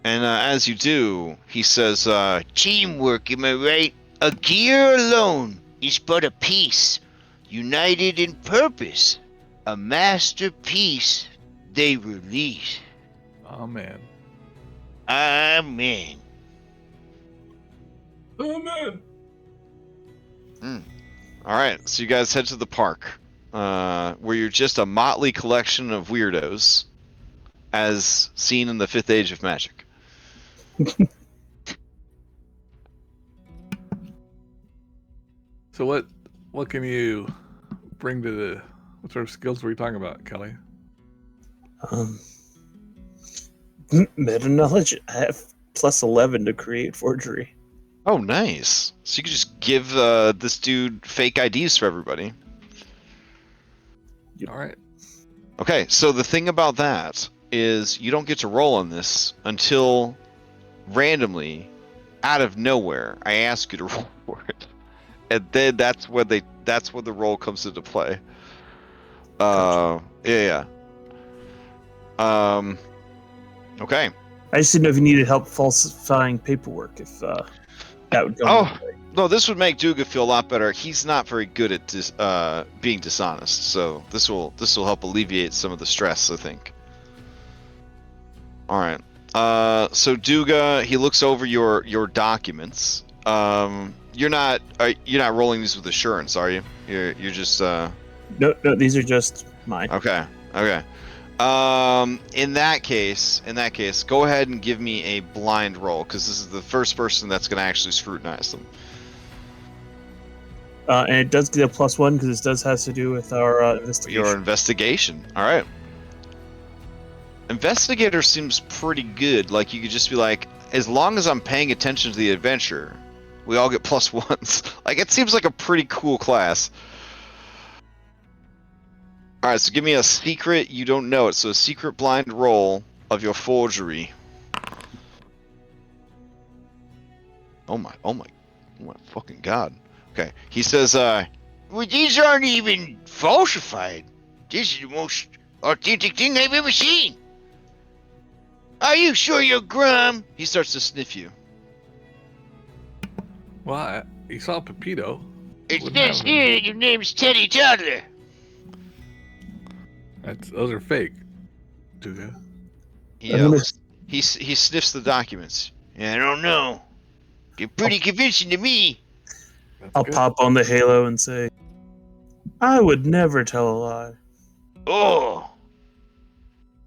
And as you do, he says, teamwork, am I right? A gear alone is but a piece, united in purpose. A masterpiece they release. Amen. Amen. Oh man. All right, so you guys head to the park, where you're just a motley collection of weirdos, as seen in the 5th Age of Magic. So what can you bring to the? What sort of skills were you talking about, Kelly? Meta knowledge. I have plus 11 to create forgery. Oh, nice. So you can just give this dude fake IDs for everybody. All right. Okay, so the thing about that is you don't get to roll on this until randomly, out of nowhere, I ask you to roll for it, and then that's when the roll comes into play. Yeah. Okay. I just didn't know if you needed help falsifying paperwork. If that would go. Oh no, this would make Duga feel a lot better. He's not very good at being dishonest, so this will help alleviate some of the stress, I think. All right. So Duga, he looks over your documents. You're not rolling these with assurance, are you? You're just No, these are just mine. Okay. In that case, go ahead and give me a blind roll, because this is the first person that's going to actually scrutinize them. And it does get a +1 because this does has to do with our investigation. Your investigation. All right. Investigator seems pretty good. Like, you could just be like, as long as I'm paying attention to the adventure, we all get +1s. Like, it seems like a pretty cool class. All right, so give me a secret, you don't know it. So a secret blind roll of your forgery. Oh my fucking god. Okay, he says, well, these aren't even falsified. This is the most authentic thing I've ever seen. Are you sure you're Grum? He starts to sniff you. Well, you saw Pepito. It Wouldn't says have here that your name's Teddy Toddler. Those are fake, Duga. He sniffs the documents. Yeah, I don't know. They're pretty convincing to me. That's I'll good. pop on the halo and say, I would never tell a lie. Oh.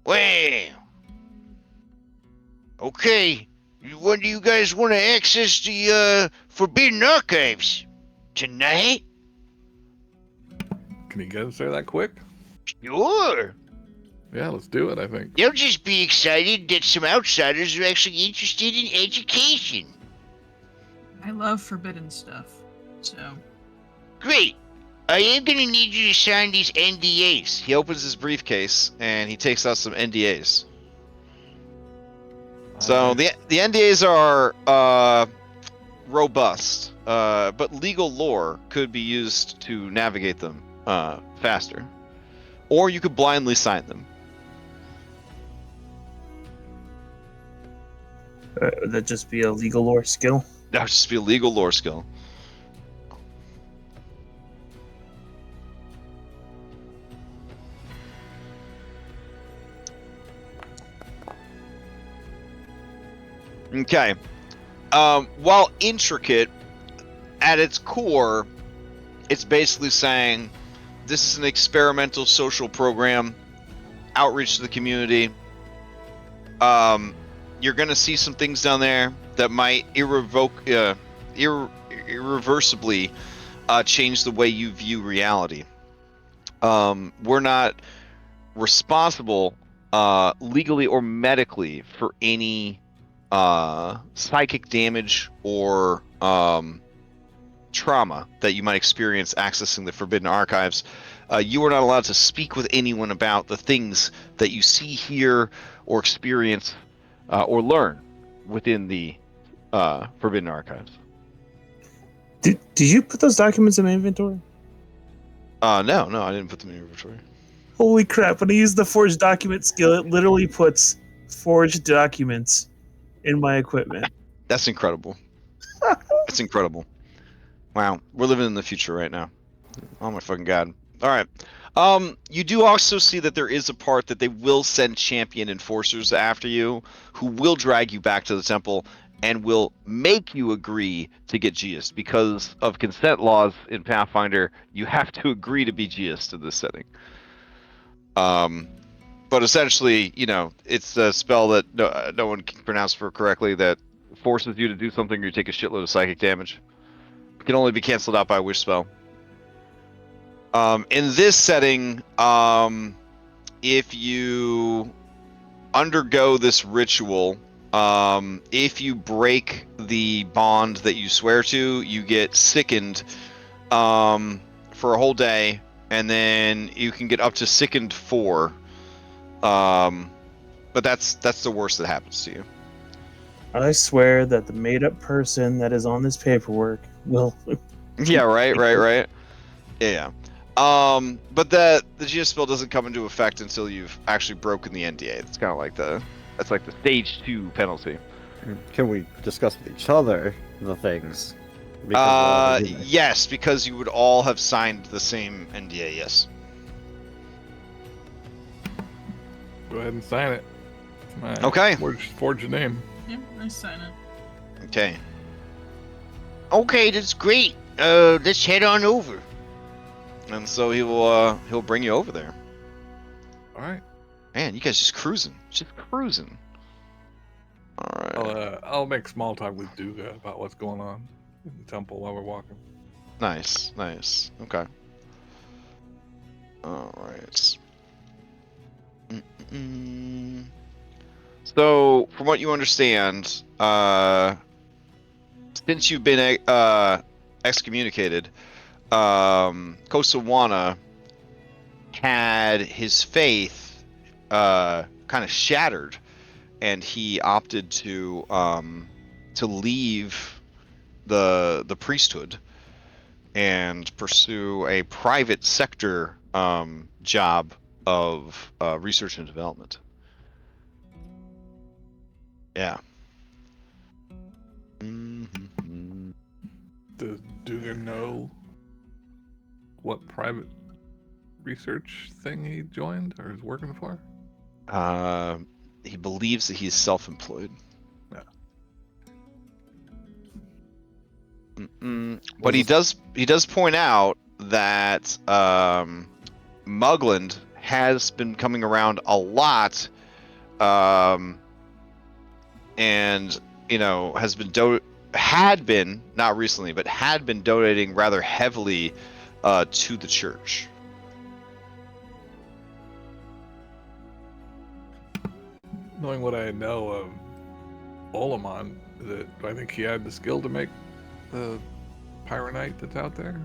Well. Okay. When do you guys want to access the Forbidden Archives? Tonight? Can you get us there that quick? Sure. Yeah, let's do it, I think. They'll just be excited that some outsiders are actually interested in education. I love forbidden stuff, so. Great. I am going to need you to sign these NDAs. He opens his briefcase and he takes out some NDAs. So the NDAs are robust, but legal lore could be used to navigate them faster. Or you could blindly sign them. Would that just be a legal lore skill? That would just be a legal lore skill. Okay. While intricate, at its core, it's basically saying this is an experimental social program, outreach to the community. You're going to see some things down there that might irreversibly change the way you view reality. We're not responsible legally or medically for any psychic damage or trauma that you might experience accessing the Forbidden Archives. You are not allowed to speak with anyone about the things that you see, hear, or experience or learn within the Forbidden Archives. Did you put those documents in my inventory? No, I didn't put them in your inventory. Holy crap, when I use the forged document skill, it literally puts forged documents in my equipment. That's incredible. That's incredible. Wow, we're living in the future right now. Oh my fucking god. All right. You do also see that there is a part that they will send champion enforcers after you, who will drag you back to the temple and will make you agree to get Geas. Because of consent laws in Pathfinder, you have to agree to be Geas in this setting. But essentially, it's a spell that no one can pronounce correctly that forces you to do something or you take a shitload of psychic damage. It can only be canceled out by a wish spell. In this setting, if you undergo this ritual, if you break the bond that you swear to, you get sickened for a whole day, and then you can get up to sickened 4. But that's the worst that happens to you. I swear that the made-up person that is on this paperwork will... Yeah, right. Yeah. But the GS spell doesn't come into effect until you've actually broken the NDA. It's kind of like that's like the stage 2 penalty. Can we discuss with each other the things? Yes, because you would all have signed the same NDA. Yes. Go ahead and sign it. Okay. Forge your name. Yeah, I sign it. Okay. Okay, that's great. Let's head on over. And so he'll bring you over there. All right. Man, you guys just cruising. All right. I'll make small talk with Duga about what's going on in the temple while we're walking. Nice. Okay. All right. So, from what you understand, since you've been excommunicated, Kosawana had his faith kind of shattered, and he opted to leave the priesthood and pursue a private sector job of research and development. Yeah. Mm-hmm. Does Duga know what private research thing he joined or is working for? He believes that he's self-employed. Yeah. But he does point out that Mugland has been coming around a lot, and had been, not recently, but had been donating rather heavily to the church. Knowing what I know of Olamon, do I think he had the skill to make the Pyronite that's out there?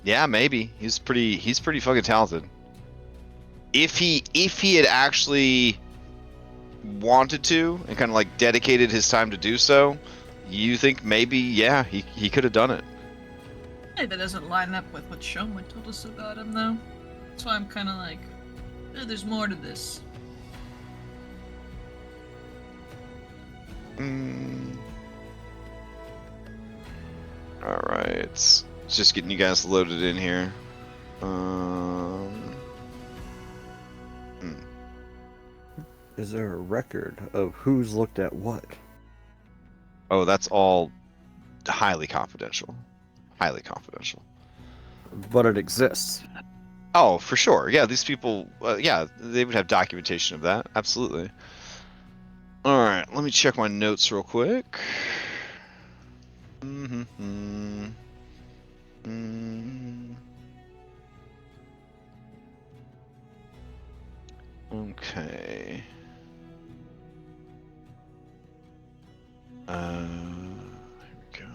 Yeah, maybe. He's pretty fucking talented. If he had actually wanted to and kind of like dedicated his time to do so, you think maybe, yeah, he could have done it. Hey, that doesn't line up with what Shoma told us about him, though. That's why I'm kind of like, there's more to this. All right, just getting you guys loaded in here. Is there a record of who's looked at what? Oh, that's all highly confidential. But it exists. Oh, for sure. Yeah, these people, yeah, they would have documentation of that. Absolutely. All right, let me check my notes real quick. Okay. Here we go.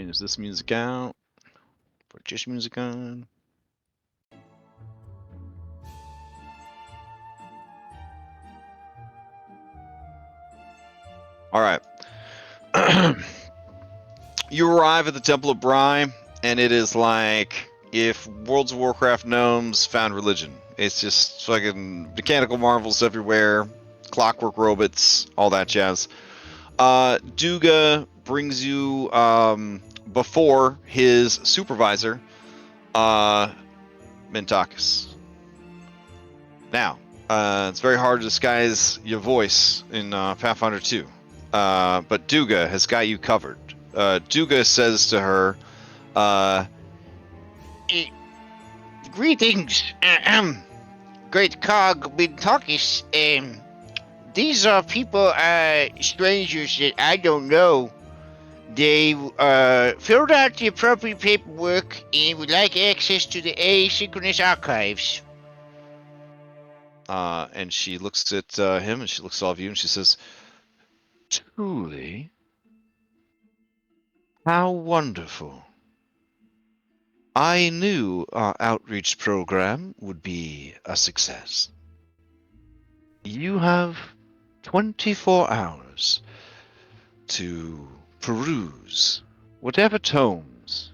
And is this music out? Put just music on. All right. You arrive at the Temple of Bry, and it is like if World of Warcraft gnomes found religion. It's just fucking mechanical marvels everywhere, clockwork robots, all that jazz. Duga brings you before his supervisor, Mentakis. Now, it's very hard to disguise your voice in Pathfinder 2, but Duga has got you covered. Duga says to her, Greetings, great Cog Mentakis. These are people, strangers that I don't know. They filled out the appropriate paperwork and would like access to the asynchronous archives. and she looks at him, and she looks at all of you, and she says, "Truly, how wonderful. I knew our outreach program would be a success. You have 24 hours to peruse whatever tomes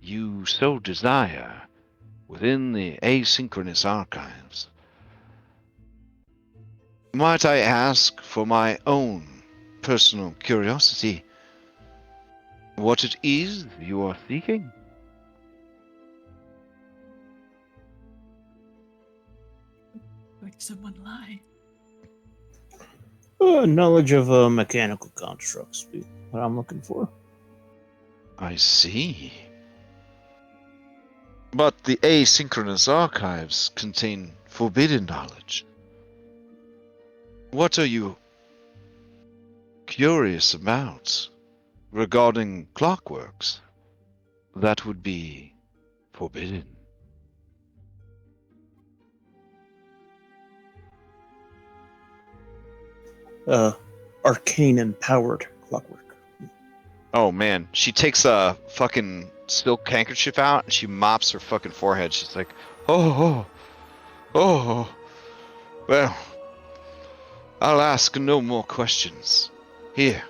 you so desire within the asynchronous archives. Might I ask, for my own personal curiosity, what it is you are seeking?" Make someone lie. Knowledge of mechanical constructs, what I'm looking for. I see. But the asynchronous archives contain forbidden knowledge. What are you curious about regarding clockworks that would be forbidden? Arcane empowered clockwork. Oh man, she takes a fucking silk handkerchief out and she mops her fucking forehead. She's like, oh, well, I'll ask no more questions. Here,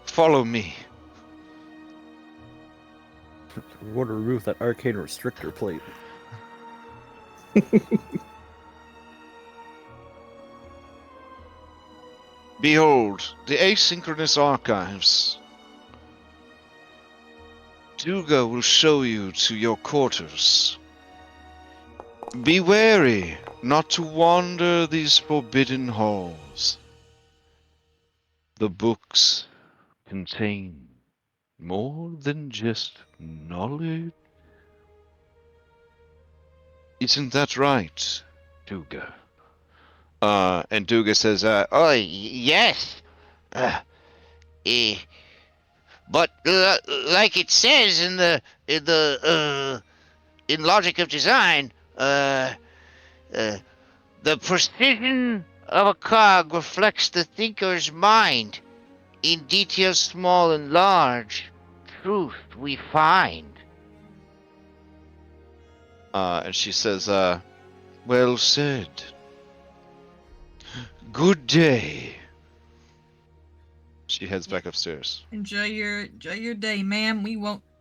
follow me. We want to remove that arcane restrictor plate. Behold, the asynchronous archives. Duga will show you to your quarters. Be wary not to wander these forbidden halls. The books contain more than just knowledge. Isn't that right, Duga? And Duga says, Oh, yes. But like it says in in logic of design, the precision of a cog reflects the thinker's mind. In details small and large, truth we find. and she says, well said. Good day. She heads back upstairs. Enjoy your day, ma'am.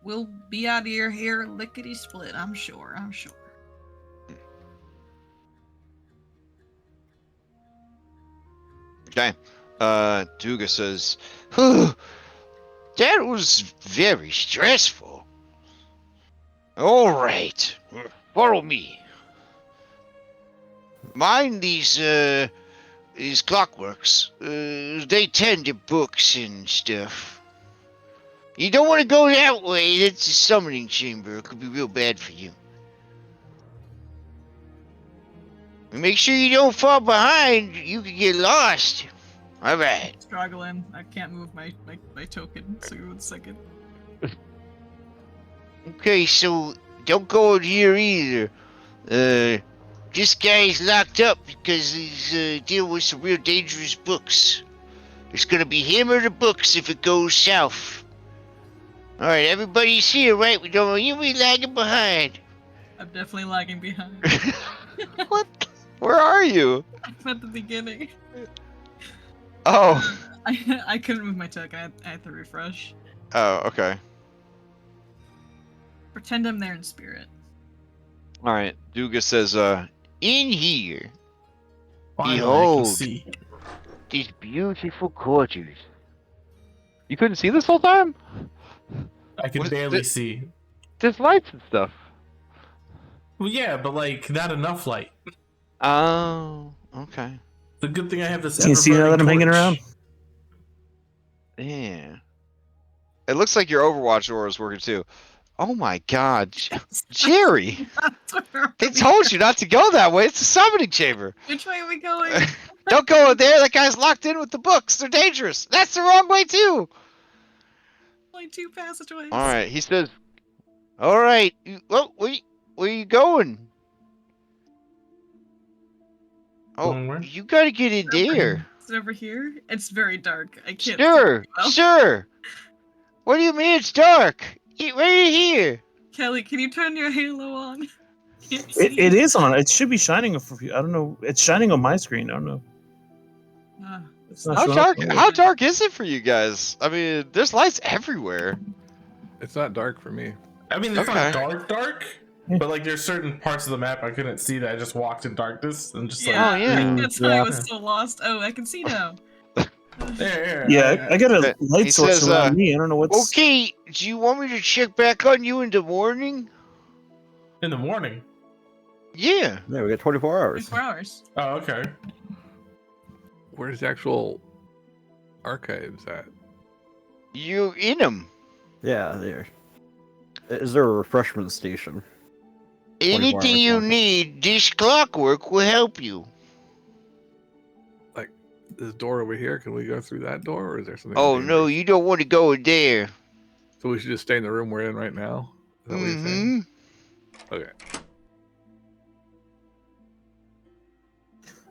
We'll be out of your hair lickety split, I'm sure. Okay. Duga says, Whew, that was very stressful. All right, follow me. Mind these clockworks. They tend to books and stuff. You don't want to go that way. It's a summoning chamber. It could be real bad for you. And make sure you don't fall behind. You could get lost. All right. Struggling. I can't move my token, so 1 second. Okay, so don't go in here either. This guy's locked up because he's dealing with some real dangerous books. It's gonna be him or the books if it goes south. All right, everybody's here, right? We don't want you to be lagging behind. I'm definitely lagging behind. What? Where are you? I'm at the beginning. Oh. I couldn't move my token. I had to refresh. Oh, okay. Pretend I'm there in spirit. All right. Duga says, In here, Finally, I can behold see. these beautiful quarters. you couldn't see this whole time? I can What- barely th- see. There's lights and stuff. Well, yeah, but like not enough light. Oh, okay. It's a good thing I have this. Can you see now that I'm hanging around? Yeah. It looks like your Overwatch aura is working too. Oh my god. Jerry! They told you not to go that way. It's a summoning chamber. Which way are we going? Don't go in there. That guy's locked in with the books. They're dangerous. That's the wrong way too. Only 2 passageways. All right. He says, All right, where you going? Going where? Oh, you gotta get in there. Is it over here? It's very dark. I can't. Sure, see well. sure. What do you mean it's dark? Right here. Kelly, can you turn your halo on? Can't see. It is on. It should be shining for you. I don't know. It's shining on my screen. I don't know. Ah, It's not how showing dark? up. How dark is it for you guys? I mean, there's lights everywhere. It's not dark for me. I mean, it's Okay. not dark, but like there's certain parts of the map I couldn't see that I just walked in darkness and just yeah, like. Oh, yeah. That's how I Yeah. was so lost. Oh, I can see now. There. Yeah, I got a He light source says, around me. I don't know what's. Okay, do you want me to check back on you in the morning? In the morning. Yeah. Yeah, we got 24 hours. 24 hours. Oh, okay. Where's the actual archives at? You in them. Yeah, there. Is there a refreshment station? 24 Anything hours you long. need, this clockwork will help you. This door over here, can we go through that door, or is there something? Oh no, dangerous? you don't want to go in there. So we should just stay in the room we're in right now? Is that what you're saying? Okay.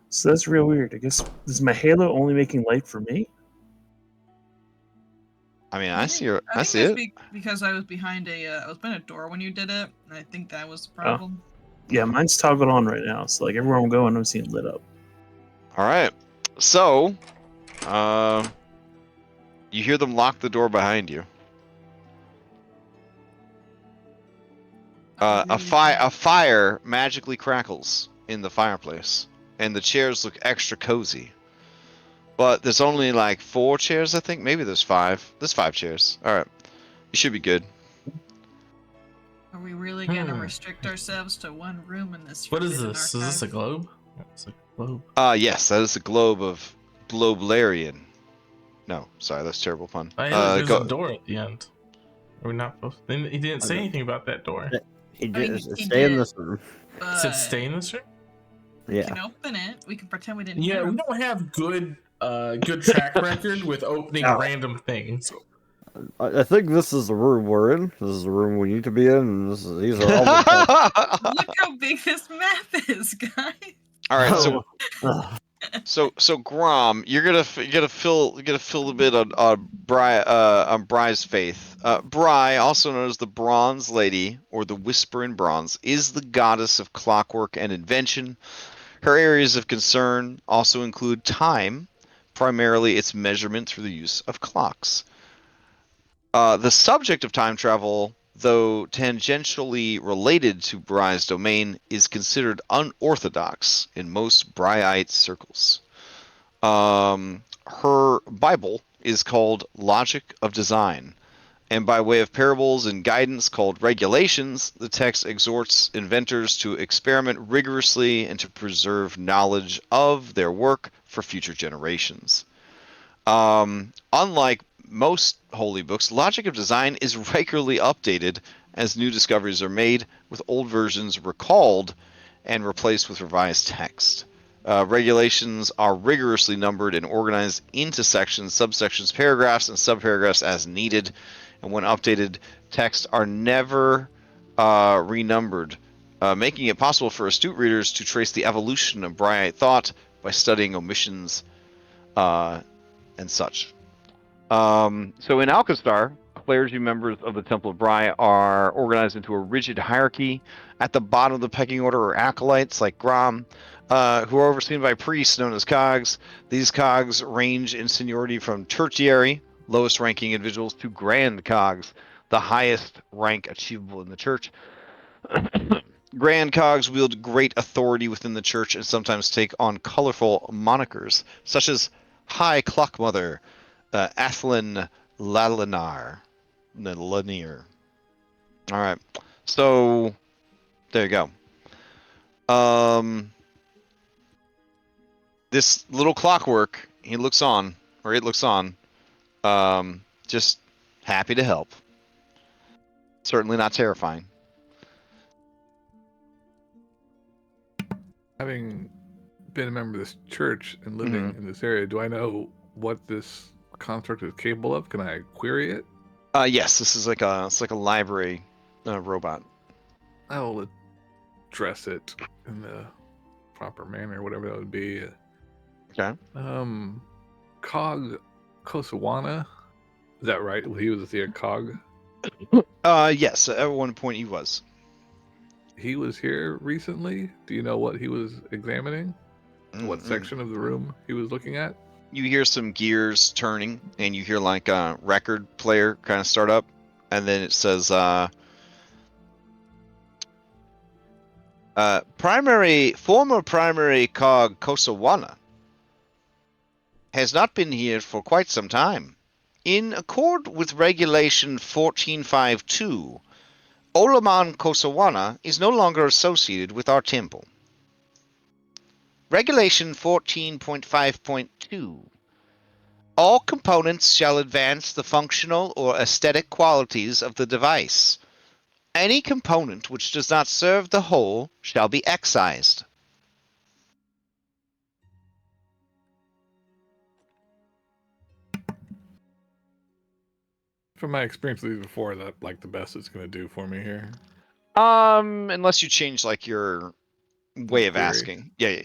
So that's real weird. I guess is my halo only making light for me? I mean, I see. I think see that's it. because I was behind I was behind a door when you did it, and I think that was the Oh. problem. Yeah, mine's toggled on right now. So like everywhere I'm going, I'm seeing lit up. All right. So, you hear them lock the door behind you. A fire magically crackles in the fireplace, and the chairs look extra cozy. But there's only like 4 chairs, I think. Maybe there's 5. There's 5 chairs. All right, you should be good. Are we really going to restrict ourselves to one room in this? What is forbidden this? Is this a archive? globe? It's a globe. Yes, that is a globe of Globlarian. No, sorry, that's a terrible pun. I there's go- a door at the end. Are we not supposed? He didn't say anything about that door. He I mean, did he stay in did. this room. It said stay in this room. We Yeah. can open it. We can pretend we didn't. Yeah, hear we him. don't have good track record with opening No. random things. I think this is the room we're in. This is the room we need to be in. And these are all the Look how big this map is, guys. All right, so Ugh. So Grom, you're gonna fill a bit on Bry's faith. Bry, also known as the Bronze Lady or the Whisper in Bronze, is the goddess of clockwork and invention. Her areas of concern also include time, primarily its measurement through the use of clocks. The subject of time travel, though tangentially related to Bry's domain, is considered unorthodox in most Bryite circles. Her Bible is called Logic of Design, and by way of parables and guidance called Regulations, the text exhorts inventors to experiment rigorously and to preserve knowledge of their work for future generations. Unlike most holy books, Logic of Design is regularly updated as new discoveries are made, with old versions recalled and replaced with revised text. Regulations are rigorously numbered and organized into sections, subsections, paragraphs, and subparagraphs as needed, and when updated, texts are never renumbered, making it possible for astute readers to trace the evolution of Bryite thought by studying omissions and such. So in Alkenstar, clergy members of the Temple of Bry are organized into a rigid hierarchy. At the bottom of the pecking order are acolytes like Grom, who are overseen by priests known as cogs. These cogs range in seniority from tertiary, lowest ranking individuals, to grand cogs, the highest rank achievable in the church. Grand cogs wield great authority within the church and sometimes take on colorful monikers, such as High Clockmother, Athlin Lalinar. All right, so there you go. This little clockwork, it looks on, just happy to help. Certainly not terrifying. Having been a member of this church and living in this area, do I know what this construct is capable of? Can I query it? Yes, this is like a library robot. I will address it in the proper manner, whatever that would be. Okay. Cog Kosawana, is that right? He was a cog. Yes, at one point he was. He was here recently. Do you know what he was examining? What section of the room he was looking at? You hear some gears turning, and you hear like a record player kind of start up, and then it says, former primary cog Kosawana has not been here for quite some time. In accord with Regulation 1452, Olaman Kosawana is no longer associated with our temple. Regulation 14.5.2. All components shall advance the functional or aesthetic qualities of the device. Any component which does not serve the whole shall be excised. From my experience with these before, that like the best it's going to do for me here. Unless you change like your way of Query. asking. Yeah.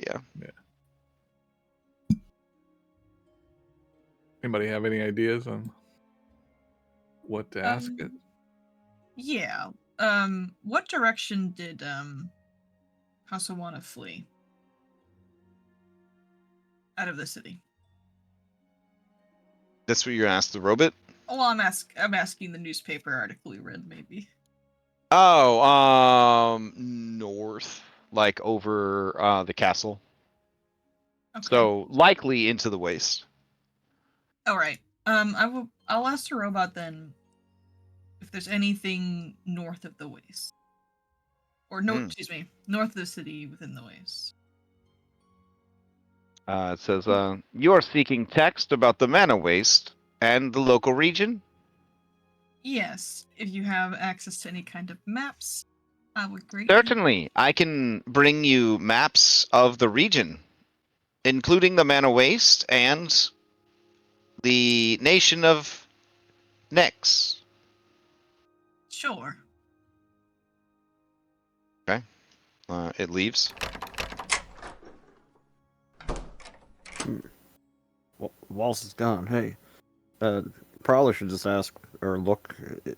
Anybody have any ideas on what to ask it? Yeah. What direction did Kosawana flee? Out of the city. That's what you're gonna ask the robot? Oh, I'm asking the newspaper article you read, maybe. Oh, north, like over the castle. Okay. So likely into the waste. All right. I'll ask the robot then if there's anything north of the waste, or north of the city within the waste. It says, you are seeking text about the mana waste and the local region? Yes, if you have access to any kind of maps, I would greatly. Certainly, I can bring you maps of the region, including the mana waste and the nation of Nex. Sure. Okay. It leaves. Well, Waltz is gone. Hey, probably should just ask or look,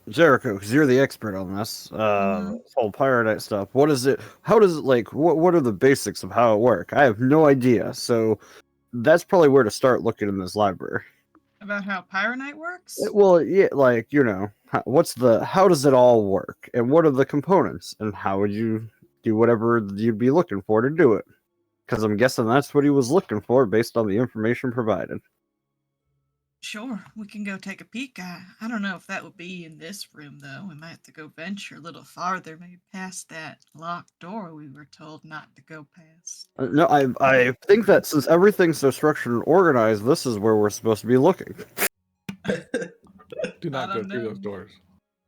Jericho, because you're the expert on this. This whole Pyronite stuff. What is it? How does it like? What are the basics of how it works? I have no idea. So that's probably where to start looking in this library. About how Pyronite works? Well, yeah, like how does it all work, and what are the components, and how would you do whatever you'd be looking for to do it? Because I'm guessing that's what he was looking for based on the information provided. Sure, we can go take a peek. I don't know if that would be in this room, though. We might have to go venture a little farther, maybe past that locked door we were told not to go past. No, I think that since everything's so structured and organized, this is where we're supposed to be looking. Do not go through those doors.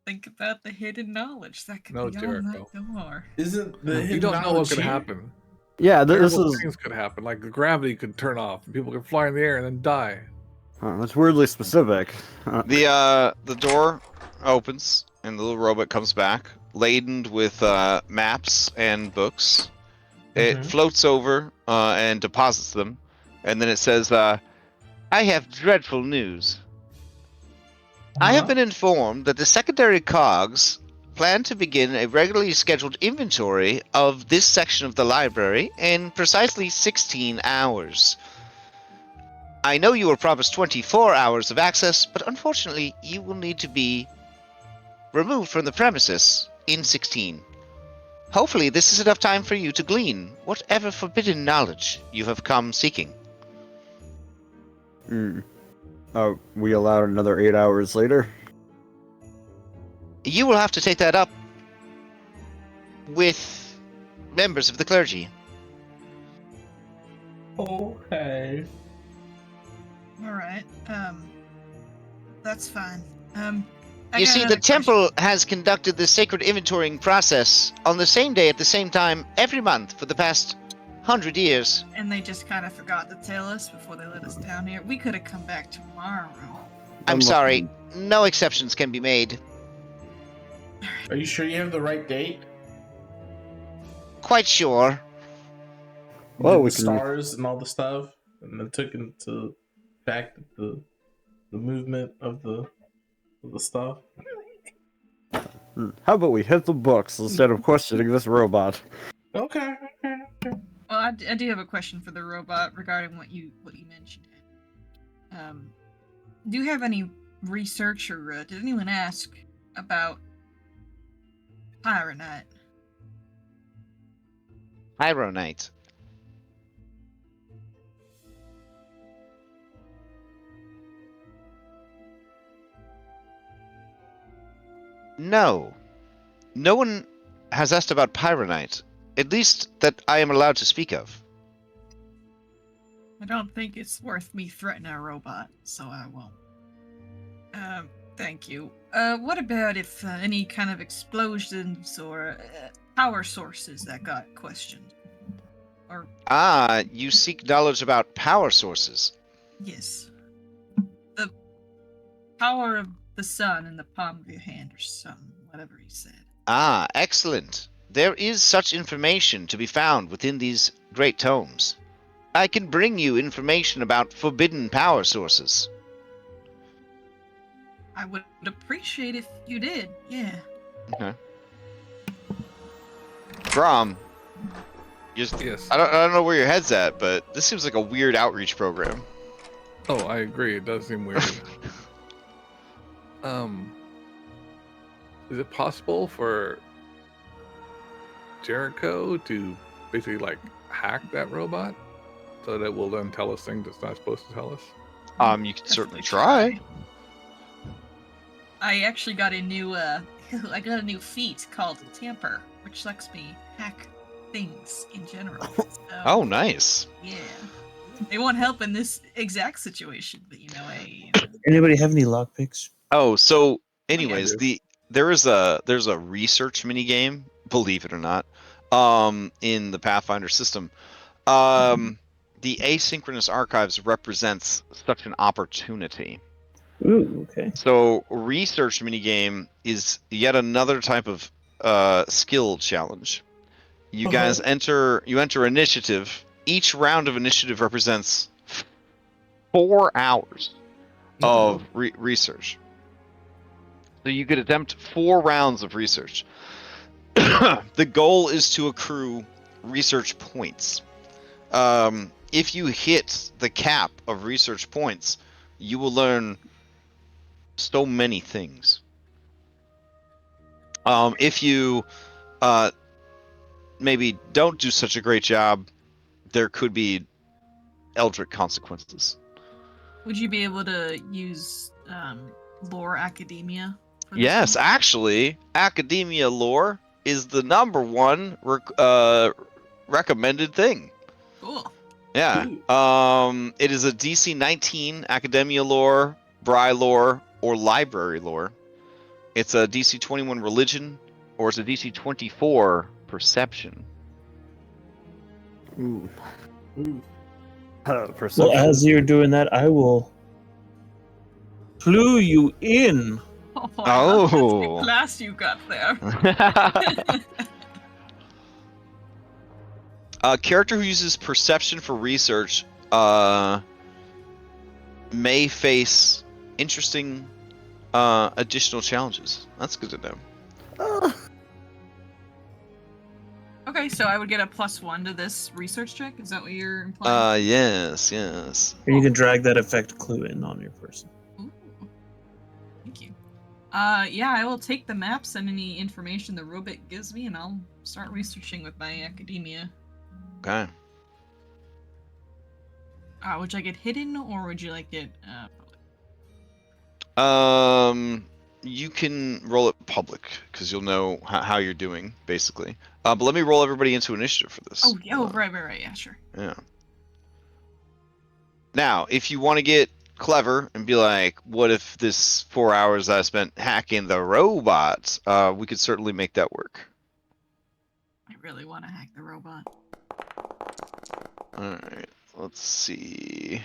Think about the hidden knowledge that could be Jericho. on that door. Isn't the hidden You don't know what could here? happen. Yeah, this Terrible is. things could happen. Like the gravity could turn off, and people could fly in the air and then die. That's weirdly specific. The door opens and the little robot comes back, laden with maps and books. It floats over and deposits them, and then it says, "I have dreadful news. I have been informed that the secondary cogs plan to begin a regularly scheduled inventory of this section of the library in precisely 16 hours. I know you were promised 24 hours of access, but unfortunately, you will need to be removed from the premises in 16. Hopefully, this is enough time for you to glean whatever forbidden knowledge you have come seeking. We allowed another 8 hours later. You will have to take that up with members of the clergy. Okay. All right. That's fine. You see, the temple has conducted the sacred inventorying process on the same day at the same time every month for the past 100 years. And they just kind of forgot to tell us before they let us down here. We could have come back tomorrow. I'm sorry, no exceptions can be made. Are you sure you have the right date? Quite sure. Well, The we can- stars and all the stuff, and then took into back the movement of the stuff. How about we hit the books instead of questioning this robot? Okay. Well, I do have a question for the robot regarding what you mentioned. Do you have any research or did anyone ask about Pyronite? Pyronite. No. No one has asked about Pyronite. At least that I am allowed to speak of. I don't think it's worth me threatening a robot, so I won't. Thank you. What about if any kind of explosions or power sources that got questioned? Or You seek knowledge about power sources. yes, the power of the sun in the palm of your hand, or something, whatever he said. Excellent. There is such information to be found within these great tomes. I can bring you information about forbidden power sources. I would appreciate if you did. Yeah. Okay. Grom, just Yes. I don't know where your head's at, but this seems like a weird outreach program. Oh, I agree. It does seem weird. Is it possible for Jericho to basically like hack that robot so that it will then tell us things it's not supposed to tell us? You can certainly try. I actually got a new I got a new feat called Tamper, which lets me hack things in general. So, Oh, nice. yeah. It won't help in this exact situation, but Anybody have any lockpicks? Oh, so anyways, do. there's a research mini game, believe it or not, in the Pathfinder system. The asynchronous archives represents such an opportunity. Ooh, okay. So research minigame is yet another type of skill challenge. You guys enter initiative. Each round of initiative represents 4 hours of research. So you could attempt 4 rounds of research. The goal is to accrue research points. If you hit the cap of research points, you will learn so many things. If you maybe don't do such a great job, there could be eldritch consequences. would you be able to use lore academia? For this Yes, one? actually, academia lore is the #1 recommended thing. Cool. Yeah. It is a DC 19 academia lore, Bry lore, or library lore. It's a DC 21 religion, or it's a DC 24 perception. Ooh. Well, Perception. as you're doing that, I will clue you in. Oh. That's the class you got there. A character who uses perception for research may face interesting additional challenges. That's good to know. Okay, so I would get a +1 to this research check. Is that what you're implying? Yes. And you can drag that effect clue in on your person. Ooh. Thank you. Yeah, I will take the maps and any information the robot gives me, and I'll start researching with my academia. Okay. Would you like it hidden, or would you like it public? You can roll it public because you'll know how you're doing, basically. But let me roll everybody into initiative for this. Right. Yeah, sure. Yeah. Now, if you want to get clever and be like, what if this 4 hours I spent hacking the robot? We could certainly make that work. I really want to hack the robot. All right. Let's see.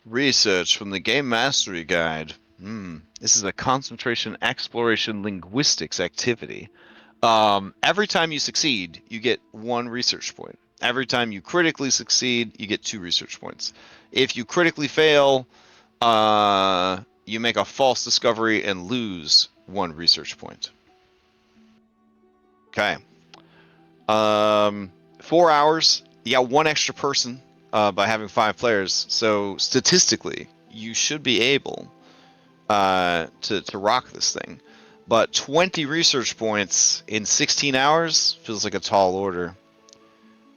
Research from the Game Mastery Guide. This is a concentration exploration linguistics activity. Every time you succeed, you get 1 research point. Every time you critically succeed, you get 2 research points. If you critically fail, you make a false discovery and lose 1 research point. Okay. 4 hours. You got 1 extra person by having 5 players. So statistically, you should be able to rock this thing. But 20 research points in 16 hours feels like a tall order.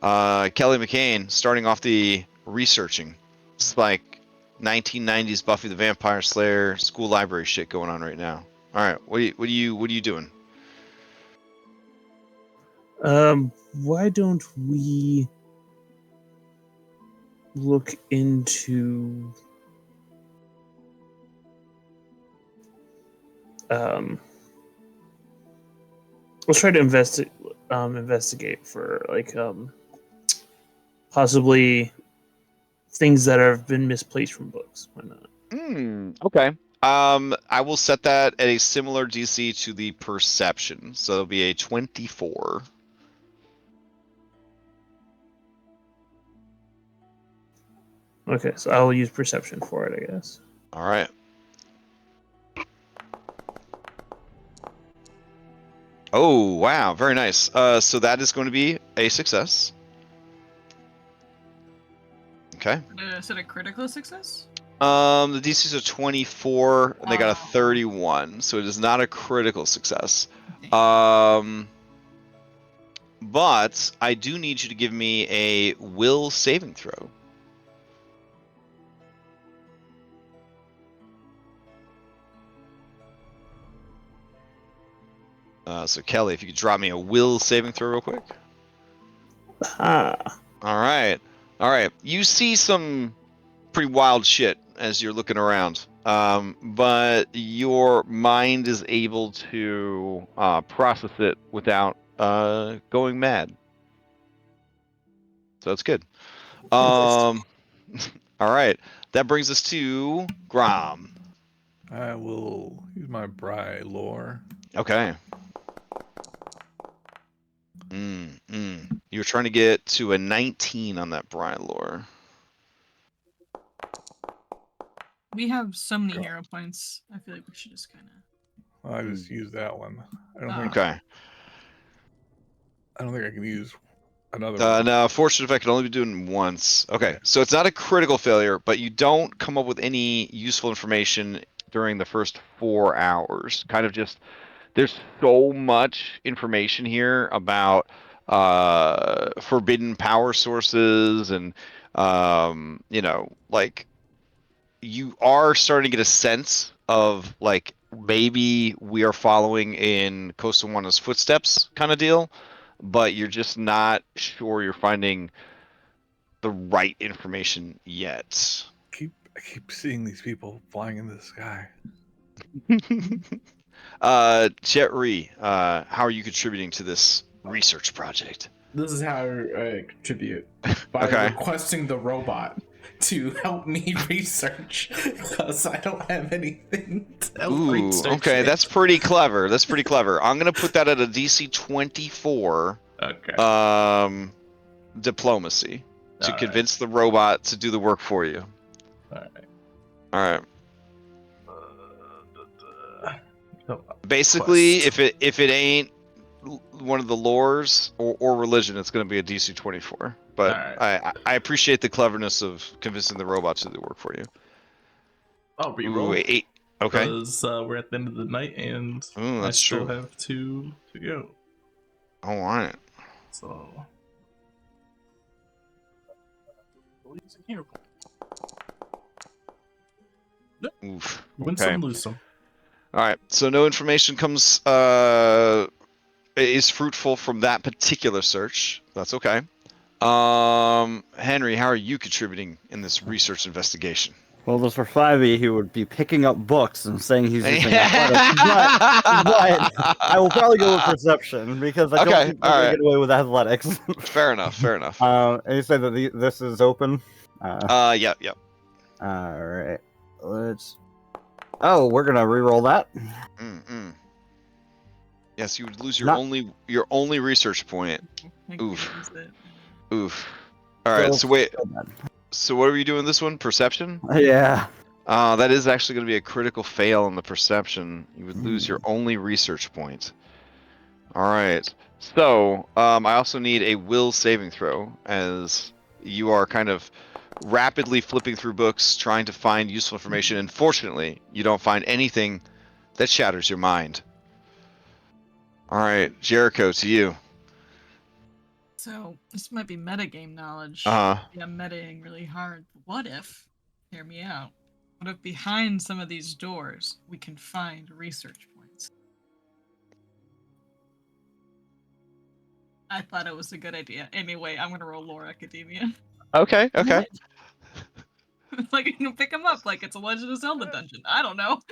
Kelly McCain starting off the researching. It's like 1990s Buffy the Vampire Slayer school library shit going on right now. All right, what are you doing? Why don't we look into let's try to investigate for like possibly things that have been misplaced from books. Why not? Okay. I will set that at a similar DC to the perception, so it'll be a 24. Okay, so I'll use perception for it, I guess. All right. Oh, wow, very nice. So that is going to be a success. Okay. Is it a critical success? The DC is a 24, and they got a 31, so it is not a critical success. But I do need you to give me a will saving throw. So Kelly, if you could drop me a will saving throw real quick. Ah. All right. You see some pretty wild shit as you're looking around, but your mind is able to process it without going mad. So that's good. All right. That brings us to Grom. I will use my Bry lore. Okay. You were trying to get to a 19 on that Bry lore. We have so many hero points. I feel like we should just kind of. I just used that one. I don't think I can use another one. No, fortune effect can only be doing once. Okay, so it's not a critical failure, but you don't come up with any useful information during the first 4 hours. Kind of just, there's so much information here about forbidden power sources and, like, you are starting to get a sense of, like, maybe we are following in Coastal Wana's footsteps kind of deal, but you're just not sure you're finding the right information yet. I keep seeing these people flying in the sky. Jet Ree, how are you contributing to this research project? This is how I contribute by requesting the robot to help me research because I don't have anything to help research. Okay, that's pretty clever. I'm gonna put that at a DC 24. Okay. Diplomacy to convince the robot to do the work for you. All right. Oh, Basically, quest. if it ain't one of the lores or religion, it's going to be a DC 24. But Alright. I appreciate the cleverness of convincing the robots to do the work for you. I'll Ooh, reroll. 8. Okay. Because we're at the end of the night and Ooh, I that's still true. have 2 to go. All right. So. Lose in here. Oof. Win Okay. some, lose some. All right. So no information comes is fruitful from that particular search. That's okay. Henry, how are you contributing in this research investigation? Well, this for 5e, he would be picking up books and saying he's using athletics, but I will probably go with perception because I don't Okay, think they're going to get away with athletics. Fair enough. Fair enough. And you said that this is open? Yep. Alright. Let's... Oh, we're going to reroll that. Mm-mm. Yes, you would lose your only research point. Oof. Oof. All right. So wait. So what are we doing this one? Perception? Yeah. That is actually going to be a critical fail on the perception. You would lose your only research point. All right. So I also need a will saving throw, as you are kind of rapidly flipping through books trying to find useful information. And fortunately, you don't find anything that shatters your mind. All right, Jericho, to you. So this might be metagame knowledge. Uh-huh. Yeah, I'm metaing really hard. What if, hear me out, what if behind some of these doors we can find research points? I thought it was a good idea. Anyway, I'm gonna roll Lore Academia. Okay. Like, you can pick them up like it's a Legend of Zelda dungeon. I don't know.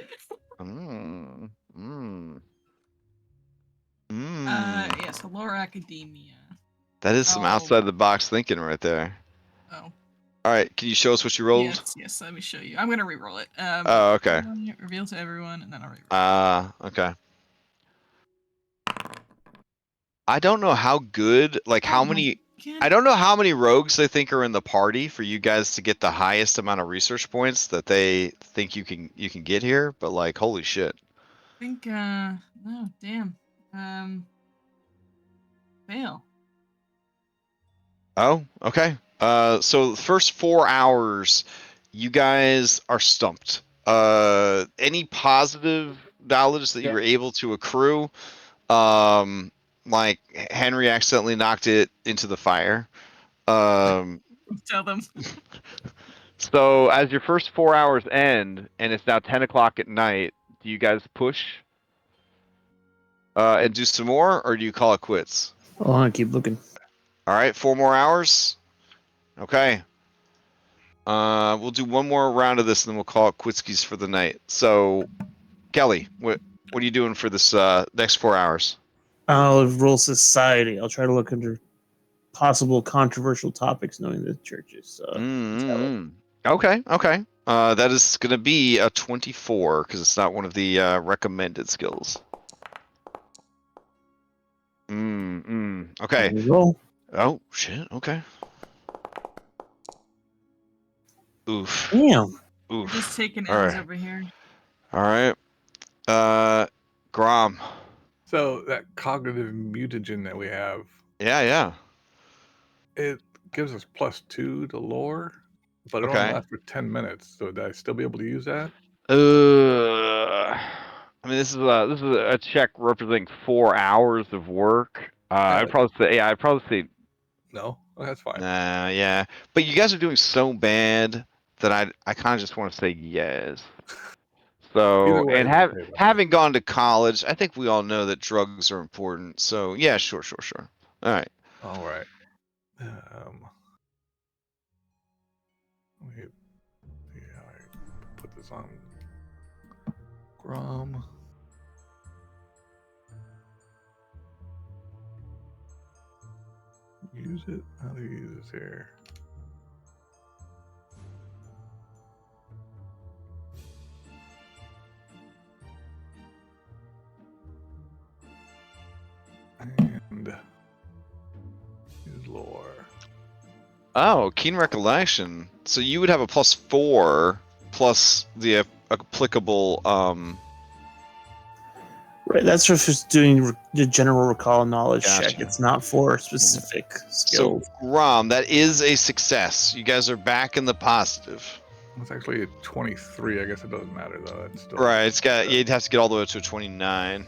Yeah, so Lore Academia. That is some outside the box thinking right there. Oh. All right, can you show us what you rolled? Yes, let me show you. I'm gonna re-roll it. Oh, okay. Reveal to everyone, and then I'll re-roll Okay. I don't know how good, like how many, I don't know how many rogues they think are in the party for you guys to get the highest amount of research points that they think you can get here, but like, holy shit. I think, no, damn. Fail. Oh, okay. So the first 4 hours, you guys are stumped. Any positive knowledge that you were able to accrue, like Henry accidentally knocked it into the fire. Tell them. So as your first 4 hours end, and it's now 10 o'clock at night, do you guys push and do some more, or do you call it quits? Hold on, keep looking. All right, 4 more hours. Okay. We'll do one more round of this, and then we'll call it quitskies for the night. So, Kelly, what are you doing for this next 4 hours? I'll roll society. I'll try to look under possible controversial topics, knowing the churches. Okay. That is going to be a 24 because it's not one of the recommended skills. Okay. Roll. Oh shit. Okay. Oof. Damn. We're just taking All L's right. over here. All right. Grom. So that cognitive mutagen that we have, Yeah. it gives us +2 to lore, but it only lasts for 10 minutes. So would I still be able to use that? I mean, this is a check representing 4 hours of work. I'd probably say No, that's fine. nah, yeah. But you guys are doing so bad that I kind of just want to say yes. So, Either way, and having gone to college, I think we all know that drugs are important. So, yeah, sure. All right. All right. Let me see how I put this on. Grom. Use it? How do you use this here? And use lore. Oh, keen recollection. So you would have a +4 plus the applicable. Right, that's just doing the general recall knowledge check. Gotcha. It's not for a specific skill. So Rom, that is a success. You guys are back in the positive. It's actually a 23. I guess it doesn't matter though. It's still Right. It's got. You'd have to get all the way up to a 29.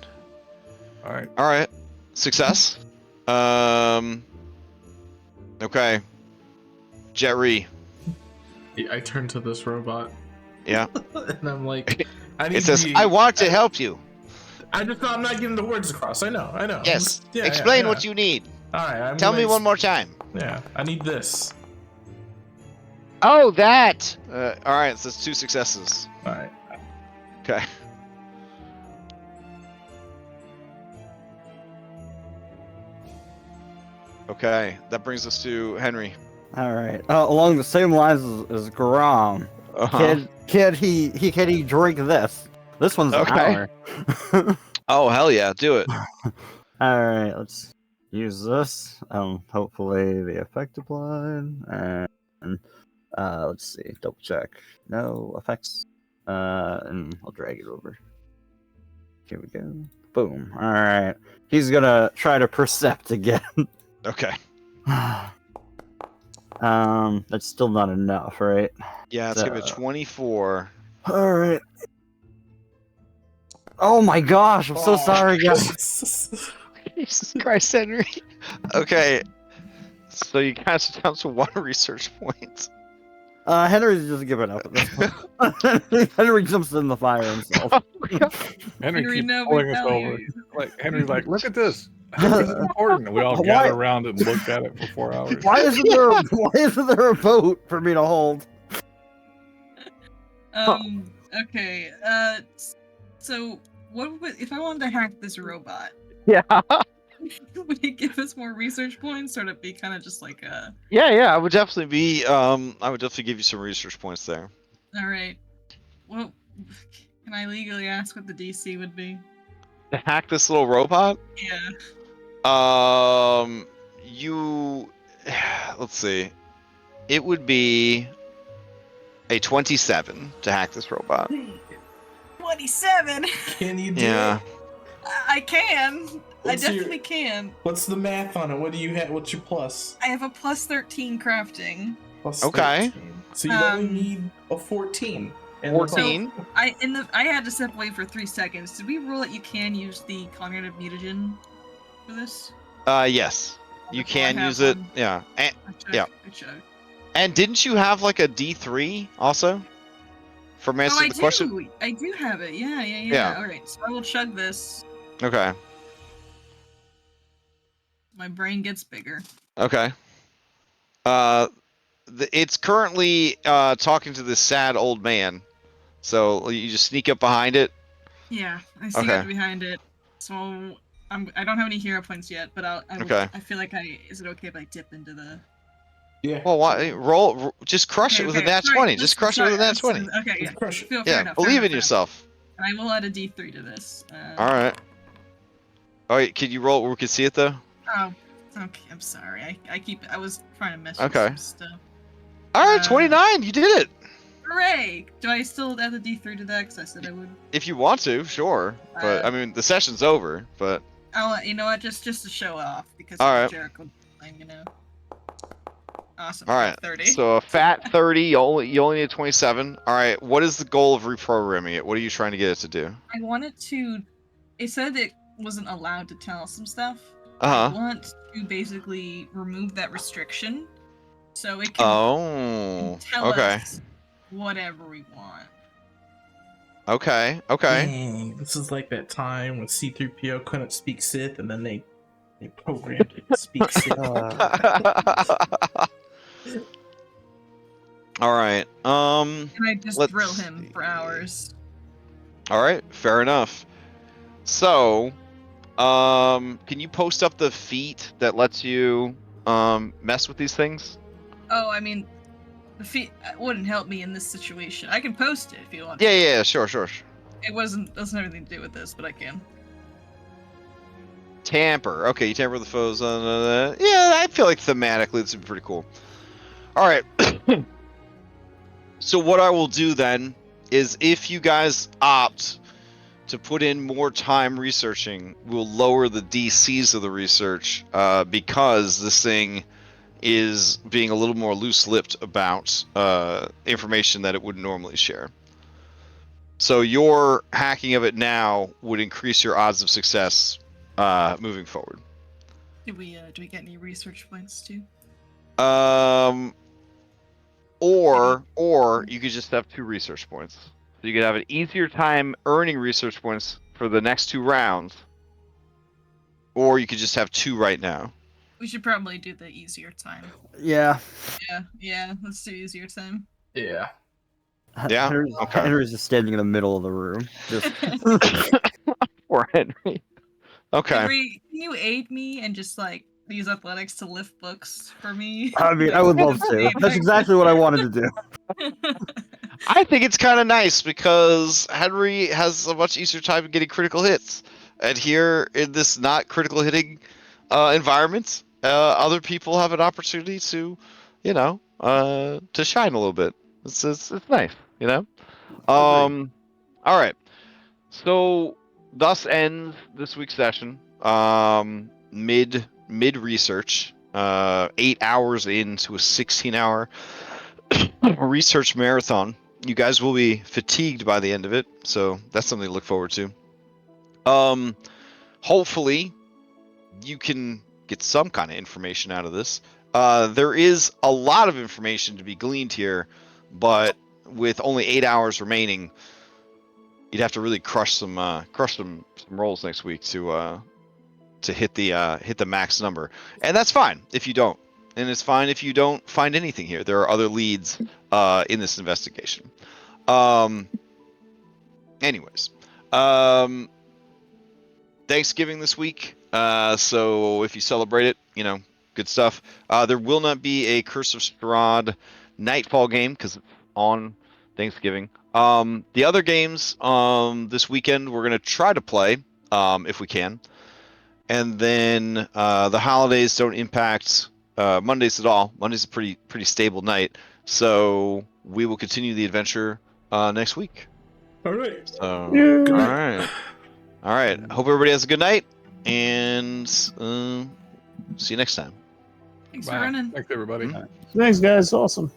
all right. All right. Success. Okay. Jerry. I turn to this robot Yeah. and I'm like, I need It says, to "I want to help you." I'm not getting the words across. I know. Yes. Yeah, Explain yeah. what you need. All right. Tell me one more time. Yeah, I need this. Oh, that. All right. So it's 2 successes. All right. Okay. Okay. That brings us to Henry. All right. Along the same lines as Grom. Uh-huh. Can he drink this? This one's Okay. ours. Oh hell yeah! Do it. All right. Let's use this. Hopefully the effect applied. And let's see. Double check. No effects. And I'll drag it over. Here we go. Boom. All right. He's gonna try to percept again. Okay. That's still not enough, right? Yeah, it's gonna be 24. All right. Oh my gosh! I'm so sorry, guys. Jesus Christ, Henry. Okay. So you guys are down to 1 research point. Henry's just giving up at this point. Henry jumps in the fire himself. Henry Henry, keeps no, pulling we us know over. you. Like Henry's like, look at this. This is important. And we all Why- gather around it and looked at it for 4 hours. Why isn't there a boat for me to hold? Okay. So what would if I wanted to hack this robot? Yeah. Would it give us more research points, or would it be kind of just like a? Yeah. I would definitely be. I would definitely give you some research points there. All right. Well, can I legally ask what the DC would be? To hack this little robot. Yeah. You. Let's see. It would be a 27 to hack this robot. 27. Can you do Yeah. it? I can. What's I your- definitely can. What's the math on it? What do you have? What's your plus? I have a +13 crafting. Plus Okay. 13. So you only need a 14. And 14. I had to step away for 3 seconds. Did we rule that you can use the cognitive mutagen for this? Yes. You Before I can have use it. one? Yeah. And, I checked, yeah. I checked. and didn't you have like a D3 also? From Oh, answering I the do. question? I do have it. Yeah. Yeah. All right. So I will chug this. Okay. My brain gets bigger. Okay. It's currently talking to this sad old man. So you just sneak up behind it. Yeah, I see Okay. it behind it. So I don't have any hero points yet, but Okay. I feel like is it okay if I dip into the? Yeah. Well, why just crush it with a nat sorry, 20. Just crush it with a nat sorry, 20. Okay, yeah. Just crush it. Fair Yeah, enough, believe fair in enough. yourself. And I will add a D3 to this. All right. All right, can you roll it where we can see it though? Oh, okay. I'm sorry. I was trying to mess Okay. with some stuff. All right, 29. You did it. Hooray! Do I still add the D3 to that? Because I said I would. If you want to, sure. But I mean, the session's over. But You know what? Just to show off because All of right. the Jericho thing, you know. Awesome. all right. 30. So a fat 30. You only need a 27. All right. What is the goal of reprogramming it? What are you trying to get it to do? I wanted to. It said it wasn't allowed to tell some stuff. Uh I huh. want to basically remove that restriction, so it can Oh. tell Okay. us whatever we want. Okay. Okay. Dang, this is like that time when C-3PO couldn't speak Sith, and then they programmed it to speak Sith. All right. And I just Let's drill him for see. hours. All right. Fair enough. So, can you post up the feat that lets you mess with these things? Oh, I mean, the feet wouldn't help me in this situation. I can post it if you want. Yeah. Sure. It doesn't have anything to do with this, but I can. Tamper. Okay, you tamper with the foes. Yeah, I feel like thematically this would be pretty cool. All right. So what I will do then is, if you guys opt to put in more time researching, we'll lower the DCs of the research because this thing is being a little more loose-lipped about information that it would normally share. So your hacking of it now would increase your odds of success moving forward. Do we get any research points too? Or you could just have 2 research points. So you could have an easier time earning research points for the next 2 rounds, or you could just have 2 right now. We should probably do the easier time. Yeah. Yeah, let's do easier time. Yeah. Yeah? Henry's, Okay. Henry's just standing in the middle of the room. Just Poor Henry. Okay. Henry, can you aid me and just like use athletics to lift books for me? I mean, I would love to. That's exactly what I wanted to do. I think it's kind of nice because Henry has a much easier time getting critical hits. And here, in this not critical hitting environment, other people have an opportunity to, to shine a little bit. It's nice, you know? All right. So, thus ends this week's session. Mid research. 8 hours into a 16-hour research marathon. You guys will be fatigued by the end of it, so that's something to look forward to. Hopefully, you can get some kind of information out of this. There is a lot of information to be gleaned here, but with only 8 hours remaining, you'd have to really crush some rolls next week to hit the max number, and that's fine if you don't, and it's fine if you don't find anything here. There are other leads in this investigation. Anyways, Thanksgiving this week, so if you celebrate it, good stuff. There will not be a Curse of Strahd Nightfall game because it's on Thanksgiving. The other games this weekend we're gonna try to play if we can, and then the holidays don't impact Mondays at all. Monday's a pretty stable night, so we will continue the adventure next week. All right. So, Good all night. right. Hope everybody has a good night, and see you next time. Thanks for Bye. running. Thanks, everybody. Mhm. Thanks, guys. Awesome.